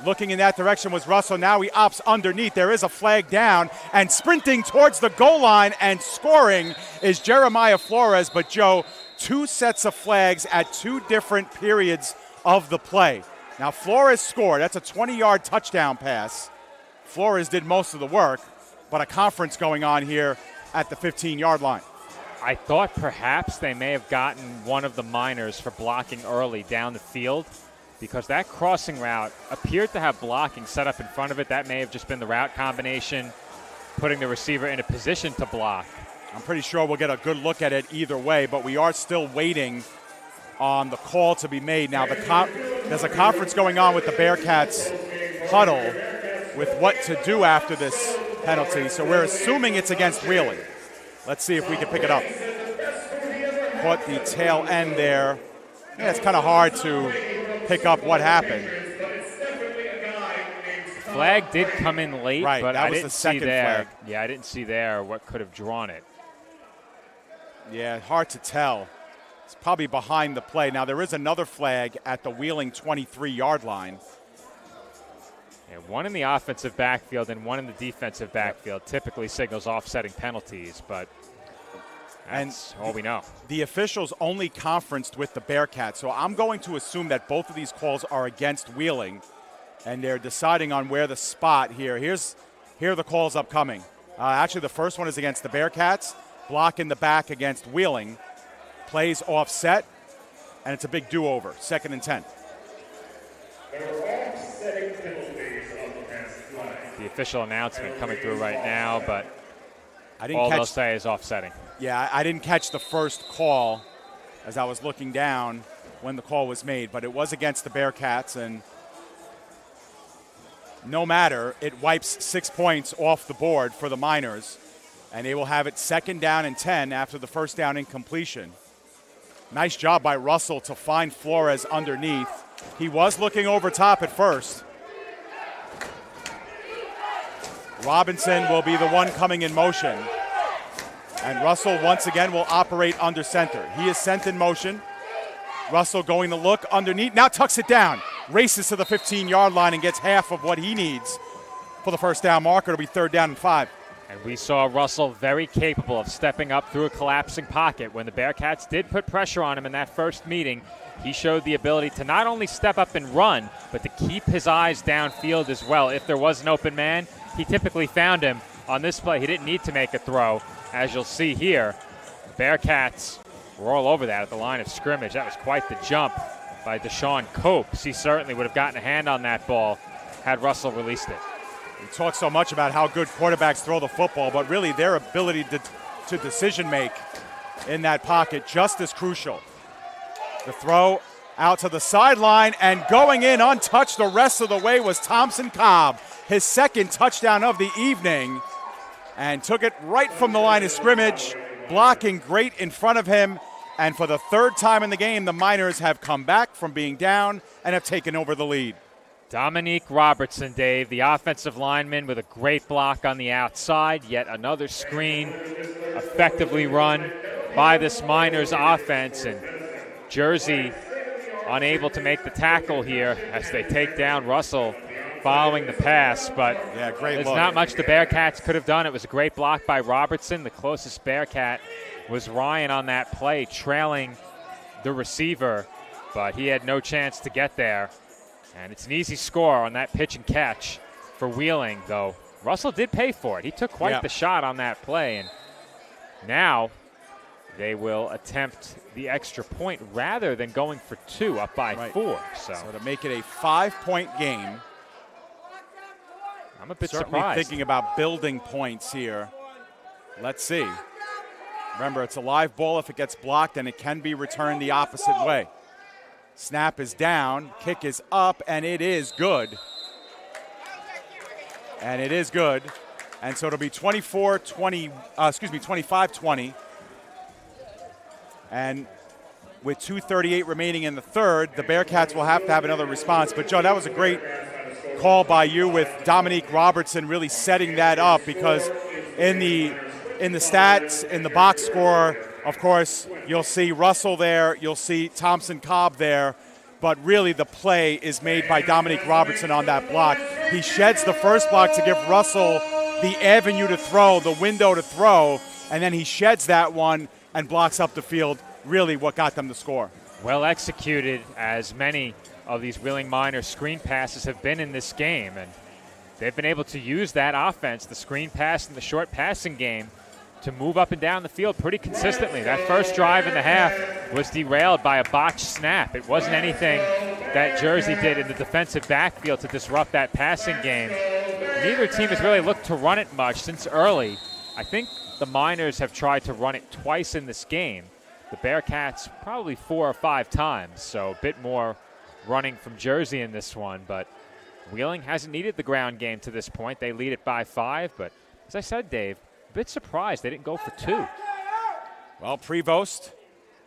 Looking in that direction was Russell. Now he opts underneath. There is a flag down. And sprinting towards the goal line and scoring is Jeremiah Flores. But, Joe, 2 sets of flags at 2 different periods of the play. Now, Flores scored. That's a 20-yard touchdown pass. Flores did most of the work, but a conference going on here at the 15-yard line. I thought perhaps they may have gotten one of the Miners for blocking early down the field, because that crossing route appeared to have blocking set up in front of it. That may have just been the route combination, putting the receiver in a position to block. I'm pretty sure we'll get a good look at it either way, but we are still waiting on the call to be made. Now, there's a conference going on with the Bearcats huddle with what to do after this penalty, so we're assuming it's against Wheeling. Let's see if we can pick it up. Caught the tail end there. Yeah, it's kind of hard to pick up what happened. Flag did come in late, right, but that I was didn't the see second there. flag. Yeah, I didn't see there what could have drawn it. Yeah, hard to tell. It's probably behind the play. Now, there is another flag at the Wheeling 23-yard line. Yeah, one in the offensive backfield and one in the defensive backfield typically signals offsetting penalties, but that's all we know. The officials only conferenced with the Bearcats, so I'm going to assume that both of these calls are against Wheeling, and they're deciding on where the spot here. Here are the calls upcoming. Actually, the first one is against the Bearcats. Block in the back against Wheeling. Plays offset, and it's a big do-over. 2nd and 10. The official announcement coming through right now, but all they'll say is offsetting. Yeah, I didn't catch the first call as I was looking down when the call was made, but it was against the Bearcats, and no matter, it wipes 6 points off the board for the Miners, and they will have it 2nd down and 10 after the first down incompletion. Nice job by Russell to find Flores underneath. He was looking over top at first. Robinson will be the one coming in motion. And Russell once again will operate under center. He is sent in motion. Russell going to look underneath. Now tucks it down. Races to the 15-yard line and gets half of what he needs for the first down marker. It'll be 3rd down and 5. And we saw Russell very capable of stepping up through a collapsing pocket. When the Bearcats did put pressure on him in that first meeting, he showed the ability to not only step up and run, but to keep his eyes downfield as well. If there was an open man, he typically found him. On this play, he didn't need to make a throw. As you'll see here, the Bearcats were all over that at the line of scrimmage. That was quite the jump by Deshaun Copes. He certainly would have gotten a hand on that ball had Russell released it. We talk so much about how good quarterbacks throw the football, but really their ability to decision make in that pocket just as crucial. The throw out to the sideline and going in untouched the rest of the way was Thompson Cobb, his 2nd touchdown of the evening, and took it right from the line of scrimmage, blocking great in front of him. And for the 3rd time in the game, the Miners have come back from being down and have taken over the lead. Dominique Robertson, Dave, the offensive lineman with a great block on the outside. Yet another screen effectively run by this Miners offense. And Jersey unable to make the tackle here as they take down Russell following the pass. But there's not much the Bearcats could have done. It was a great block by Robertson. The closest Bearcat was Ryan on that play, trailing the receiver. But he had no chance to get there. And it's an easy score on that pitch and catch for Wheeling, though. Russell did pay for it. He took quite the shot on that play. And now they will attempt the extra point rather than going for 2 up by 4. So to make it a 5-point game. I'm a bit certainly surprised. Thinking about building points here. Let's see. Remember, it's a live ball. If it gets blocked, then it can be returned the opposite way. Snap is down, kick is up, and it is good. And it is good. And so it'll be 25-20. And with 2:38 remaining in the third, the Bearcats will have to have another response. But, Joe, that was a great call by you with Dominique Robertson really setting that up, because in the stats, in the box score, of course, you'll see Russell there, you'll see Thompson Cobb there, but really the play is made by Dominique Robertson on that block. He sheds the first block to give Russell the avenue to throw, the window to throw, and then he sheds that one and blocks up the field, really what got them the score. Well executed, as many of these Wheeling Miners screen passes have been in this game, and they've been able to use that offense, the screen pass and the short passing game, to move up and down the field pretty consistently. That first drive in the half was derailed by a botched snap. It wasn't anything that Jersey did in the defensive backfield to disrupt that passing game. Neither team has really looked to run it much since early. I think the Miners have tried to run it twice in this game. The Bearcats probably 4 or 5 times, so a bit more running from Jersey in this one. But Wheeling hasn't needed the ground game to this point. They lead it by 5, but as I said, Dave, a bit surprised they didn't go for 2. Well, Prevost,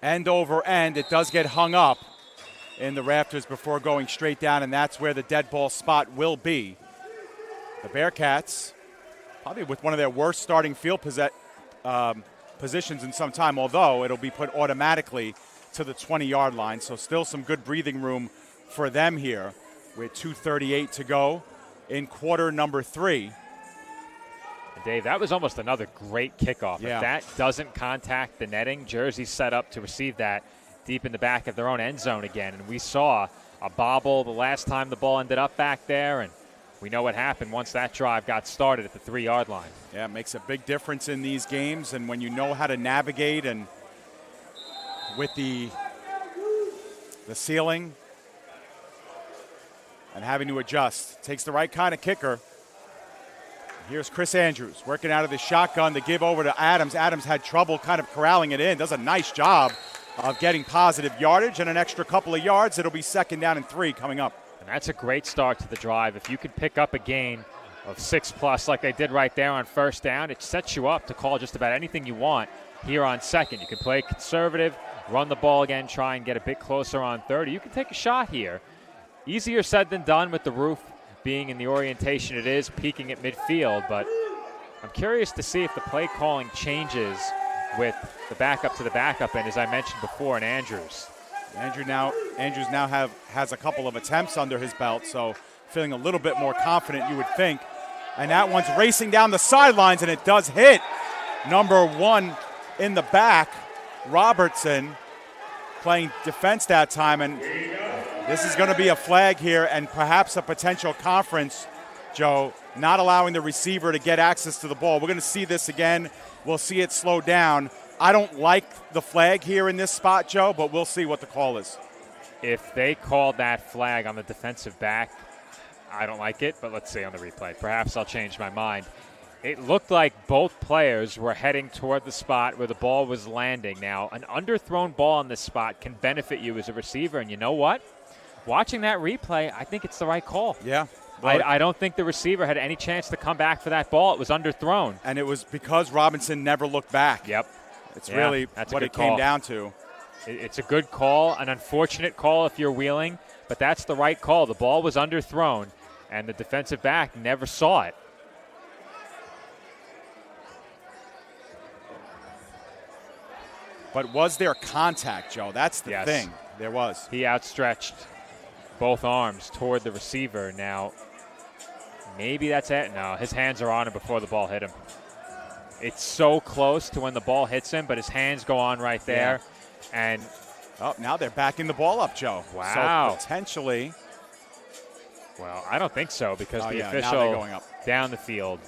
end over end, it does get hung up in the rafters before going straight down, and that's where the dead ball spot will be. The Bearcats, probably with one of their worst starting field positions in some time, although it'll be put automatically to the 20-yard line, so still some good breathing room for them here with 2:38 to go in quarter number 3. Dave, that was almost another great kickoff. Yeah. If that doesn't contact the netting, Jersey's set up to receive that deep in the back of their own end zone again. And we saw a bobble the last time the ball ended up back there, and we know what happened once that drive got started at the 3-yard line. Yeah, it makes a big difference in these games, and when you know how to navigate and with the ceiling and having to adjust. Takes the right kind of kicker. Here's Chris Andrews working out of the shotgun to give over to Adams. Adams had trouble kind of corralling it in. Does a nice job of getting positive yardage and an extra couple of yards. It'll be 2nd down and 3 coming up. And that's a great start to the drive. If you could pick up a gain of 6+ like they did right there on 1st down, it sets you up to call just about anything you want here on 2nd. You can play conservative, run the ball again, try and get a bit closer on 3rd. You can take a shot here. Easier said than done with the roof being in the orientation it is, peaking at midfield, but I'm curious to see if the play calling changes with the backup to the backup end, as I mentioned before, in Andrews. Andrews now has a couple of attempts under his belt, so feeling a little bit more confident, you would think. And that one's racing down the sidelines, and it does hit number 1 in the back, Robertson, playing defense that time, and this is going to be a flag here and perhaps a potential conference, Joe, not allowing the receiver to get access to the ball. We're going to see this again. We'll see it slow down. I don't like the flag here in this spot, Joe, but we'll see what the call is. If they called that flag on the defensive back, I don't like it, but let's see on the replay. Perhaps I'll change my mind. It looked like both players were heading toward the spot where the ball was landing. Now, an underthrown ball on this spot can benefit you as a receiver, and you know what? Watching that replay, I think it's the right call. Yeah. I don't think the receiver had any chance to come back for that ball. It was underthrown. And it was because Robinson never looked back. Yep. It's really what it came down to. It's a good call, an unfortunate call if you're Wheeling, but that's the right call. The ball was underthrown, and the defensive back never saw it. But was there contact, Joe? That's the thing. There was. He outstretched both arms toward the receiver. Now, maybe that's it. No, his hands are on him before the ball hit him. It's so close to when the ball hits him, but his hands go on right there. Yeah. And now they're backing the ball up, Joe. Wow. So potentially. Well, I don't think so, because the now official they're going up. down the field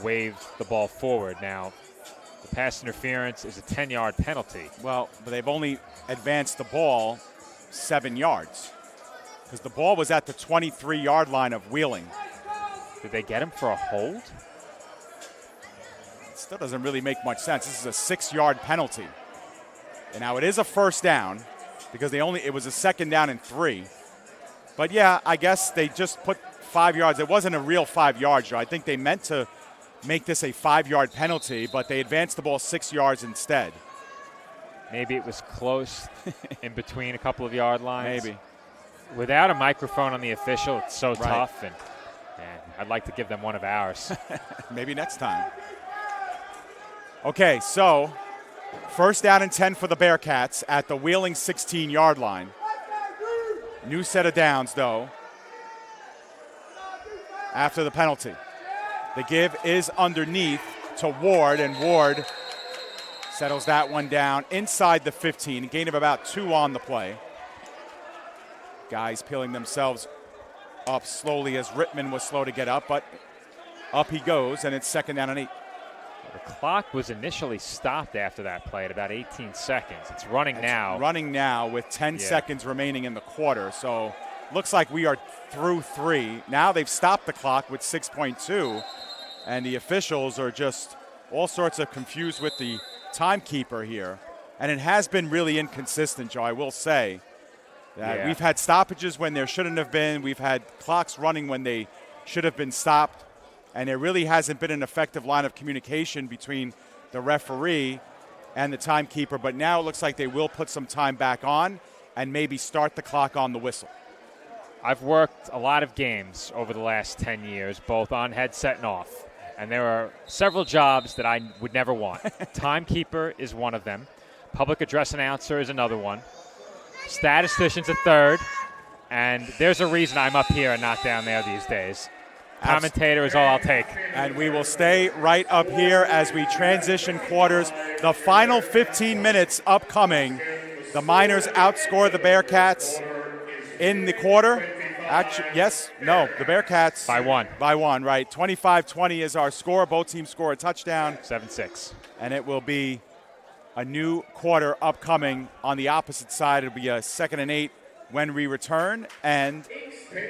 waved the ball forward. Now, the pass interference is a 10-yard penalty. Well, but they've only advanced the ball 7 yards, because the ball was at the 23-yard line of Wheeling. Did they get him for a hold? It still doesn't really make much sense. This is a 6-yard penalty. And now it is a first down, because it was a 2nd down and 3. But yeah, I guess they just put 5 yards. It wasn't a real 5 yards, Joe. I think they meant to make this a 5-yard penalty, but they advanced the ball 6 yards instead. Maybe it was close in between a couple of yard lines. Maybe. Without a microphone on the official, it's so tough, and I'd like to give them one of ours. Maybe next time. Okay, so first down and 10 for the Bearcats at the Wheeling 16-yard line. New set of downs, though, after the penalty. The give is underneath to Ward, and Ward settles that one down inside the 15, a gain of about 2 on the play. Guys peeling themselves up slowly as Rittman was slow to get up, but up he goes, and it's 2nd down and 8. The clock was initially stopped after that play at about 18 seconds. It's running now. Running now with 10 seconds remaining in the quarter, so looks like we are through 3. Now they've stopped the clock with 6.2, and the officials are just all sorts of confused with the timekeeper here. And it has been really inconsistent, Joe, I will say. That we've had stoppages when there shouldn't have been. We've had clocks running when they should have been stopped. And there really hasn't been an effective line of communication between the referee and the timekeeper. But now it looks like they will put some time back on and maybe start the clock on the whistle. I've worked a lot of games over the last 10 years, both on headset and off. And there are several jobs that I would never want. Timekeeper is one of them. Public address announcer is another one. Statistician's a third. And there's a reason I'm up here and not down there these days. Commentator is all I'll take. And we will stay right up here as we transition quarters. The final 15 minutes upcoming. The Miners outscore the Bearcats in the quarter. Actually, yes, no, the Bearcats. By 1. By 1, right. 25-20 is our score. Both teams score a touchdown. 7-6. And it will be a new quarter upcoming on the opposite side. It'll be a 2nd and 8 when we return. And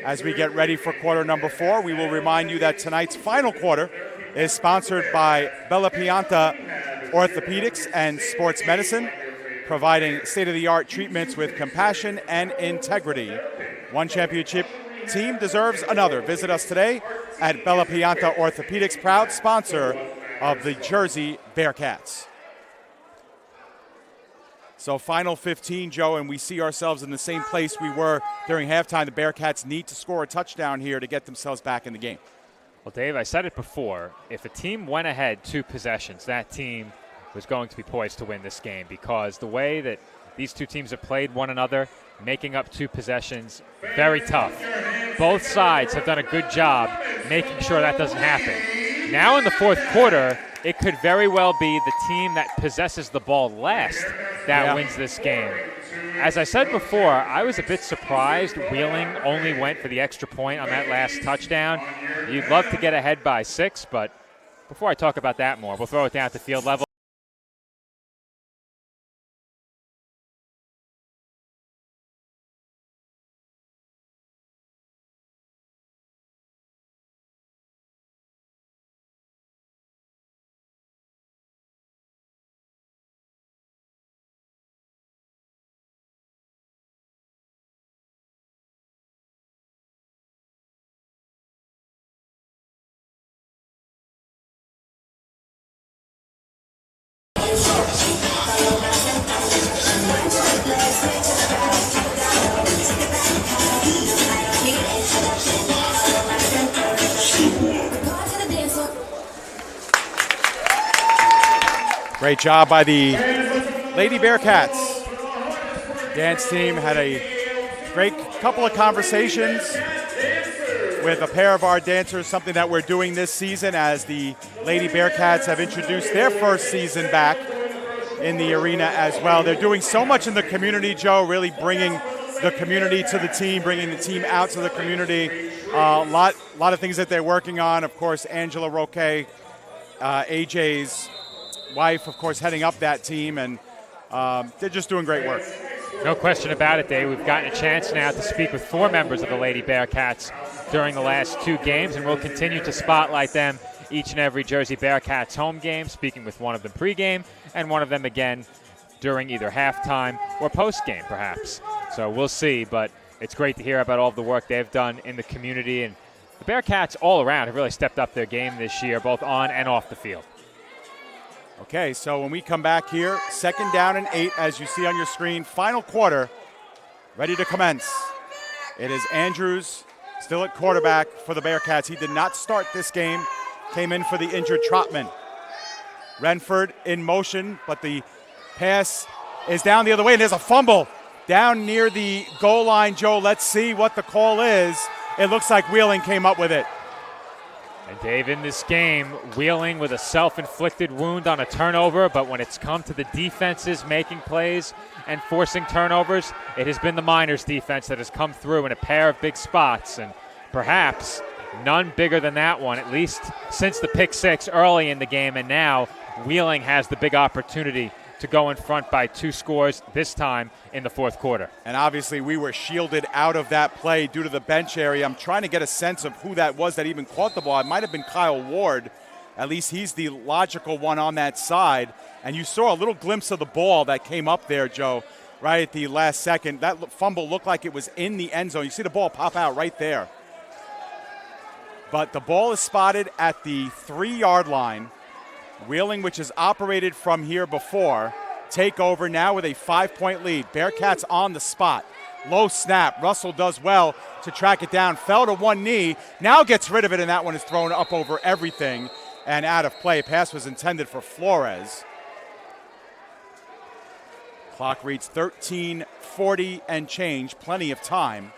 as we get ready for quarter number 4, we will remind you that tonight's final quarter is sponsored by Bella Pianta Orthopedics and Sports Medicine, providing state-of-the-art treatments with compassion and integrity. One championship team deserves another. Visit us today at Bella Pianta Orthopedics, proud sponsor of the Jersey Bearcats. So final 15, Joe, and we see ourselves in the same place we were during halftime. The Bearcats need to score a touchdown here to get themselves back in the game. Well, Dave, I said it before. If a team went ahead 2 possessions, that team was going to be poised to win this game, because the way that these two teams have played one another, making up 2 possessions, very tough. Both sides have done a good job making sure that doesn't happen. Now in the fourth quarter, it could very well be the team that possesses the ball last that wins this game. As I said before, I was a bit surprised Wheeling only went for the extra point on that last touchdown. You'd love to get ahead by 6, but before I talk about that more, we'll throw it down to field level. Great job by the Lady Bearcats. Dance team had a great couple of conversations with a pair of our dancers, something that we're doing this season as the Lady Bearcats have introduced their first season back in the arena as well. They're doing so much in the community, Joe, really bringing the community to the team, bringing the team out to the community. A lot of things that they're working on. Of course, Angela Roque, AJ's wife, of course, heading up that team, and they're just doing great work. No question about it, Dave. We've gotten a chance now to speak with 4 members of the Lady Bearcats during the last 2 games, and we'll continue to spotlight them each and every Jersey Bearcats home game, speaking with one of them pregame and one of them again during either halftime or postgame, perhaps. So we'll see, but it's great to hear about all of the work they've done in the community, and the Bearcats all around have really stepped up their game this year, both on and off the field. Okay, so when we come back here, 2nd down and 8, as you see on your screen, final quarter, ready to commence. It is Andrews still at quarterback for the Bearcats. He did not start this game, came in for the injured Trotman. Renford in motion, but the pass is down the other way, and there's a fumble down near the goal line, Joe. Let's see what the call is. It looks like Wheeling came up with it. And Dave, in this game, Wheeling with a self-inflicted wound on a turnover, but when it's come to the defenses making plays and forcing turnovers, it has been the Miners defense that has come through in a pair of big spots, and perhaps none bigger than that one, at least since the pick 6 early in the game, and now Wheeling has the big opportunity to go in front by 2 scores, this time in the 4th quarter. And obviously we were shielded out of that play due to the bench area. I'm trying to get a sense of who that was that even caught the ball. It might have been Kyle Ward. At least he's the logical one on that side. And you saw a little glimpse of the ball that came up there, Joe, right at the last second. That fumble looked like it was in the end zone. You see the ball pop out right there. But the ball is spotted at the 3-yard line. Wheeling, which has operated from here before, take over now with a 5-point lead. Bearcats on the spot. Low snap. Russell does well to track it down. Fell to one knee. Now gets rid of it, and that one is thrown up over everything and out of play. Pass was intended for Flores. Clock reads 13:40 and change. Plenty of time.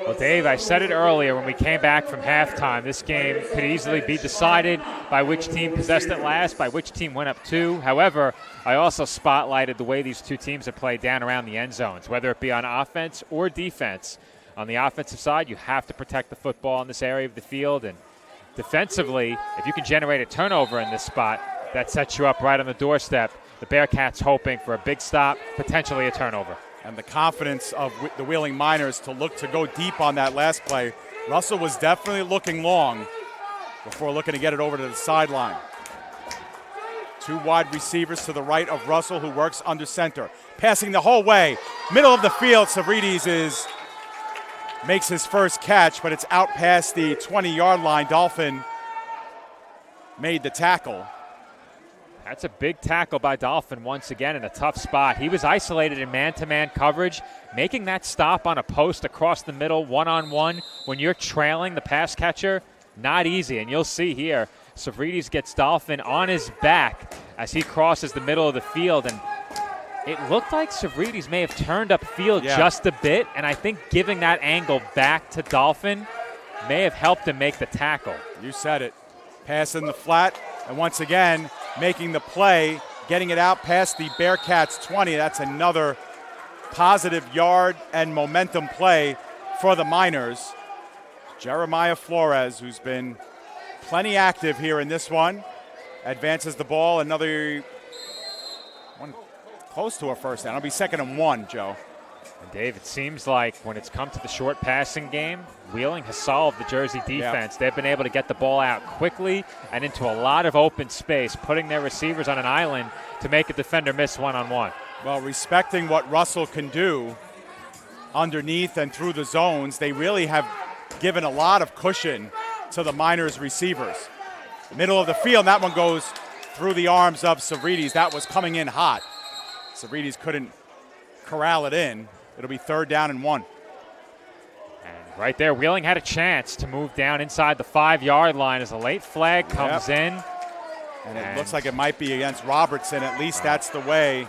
Well, Dave, I said it earlier when we came back from halftime. This game could easily be decided by which team possessed it last, by which team went up 2. However, I also spotlighted the way these 2 teams have played down around the end zones, whether it be on offense or defense. On the offensive side, you have to protect the football in this area of the field. And defensively, if you can generate a turnover in this spot, that sets you up right on the doorstep. The Bearcats hoping for a big stop, potentially a turnover. And the confidence of the Wheeling Miners to look to go deep on that last play. Russell was definitely looking long before looking to get it over to the sideline. 2 wide receivers to the right of Russell, who works under center. Passing the whole way. Middle of the field, Savridis makes his first catch, but it's out past the 20-yard line. Dolphin made the tackle. That's a big tackle by Dolphin once again in a tough spot. He was isolated in man-to-man coverage. Making that stop on a post across the middle, one-on-one, when you're trailing the pass catcher, not easy. And you'll see here, Savridis gets Dolphin on his back as he crosses the middle of the field. And it looked like Savridis may have turned upfield just a bit, and I think giving that angle back to Dolphin may have helped him make the tackle. You said it. Pass in the flat, and once again, making the play, getting it out past the Bearcats 20. That's another positive yard and momentum play for the Miners. Jeremiah Flores, who's been plenty active here in this one, advances the ball. Another one close to a first down. It'll be 2nd and 1, Joe. And Dave, it seems like when it's come to the short passing game, Wheeling has solved the Jersey defense. They've been able to get the ball out quickly and into a lot of open space, putting their receivers on an island to make a defender miss one-on-one. Well, respecting what Russell can do underneath and through the zones, they really have given a lot of cushion to the Miners receivers. Middle of the field, that one goes through the arms of Savridis. That was coming in hot. Savridis couldn't corral it in. It'll be 3rd down and 1. And right there, Wheeling had a chance to move down inside the 5-yard line as a late flag comes in. And it looks like it might be against Robertson. At least that's the way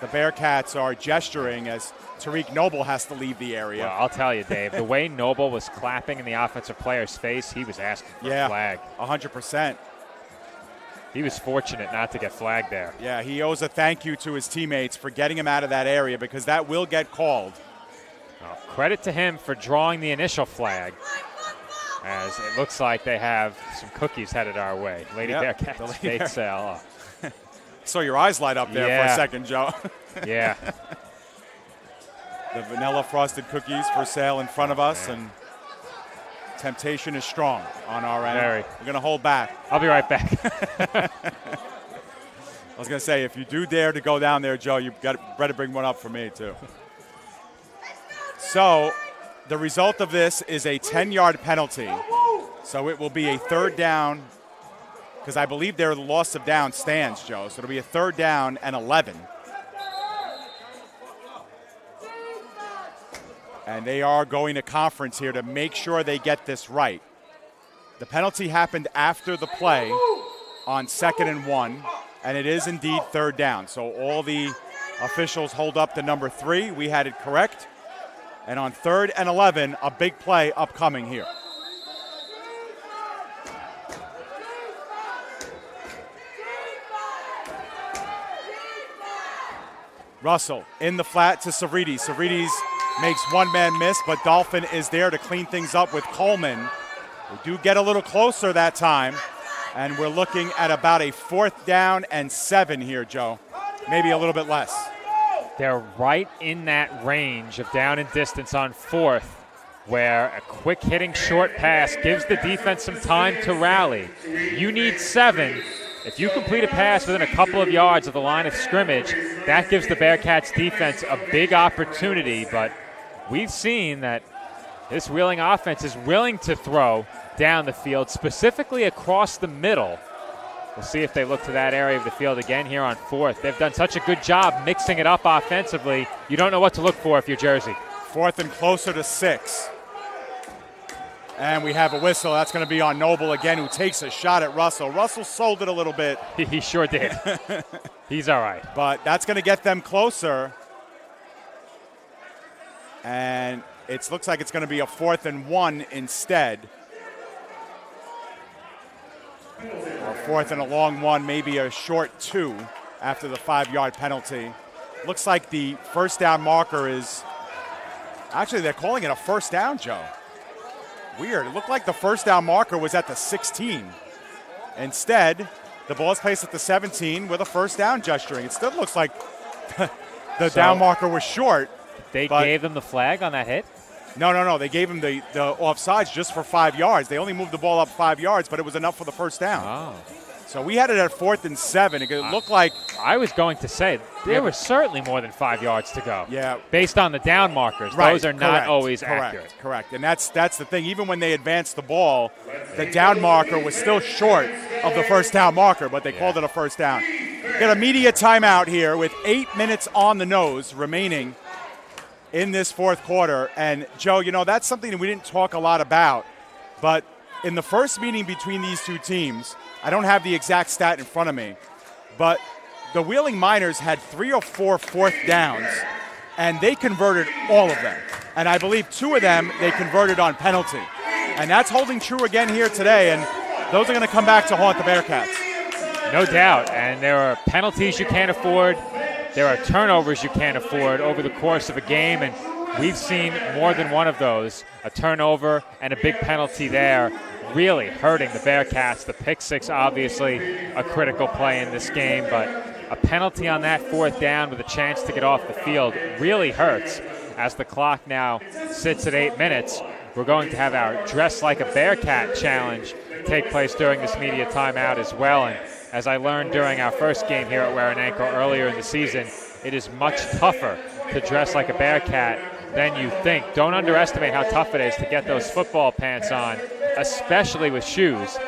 the Bearcats are gesturing as Tariq Noble has to leave the area. Well, I'll tell you, Dave, the way Noble was clapping in the offensive player's face, he was asking for a flag. 100%. He was fortunate not to get flagged there. Yeah, he owes a thank you to his teammates for getting him out of that area because that will get called. Well, credit to him for drawing the initial flag, as it looks like they have some cookies headed our way. Lady Bearcats bake sale. Saw your eyes light up there for a second, Joe. Yeah. The vanilla frosted cookies for sale in front of us, and temptation is strong on our end. Very. We're going to hold back. I'll be right back. I was going to say, if you do dare to go down there, Joe, you've better bring one up for me, too. So the result of this is a 10-yard penalty. So it will be a third down, because I believe their loss of down stands, Joe. So it'll be a third down and 11. And they are going to conference here to make sure they get this right. The penalty happened after the play on 2nd and 1, and it is indeed third down. So all the officials hold up the number 3. We had it correct. And on 3rd and 11, a big play upcoming here. Russell in the flat to Savridis. Savridis makes one-man miss, but Dolphin is there to clean things up with Coleman. We do get a little closer that time, and we're looking at about a 4th down and 7 here, Joe. Maybe a little bit less. They're right in that range of down and distance on 4th, where a quick hitting short pass gives the defense some time to rally. You need 7. If you complete a pass within a couple of yards of the line of scrimmage, that gives the Bearcats defense a big opportunity, but we've seen that this Wheeling offense is willing to throw down the field, specifically across the middle. We'll see if they look to that area of the field again here on 4th. They've done such a good job mixing it up offensively. You don't know what to look for if you're Jersey. 4th and closer to 6. And we have a whistle. That's going to be on Noble again, who takes a shot at Russell. Russell sold it a little bit. He sure did. He's all right. But that's going to get them closer. And it looks like it's going to be a 4th and 1 instead. Or 4th and a long 1, maybe a short 2 after the 5-yard penalty. Looks like the first down marker is, actually they're calling it a first down, Joe. Weird. It looked like the first down marker was at the 16. Instead, the ball is placed at the 17 with a first down gesturing. It still looks like the down marker was short. They gave them the flag on that hit? No. They gave him the offsides just for 5 yards. They only moved the ball up 5 yards, but it was enough for the first down. Oh. So we had it at 4th and 7. It looked like I was going to say there was certainly more than 5 yards to go. Yeah. Based on the down markers. Right, those are not always accurate. Correct. And that's the thing. Even when they advanced the ball, the down marker was still short of the first down marker, but they called it a first down. Get a media timeout here with 8 minutes on the nose remaining in this 4th quarter. And, Joe, that's something that we didn't talk a lot about. But in the first meeting between these two teams, I don't have the exact stat in front of me, but the Wheeling Miners had 3 or 4 4th downs, and they converted all of them. And I believe 2 of them they converted on penalty. And that's holding true again here today, and those are going to come back to haunt the Bearcats. No doubt, and there are penalties you can't afford. There are turnovers you can't afford over the course of a game, and we've seen more than one of those, a turnover and a big penalty there, really hurting the Bearcats. The pick six, obviously, a critical play in this game, but a penalty on that 4th down with a chance to get off the field really hurts. As the clock now sits at 8 minutes, we're going to have our Dress Like a Bearcat challenge take place during this media timeout as well. And as I learned during our first game here at Waranenko earlier in the season, it is much tougher to dress like a Bearcat than you think. Don't underestimate how tough it is to get those football pants on, especially with shoes.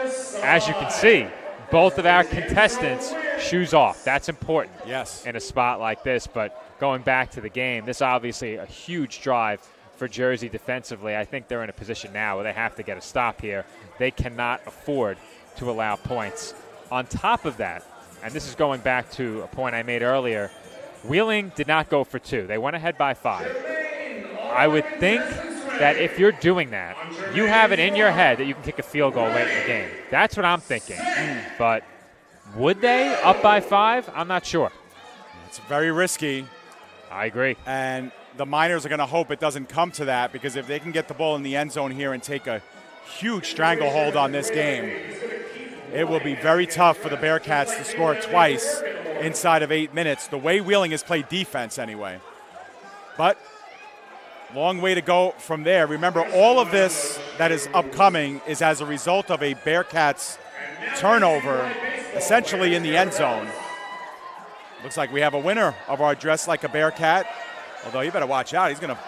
As you can see, both of our contestants, shoes off. That's important in a spot like this. But going back to the game, this obviously a huge drive for Jersey defensively. I think they're in a position now where they have to get a stop here. They cannot afford to allow points On top of that, and this is going back to a point I made earlier, Wheeling did not go for 2. They went ahead by 5. I would think that if you're doing that, you have it in your head that you can kick a field goal late in the game. That's what I'm thinking. But would they up by 5? I'm not sure. It's very risky. I agree. And the Miners are going to hope it doesn't come to that, because if they can get the ball in the end zone here and take a huge stranglehold on this game, it will be very tough for the Bearcats to score twice inside of 8 minutes, the way Wheeling has played defense anyway. But long way to go from there. Remember, all of this that is upcoming is as a result of a Bearcats turnover, essentially in the end zone. Looks like we have a winner of our Dress Like a Bearcat, although you better watch out. He's going to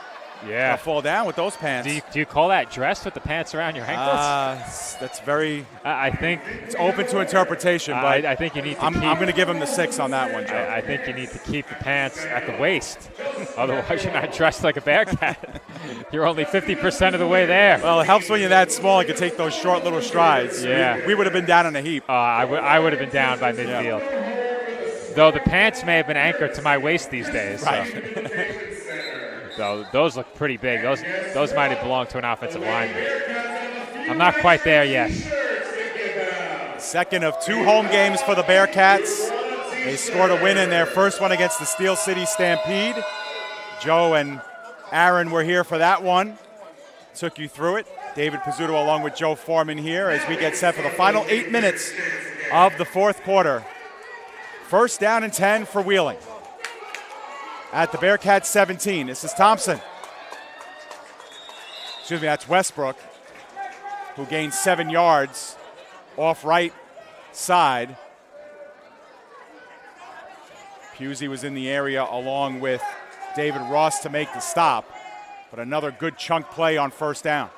fall down with those pants. Do you call that dress with the pants around your ankles? That's very. I think it's open to interpretation, but I think you need to. I'm going to give him the 6 on that one, Joe. I think you need to keep the pants at the waist. Otherwise, you're not dressed like a Bearcat. You're only 50% of the way there. Well, it helps when you're that small. You can take those short little strides. Yeah, we would have been down in a heap. I would have been down by midfield. Yeah. Though the pants may have been anchored to my waist these days. Right. So those look pretty big. Those might have belonged to an offensive lineman. I'm not quite there yet. Second of 2 home games for the Bearcats. They scored a win in their first one against the Steel City Stampede. Joe and Aaron were here for that one. Took you through it. David Pizzuto along with Joe Foreman here as we get set for the final 8 minutes of the fourth quarter. First down and 10 for Wheeling. At the Bearcats 17, this is Thompson. Excuse me, that's Westbrook, who gained 7 yards off right side. Pusey was in the area along with David Ross to make the stop, but another good chunk play on first down.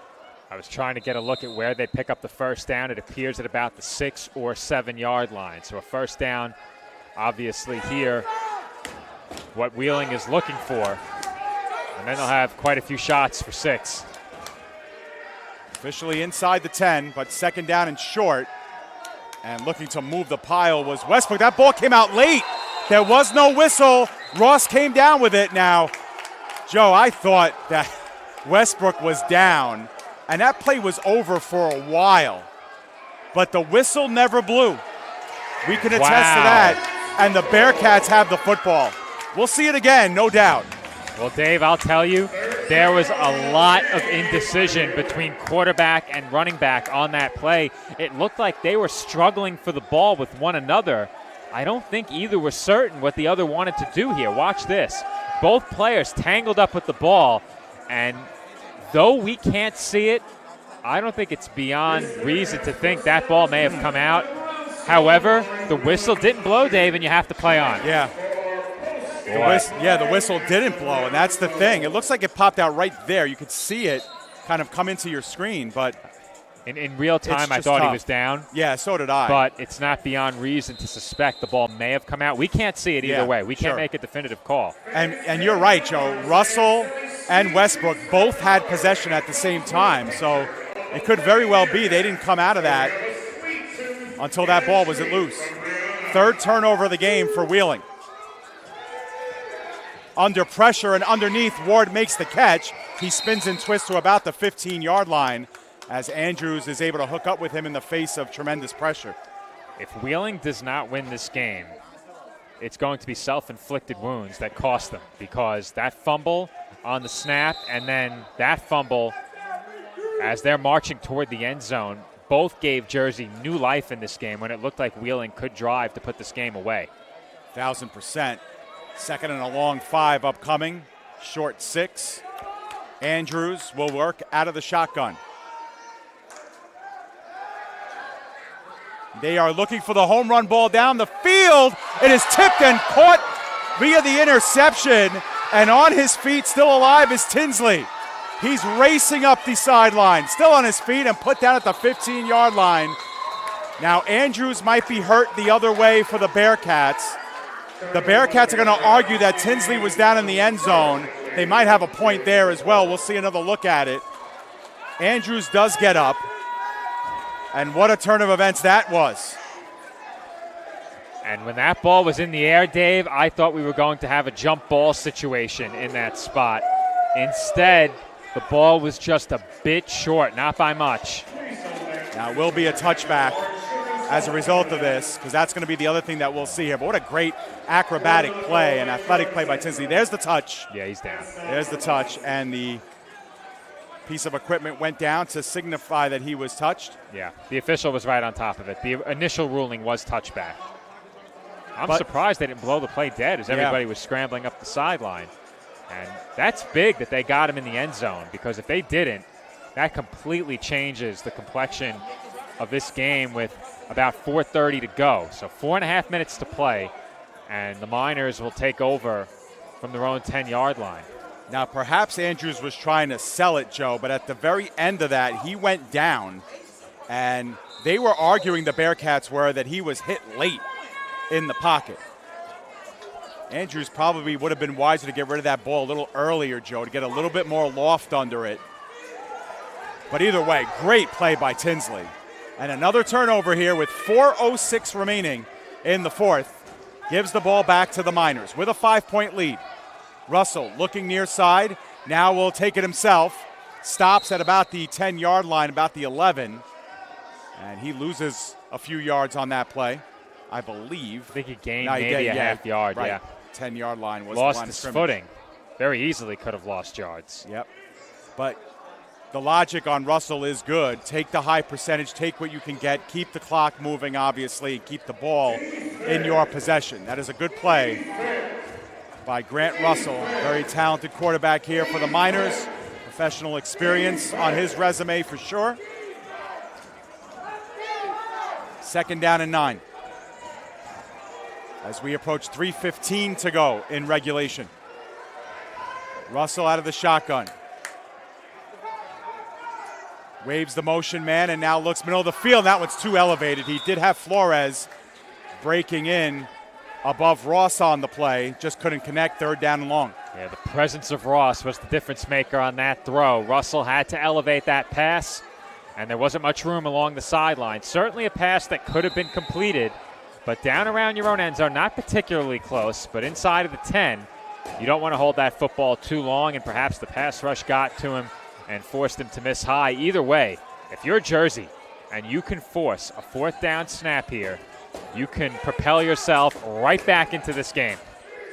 I was trying to get a look at where they pick up the first down. It appears at about the 6 or 7 yard line. So a first down, obviously here, what Wheeling is looking for. And then they'll have quite a few shots for 6. Officially inside the 10, but second down and short. And looking to move the pile was Westbrook. That ball came out late. There was no whistle. Ross came down with it. Now, Joe, I thought that Westbrook was down, and that play was over for a while. But the whistle never blew. We can attest to that. And the Bearcats have the football. We'll see it again, no doubt. Well, Dave, I'll tell you, there was a lot of indecision between quarterback and running back on that play. It looked like they were struggling for the ball with one another. I don't think either was certain what the other wanted to do here. Watch this. Both players tangled up with the ball, and though we can't see it, I don't think it's beyond reason to think that ball may have come out. However, the whistle didn't blow, Dave, and you have to play on. Yeah. The whistle didn't blow, and that's the thing. It looks like it popped out right there. You could see it kind of come into your screen, but in real time, I thought he was down. Yeah, so did I. But it's not beyond reason to suspect the ball may have come out. We can't see it either way. We can't make a definitive call. And you're right, Joe. Russell and Westbrook both had possession at the same time, so it could very well be they didn't come out of that until that ball was loose. Third turnover of the game for Wheeling. Under pressure and underneath, Ward makes the catch. He spins and twists to about the 15-yard line as Andrews is able to hook up with him in the face of tremendous pressure. If Wheeling does not win this game, it's going to be self-inflicted wounds that cost them, because that fumble on the snap and then that fumble as they're marching toward the end zone both gave Jersey new life in this game when it looked like Wheeling could drive to put this game away. 1,000%. Second and a long 5 upcoming. Short 6. Andrews will work out of the shotgun. They are looking for the home run ball down the field. It is tipped and caught via the interception. And on his feet, still alive, is Tinsley. He's racing up the sideline, still on his feet and put down at the 15-yard line. Now Andrews might be hurt the other way for the Bearcats. The Bearcats are going to argue that Tinsley was down in the end zone. They might have a point there as well. We'll see another look at it. Andrews does get up. And what a turn of events that was. And when that ball was in the air, Dave, I thought we were going to have a jump ball situation in that spot. Instead, the ball was just a bit short, not by much. Now, it will be a touchback as a result of this, because that's going to be the other thing that we'll see here. But what a great acrobatic play and athletic play by Tinsley. There's the touch. Yeah, he's down. There's the touch, and the piece of equipment went down to signify that he was touched. Yeah, the official was right on top of it. The initial ruling was touchback. I'm surprised they didn't blow the play dead as everybody was scrambling up the sideline. And that's big that they got him in the end zone, because if they didn't, that completely changes the complexion of this game with about 4:30 to go. So 4.5 minutes to play, and the Miners will take over from their own 10-yard line. Now, perhaps Andrews was trying to sell it, Joe, but at the very end of that, he went down, and they were arguing, the Bearcats were, that he was hit late in the pocket. Andrews probably would have been wiser to get rid of that ball a little earlier, Joe, to get a little bit more loft under it. But either way, great play by Tinsley. And another turnover here with 4:06 remaining in the fourth. Gives the ball back to the Miners with a 5-point lead. Russell looking near side. Now will take it himself. Stops at about the 10-yard line, about the 11. And he loses a few yards on that play, I believe. I think he gained maybe a half yard, right. yeah. 10-yard line was lost the line his of scrimmage. footing. Very easily could have lost yards. Yep. But the logic on Russell is good. Take the high percentage, take what you can get, keep the clock moving, obviously, keep the ball in your possession. That is a good play by Grant Russell. Very talented quarterback here for the Miners. Professional experience on his resume for sure. 2nd down and 9. As we approach 3:15 to go in regulation. Russell out of the shotgun. Waves the motion man and now looks middle of the field. That one's too elevated. He did have Flores breaking in above Ross on the play. Just couldn't connect. 3rd down and long. Yeah, the presence of Ross was the difference maker on that throw. Russell had to elevate that pass, and there wasn't much room along the sideline. Certainly a pass that could have been completed, but down around your own end zone, not particularly close, but inside of the 10, you don't want to hold that football too long, and perhaps the pass rush got to him and forced him to miss high. Either way, if you're Jersey and you can force a 4th down snap here, you can propel yourself right back into this game.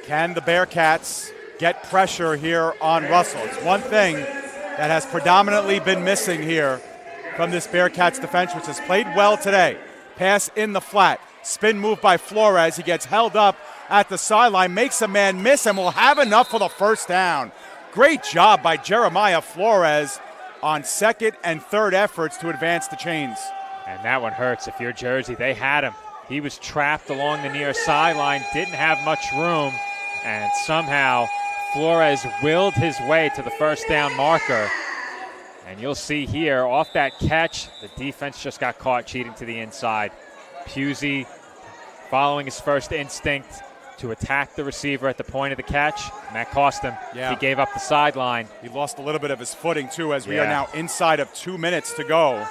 Can the Bearcats get pressure here on Russell? It's one thing that has predominantly been missing here from this Bearcats defense, which has played well today. Pass in the flat. Spin move by Flores. He gets held up at the sideline, makes a man miss, and will have enough for the 1st down. Great job by Jeremiah Flores on 2nd and 3rd efforts to advance the chains. And that one hurts if you're Jersey. They had him. He was trapped along the near sideline, didn't have much room, and somehow Flores willed his way to the 1st down marker. And you'll see here, off that catch, the defense just got caught cheating to the inside. Pusey following his first instinct to attack the receiver at the point of the catch, and that cost him. Yeah. He gave up the sideline. He lost a little bit of his footing, too, as we are now inside of 2 minutes to go.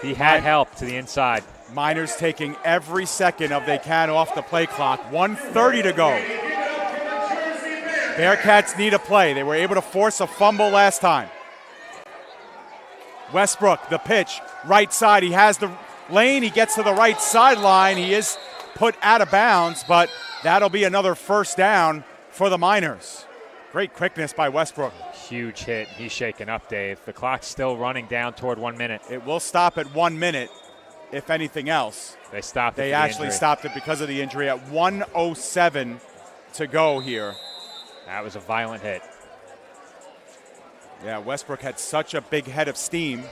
He had help to the inside. Miners taking every second of they can off the play clock. 1:30 to go. Bearcats need a play. They were able to force a fumble last time. Westbrook, the pitch, right side. He has the lane. He gets to the right sideline. He is put out of bounds, but that'll be another 1st down for the Miners. Great quickness by Westbrook. Huge hit. He's shaken up, Dave. The clock's still running down toward 1 minute. It will stop at 1 minute, if anything else. They stopped it. They actually stopped it because of the injury at 1:07 to go here. That was a violent hit. Yeah, Westbrook had such a big head of steam.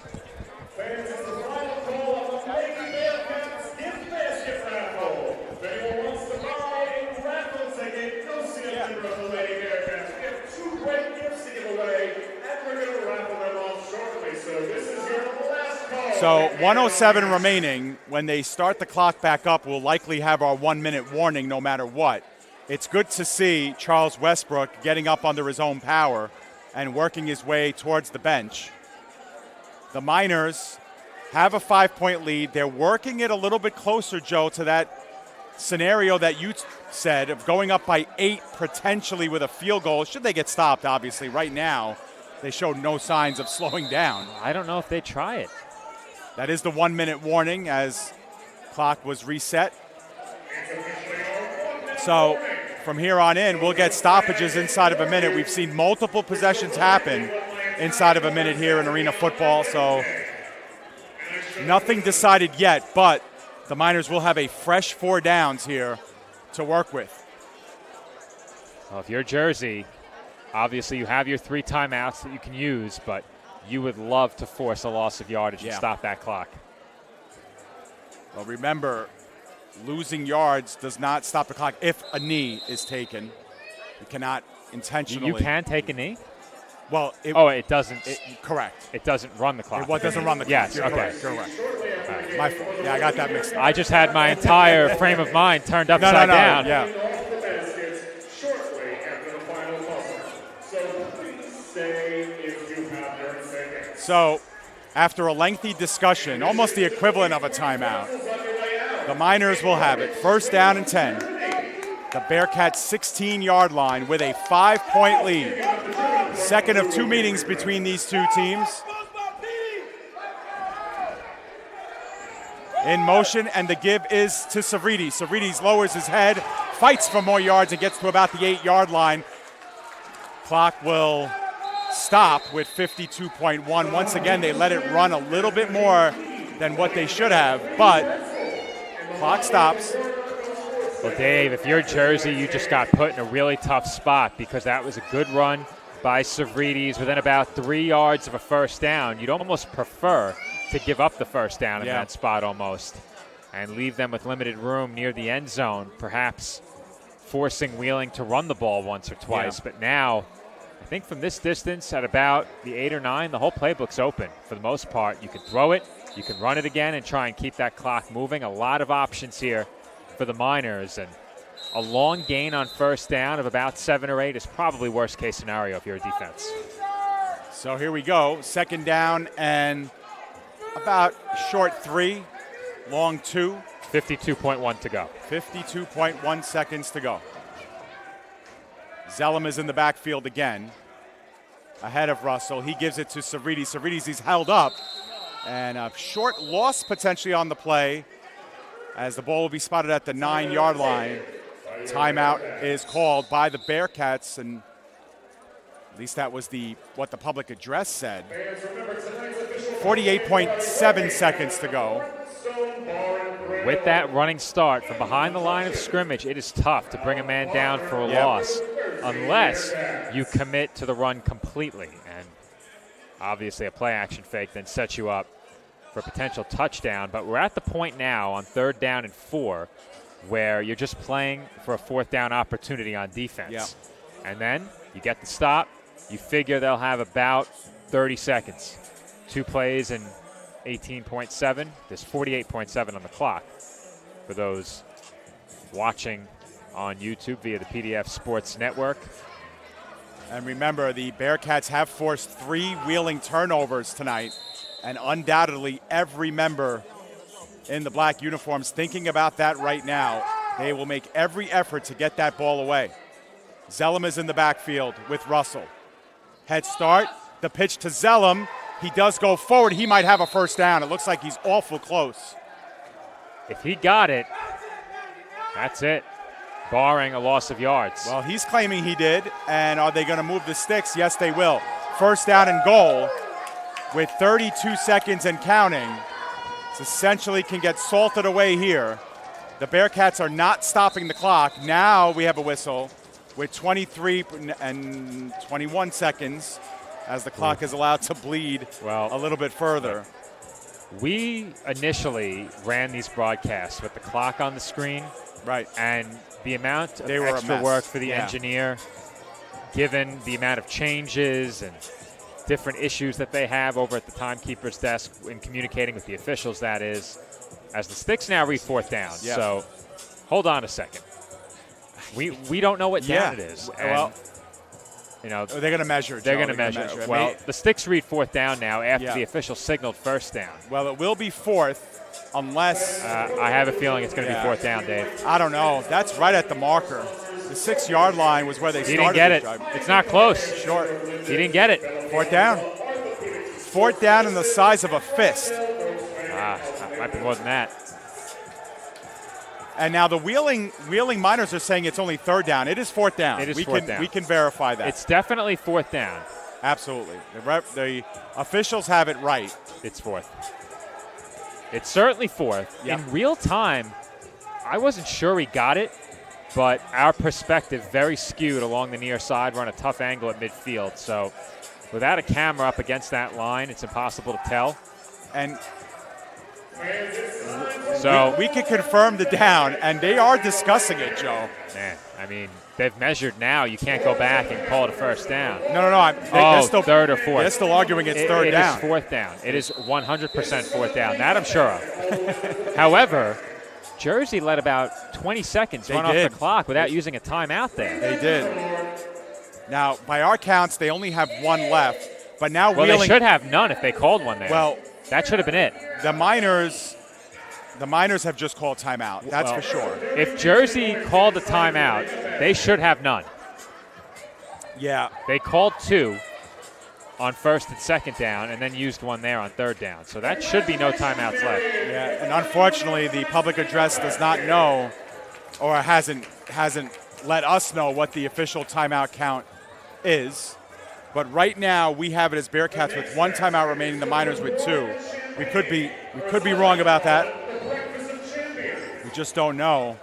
So 1:07 remaining. When they start the clock back up, we'll likely have our 1 minute warning no matter what. It's good to see Charles Westbrook getting up under his own power and working his way towards the bench. The Miners have a 5-point lead. They're working it a little bit closer, Joe, to that scenario that you said of going up by 8 potentially with a field goal, should they get stopped, obviously. Right now, they showed no signs of slowing down. I don't know if they try it. That is the 1-minute warning as clock was reset. So from here on in, we'll get stoppages inside of a minute. We've seen multiple possessions happen inside of a minute here in arena football. So nothing decided yet, but the Miners will have a fresh 4 downs here to work with. Well, if you're Jersey, obviously you have your 3 timeouts that you can use, but you would love to force a loss of yardage and stop that clock. Well, remember, losing yards does not stop the clock if a knee is taken. You cannot intentionally. You can take a knee? Well, it doesn't. Correct. It doesn't run the clock. It doesn't run the clock. Yes, You're okay. Correct. Right. My fault. Yeah, I got that mixed up. I just had my entire frame of mind turned upside down. Yeah. So, after a lengthy discussion, almost the equivalent of a timeout, the Miners will have it. 1st down and 10. The Bearcats' 16-yard line with a 5-point lead. Second of 2 meetings between these two teams. In motion, and the give is to Savridis. Savridis lowers his head, fights for more yards, and gets to about the 8-yard line. Clock will stop with 52.1. Once again, they let it run a little bit more than what they should have, but clock stops. Well, Dave, if you're Jersey, you just got put in a really tough spot because that was a good run by Savridis within about 3 yards of a 1st down. You'd almost prefer to give up the 1st down in that spot almost and leave them with limited room near the end zone, perhaps forcing Wheeling to run the ball once or twice. But now, I think from this distance at about the 8 or 9, the whole playbook's open for the most part. You can throw it, you can run it again and try and keep that clock moving. A lot of options here for the Miners, and a long gain on 1st down of about 7 or 8 is probably worst case scenario if you're a defense. So here we go, 2nd down and about short 3, long 2. 52.1 to go. 52.1 seconds to go. Zellum is in the backfield again, ahead of Russell. He gives it to Savridis. Savridis, he's held up, and a short loss potentially on the play as the ball will be spotted at the 9-yard line. Timeout is called by the Bearcats, and at least that was what the public address said. 48.7 seconds to go. With that running start from behind the line of scrimmage, it is tough to bring a man down for a loss unless you commit to the run completely. And obviously a play action fake then sets you up for a potential touchdown. But we're at the point now on 3rd down and 4 where you're just playing for a 4th down opportunity on defense. And then you get the stop. You figure they'll have about 30 seconds. 2 plays and 18.7. There's 48.7 on the clock for those watching on YouTube via the PDF Sports Network. And remember, the Bearcats have forced 3 Wheeling turnovers tonight, and undoubtedly every member in the black uniforms thinking about that right now. They will make every effort to get that ball away. Zellum is in the backfield with Russell. Head start, the pitch to Zellum. He does go forward. He might have a 1st down. It looks like he's awful close. If he got it, that's it, barring a loss of yards. Well, he's claiming he did. And are they going to move the sticks? Yes, they will. 1st down and goal with 32 seconds and counting. This essentially can get salted away here. The Bearcats are not stopping the clock. Now we have a whistle with 23 and 21 seconds as the clock is allowed to bleed a little bit further. We initially ran these broadcasts with the clock on the screen. Right. And the amount of extra work for the Yeah. engineer, given the amount of changes and different issues that they have over at the timekeeper's desk in communicating with the officials, that is, as the sticks now read 4th down. Yeah. So hold on a second. We don't know what down it is. And, well, you know, they're going to measure. They're going to measure. Well, the sticks read 4th down now after Yeah. the official signaled 1st down. Well, it will be 4th unless I have a feeling it's going to be 4th down, Dave. I don't know. That's right at the marker. The 6-yard line was where they started. He didn't get it. Drive. It's not close. Short. He didn't get it. 4th down. 4th down in the size of a fist. Might be more than that. And now the Wheeling Miners are saying it's only 3rd down. It is 4th down. It is 4th down. We can verify that. It's definitely 4th down. Absolutely. The officials have it right. It's 4th. It's certainly 4th. Yep. In real time, I wasn't sure he got it, but our perspective very skewed along the near side. We're on a tough angle at midfield. So without a camera up against that line, it's impossible to tell. And so we can confirm the down, and they are discussing it, Joe. Man, I mean, they've measured now. You can't go back and call it a 1st down. No. They're still 3rd or 4th. They're still arguing it's 3rd down. It is 4th down. It is 100% 4th down. That I'm sure of. However, Jersey let about 20 seconds run off the clock without using a timeout there. They did. Now, by our counts, they only have 1 left. But now Wheeling, they should have none if they called one there. Well, that should have been it. The Miners have just called timeout. That's for sure. If Jersey called a timeout, they should have none. Yeah. They called 2 on 1st and 2nd down, and then used 1 there on 3rd down. So that should be no timeouts left. Yeah, and unfortunately, the public address does not know, or hasn't let us know what the official timeout count is. But right now, we have it as Bearcats with 1 timeout remaining, the Miners with 2. We could be wrong about that. We just don't know.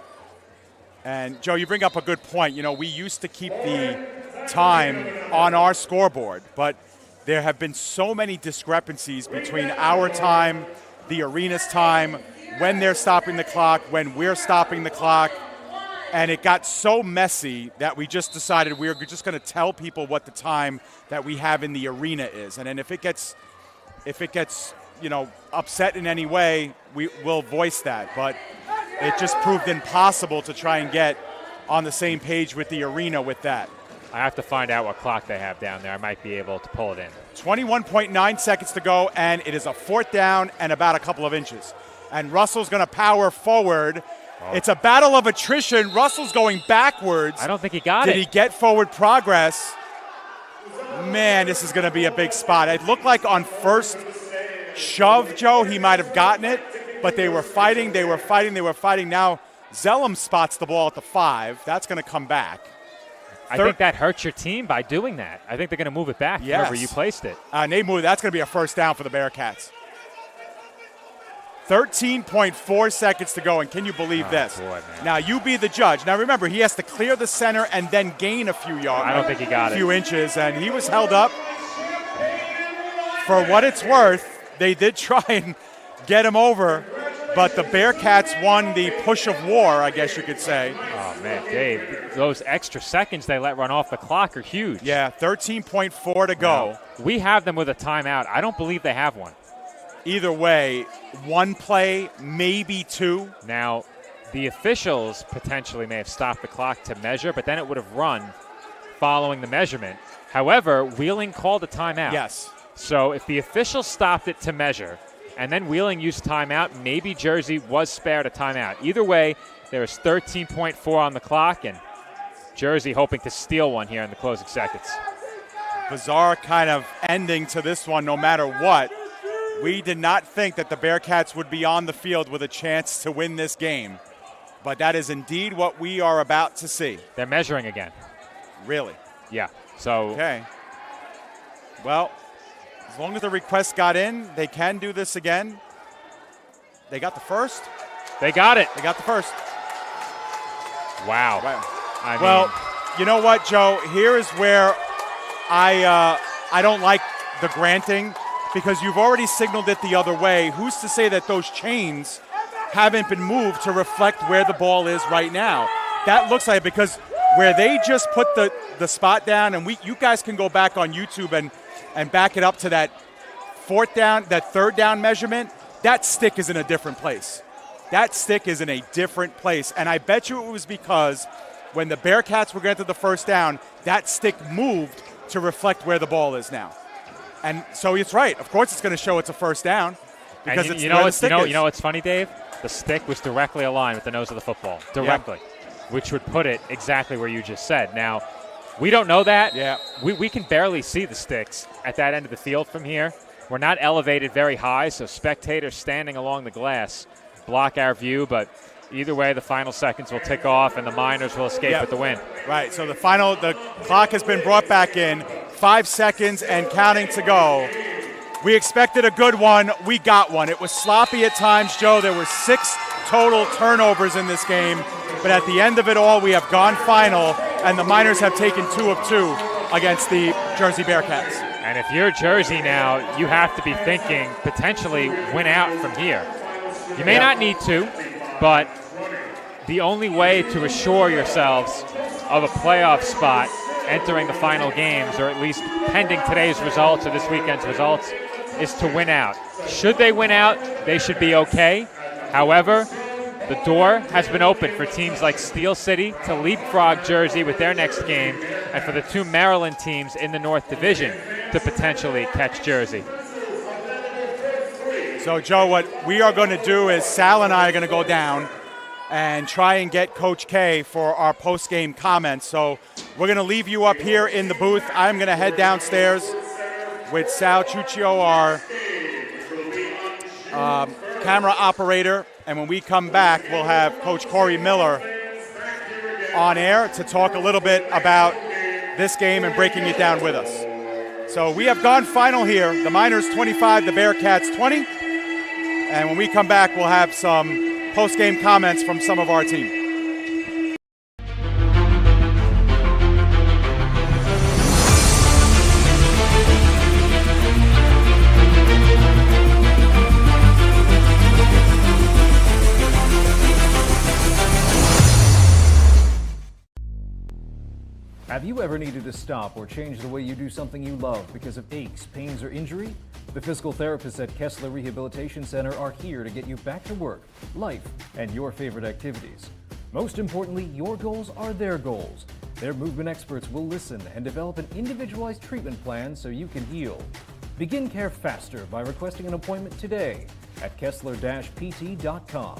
And Joe, you bring up a good point. You know, we used to keep the time on our scoreboard, but there have been so many discrepancies between our time, the arena's time, when they're stopping the clock, when we're stopping the clock. And it got so messy that we just decided we were just going to tell people what the time that we have in the arena is. And then if it gets, upset in any way, we will voice that. But it just proved impossible to try and get on the same page with the arena with that. I have to find out what clock they have down there. I might be able to pull it in. 21.9 seconds to go, and it is a 4th down and about a couple of inches. And Russell's going to power forward. It's a battle of attrition. Russell's going backwards. I don't think he got it. Did he get forward progress? Man, this is going to be a big spot. It looked like on first shove, Joe, he might have gotten it, but they were fighting. Now Zellum spots the ball at the 5. That's going to come back. I think that hurts your team by doing that. I think they're going to move it back wherever you placed it. That's going to be a 1st down for the Bearcats. 13.4 seconds to go, and can you believe this? Boy, now, you be the judge. Now, remember, he has to clear the center and then gain a few yards. I don't think he got a few inches, and he was held up. For what it's worth, they did try and get him over, but the Bearcats won the push of war, I guess you could say. Oh, man, Dave, those extra seconds they let run off the clock are huge. Yeah, 13.4 to go. Now, we have them with a timeout. I don't believe they have one. Either way, 1 play, maybe 2. Now, the officials potentially may have stopped the clock to measure, but then it would have run following the measurement. However, Wheeling called a timeout. Yes. So if the officials stopped it to measure and then Wheeling used timeout, maybe Jersey was spared a timeout. Either way, there is 13.4 on the clock, and Jersey hoping to steal one here in the closing seconds. Bizarre kind of ending to this one no matter what. We did not think that the Bearcats would be on the field with a chance to win this game, but that is indeed what we are about to see. They're measuring again. Really? Yeah. So. Okay. Well, as long as the request got in, they can do this again. They got the first? They got it. They got the first. Wow. Well, you know what, Joe? Here is where I don't like the granting, because you've already signaled it the other way. Who's to say that those chains haven't been moved to reflect where the ball is right now? That looks like it, because where they just put the spot down, and you guys can go back on YouTube and back it up to that 4th down, that 3rd down measurement, that stick is in a different place. That stick is in a different place. And I bet you it was because when the Bearcats were granted the 1st down, that stick moved to reflect where the ball is now. And so it's right. Of course it's going to show it's a 1st down. Because and it's you where know, the stick is. you know what's funny, Dave? The stick was directly aligned with the nose of the football, directly, which would put it exactly where you just said. Now, we don't know that. Yeah. We can barely see the sticks at that end of the field from here. We're not elevated very high, so spectators standing along the glass block our view, but either way, the final seconds will tick off and the Miners will escape with the win. Right, so the clock has been brought back in, 5 seconds and counting to go. We expected a good one. We got one. It was sloppy at times, Joe. There were 6 total turnovers in this game, but at the end of it all, we have gone final, and the Miners have taken 2 of 2 against the Jersey Bearcats. And if you're Jersey now, you have to be thinking potentially win out from here. You may not need to, but the only way to assure yourselves of a playoff spot entering the final games, or at least pending today's results or this weekend's results, is to win out. Should they win out, they should be okay. However, the door has been opened for teams like Steel City to leapfrog Jersey with their next game, and for the 2 Maryland teams in the North Division to potentially catch Jersey. So, Joe, what we are going to do is Sal and I are going to go down and try and get Coach K for our post-game comments. So we're going to leave you up here in the booth. I'm going to head downstairs with Sal Chuccio, our camera operator. And when we come back, we'll have Coach Corey Miller on air to talk a little bit about this game and breaking it down with us. So we have gone final here. The Miners 25, the Bearcats 20. And when we come back, we'll have some post-game comments from some of our team. Have you ever needed to stop or change the way you do something you love because of aches, pains, or injury? The physical therapists at Kessler Rehabilitation Center are here to get you back to work, life, and your favorite activities. Most importantly, your goals are their goals. Their movement experts will listen and develop an individualized treatment plan so you can heal. Begin care faster by requesting an appointment today at Kessler-PT.com.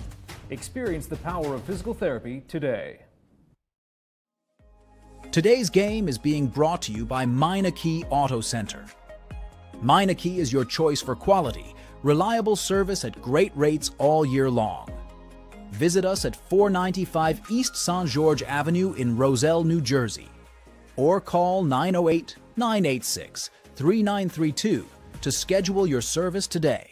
Experience the power of physical therapy today. Today's game is being brought to you by Meineke Auto Center. Meineke is your choice for quality, reliable service at great rates all year long. Visit us at 495 East St. George Avenue in Roselle, New Jersey, or call 908-986-3932 to schedule your service today.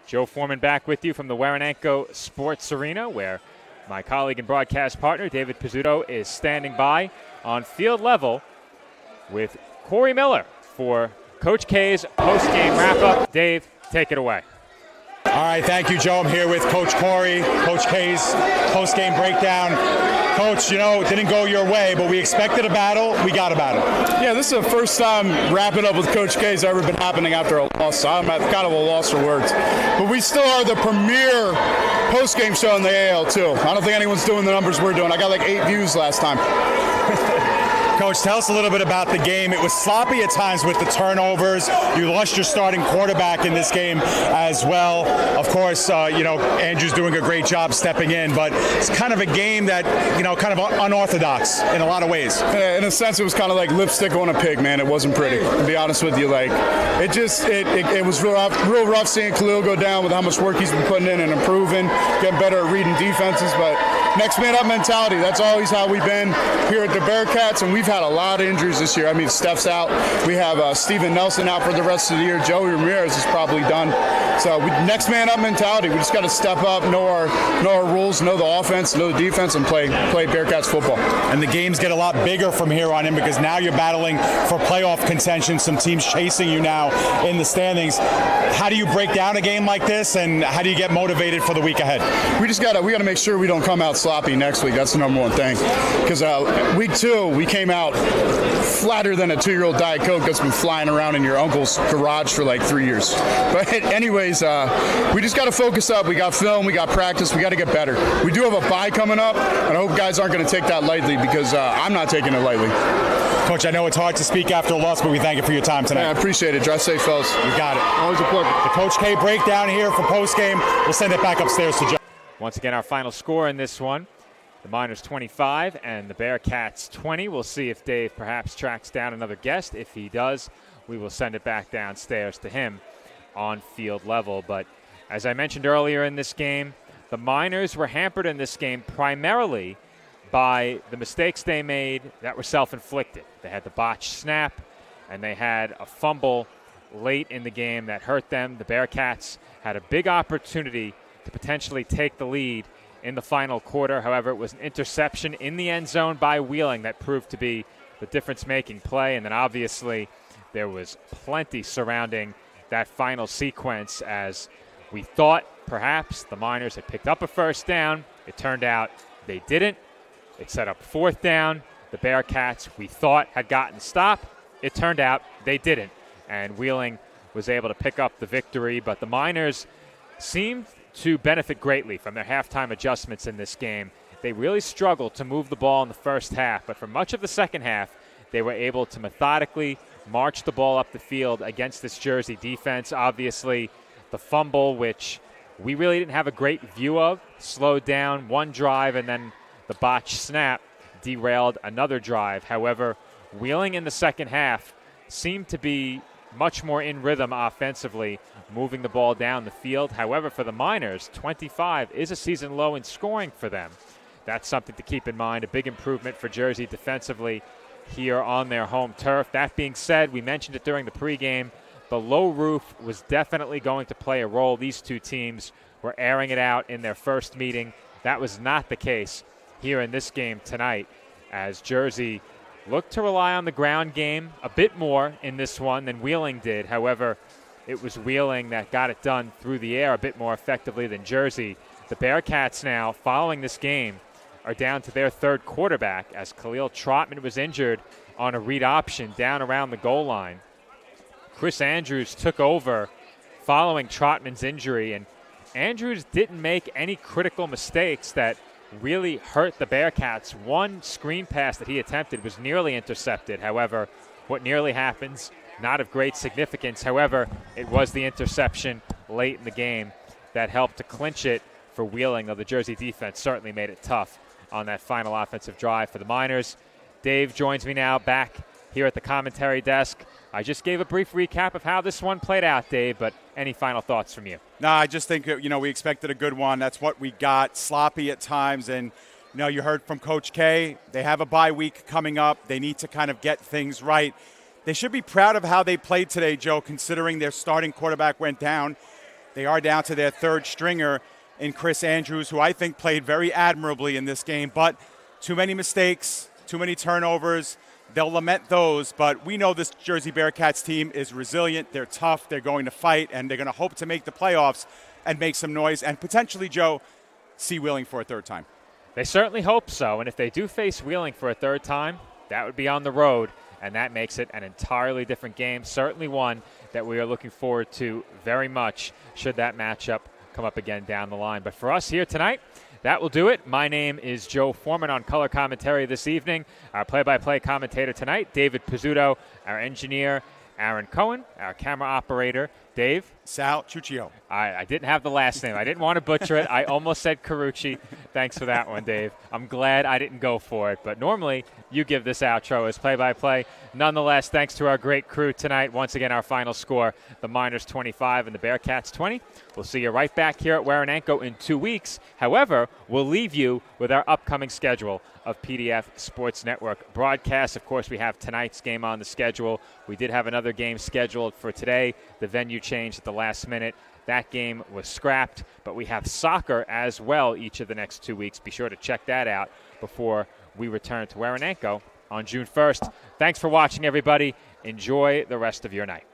Joe Foreman back with you from the Waranenko Sports Arena, where my colleague and broadcast partner, David Pizzuto, is standing by on field level with Corey Miller for Coach K's post-game wrap-up. Dave, take it away. All right, thank you, Joe. I'm here with Coach Corey, Coach K's post-game breakdown. Coach, you know, it didn't go your way, but we expected a battle. We got a battle. Yeah, this is the first time wrapping up with Coach K's ever been happening after a loss, so I'm at kind of a loss for words. But we still are the premier post-game show in the AL, too. I don't think anyone's doing the numbers we're doing. I got like 8 views last time. Coach, tell us a little bit about the game. It was sloppy at times with the turnovers. You lost your starting quarterback in this game as well. Of course, Andrew's doing a great job stepping in, but it's kind of a game that, kind of unorthodox in a lot of ways. In a sense, it was kind of like lipstick on a pig, man. It wasn't pretty, to be honest with you. Like, it was real rough seeing Khalil go down with how much work he's been putting in and improving, getting better at reading defenses, but next man up mentality. That's always how we've been here at the Bearcats, and we've we've had a lot of injuries this year. I mean, Steph's out. We have Steven Nelson out for the rest of the year. Joey Ramirez is probably done. So next man up mentality. We just got to step up, know our rules, know the offense, know the defense, and play Bearcats football. And the games get a lot bigger from here on in because now you're battling for playoff contention. Some teams chasing you now in the standings. How do you break down a game like this, and how do you get motivated for the week ahead? We got to make sure we don't come out sloppy next week. That's the number one thing. Because week 2, we came out flatter than a 2-year-old Diet Coke that's been flying around in your uncle's garage for like 3 years. But anyways, we just got to focus up. We got film, we got practice, we got to get better. We do have a bye coming up, and I hope guys aren't going to take that lightly because I'm not taking it lightly. Coach, I know it's hard to speak after a loss, but we thank you for your time tonight. Yeah, I appreciate it. Drive safe, fellas. You got it. Always a pleasure. The Coach K breakdown here for Postgame. We'll send it back upstairs to Joe. Once again, our final score in this one. The Miners 25 and the Bearcats 20. We'll see if Dave perhaps tracks down another guest. If he does, we will send it back downstairs to him on field level. But as I mentioned earlier in this game, the Miners were hampered in this game primarily by the mistakes they made that were self-inflicted. They had the botched snap, and they had a fumble late in the game that hurt them. The Bearcats had a big opportunity to potentially take the lead in the final quarter. However, it was an interception in the end zone by Wheeling that proved to be the difference-making play. And then obviously there was plenty surrounding that final sequence as we thought perhaps the Miners had picked up a first down. It turned out they didn't. It set up 4th down. The Bearcats, we thought, had gotten stopped. It turned out they didn't. And Wheeling was able to pick up the victory. But the Miners seemed to benefit greatly from their halftime adjustments in this game. They really struggled to move the ball in the first half, but for much of the second half, they were able to methodically march the ball up the field against this Jersey defense. Obviously, the fumble, which we really didn't have a great view of, slowed down one drive, and then the botched snap derailed another drive. However, Wheeling in the second half seemed to be much more in rhythm offensively, moving the ball down the field. However, for the Miners, 25 is a season low in scoring for them. That's something to keep in mind, a big improvement for Jersey defensively here on their home turf. That being said, we mentioned it during the pregame, the low roof was definitely going to play a role. These two teams were airing it out in their first meeting. That was not the case here in this game tonight, as Jersey looked to rely on the ground game a bit more in this one than Wheeling did. However, it was Wheeling that got it done through the air a bit more effectively than Jersey. The Bearcats now, following this game, are down to their third quarterback as Khalil Trotman was injured on a read option down around the goal line. Chris Andrews took over following Trotman's injury, and Andrews didn't make any critical mistakes that really hurt the Bearcats. One screen pass that he attempted was nearly intercepted. However, what nearly happens, not of great significance. However, it was the interception late in the game that helped to clinch it for Wheeling, though the Jersey defense certainly made it tough on that final offensive drive for the Miners. Dave joins me now back here at the commentary desk. I just gave a brief recap of how this one played out, Dave, but any final thoughts from you? No, I just think, we expected a good one. That's what we got, sloppy at times. And, you heard from Coach K. They have a bye week coming up. They need to kind of get things right. They should be proud of how they played today, Joe, considering their starting quarterback went down. They are down to their third stringer in Chris Andrews, who I think played very admirably in this game. But too many mistakes, too many turnovers. They'll lament those, but we know this Jersey Bearcats team is resilient. They're tough. They're going to fight, and they're going to hope to make the playoffs and make some noise and potentially, Joe, see Wheeling for a third time. They certainly hope so, and if they do face Wheeling for a third time, that would be on the road, and that makes it an entirely different game, certainly one that we are looking forward to very much should that matchup come up again down the line. But for us here tonight, that will do it. My name is Joe Foreman on color commentary this evening. Our play-by-play commentator tonight, David Pizzuto. Our engineer, Aaron Cohen. Our camera operator, Dave. Sal Chuccio. I didn't have the last name. I didn't want to butcher it. I almost said Carucci. Thanks for that one, Dave. I'm glad I didn't go for it. But normally, you give this outro as play-by-play. Nonetheless, thanks to our great crew tonight. Once again, our final score, the Miners 25 and the Bearcats 20. We'll see you right back here at Waranenko in 2 weeks. However, we'll leave you with our upcoming schedule of PDF Sports Network broadcasts. Of course, we have tonight's game on the schedule. We did have another game scheduled for today. The venue changed at the last minute. That game was scrapped, but we have soccer as well each of the next 2 weeks. Be sure to check that out before we return to Waranenko on June 1st. Thanks for watching, everybody. Enjoy the rest of your night.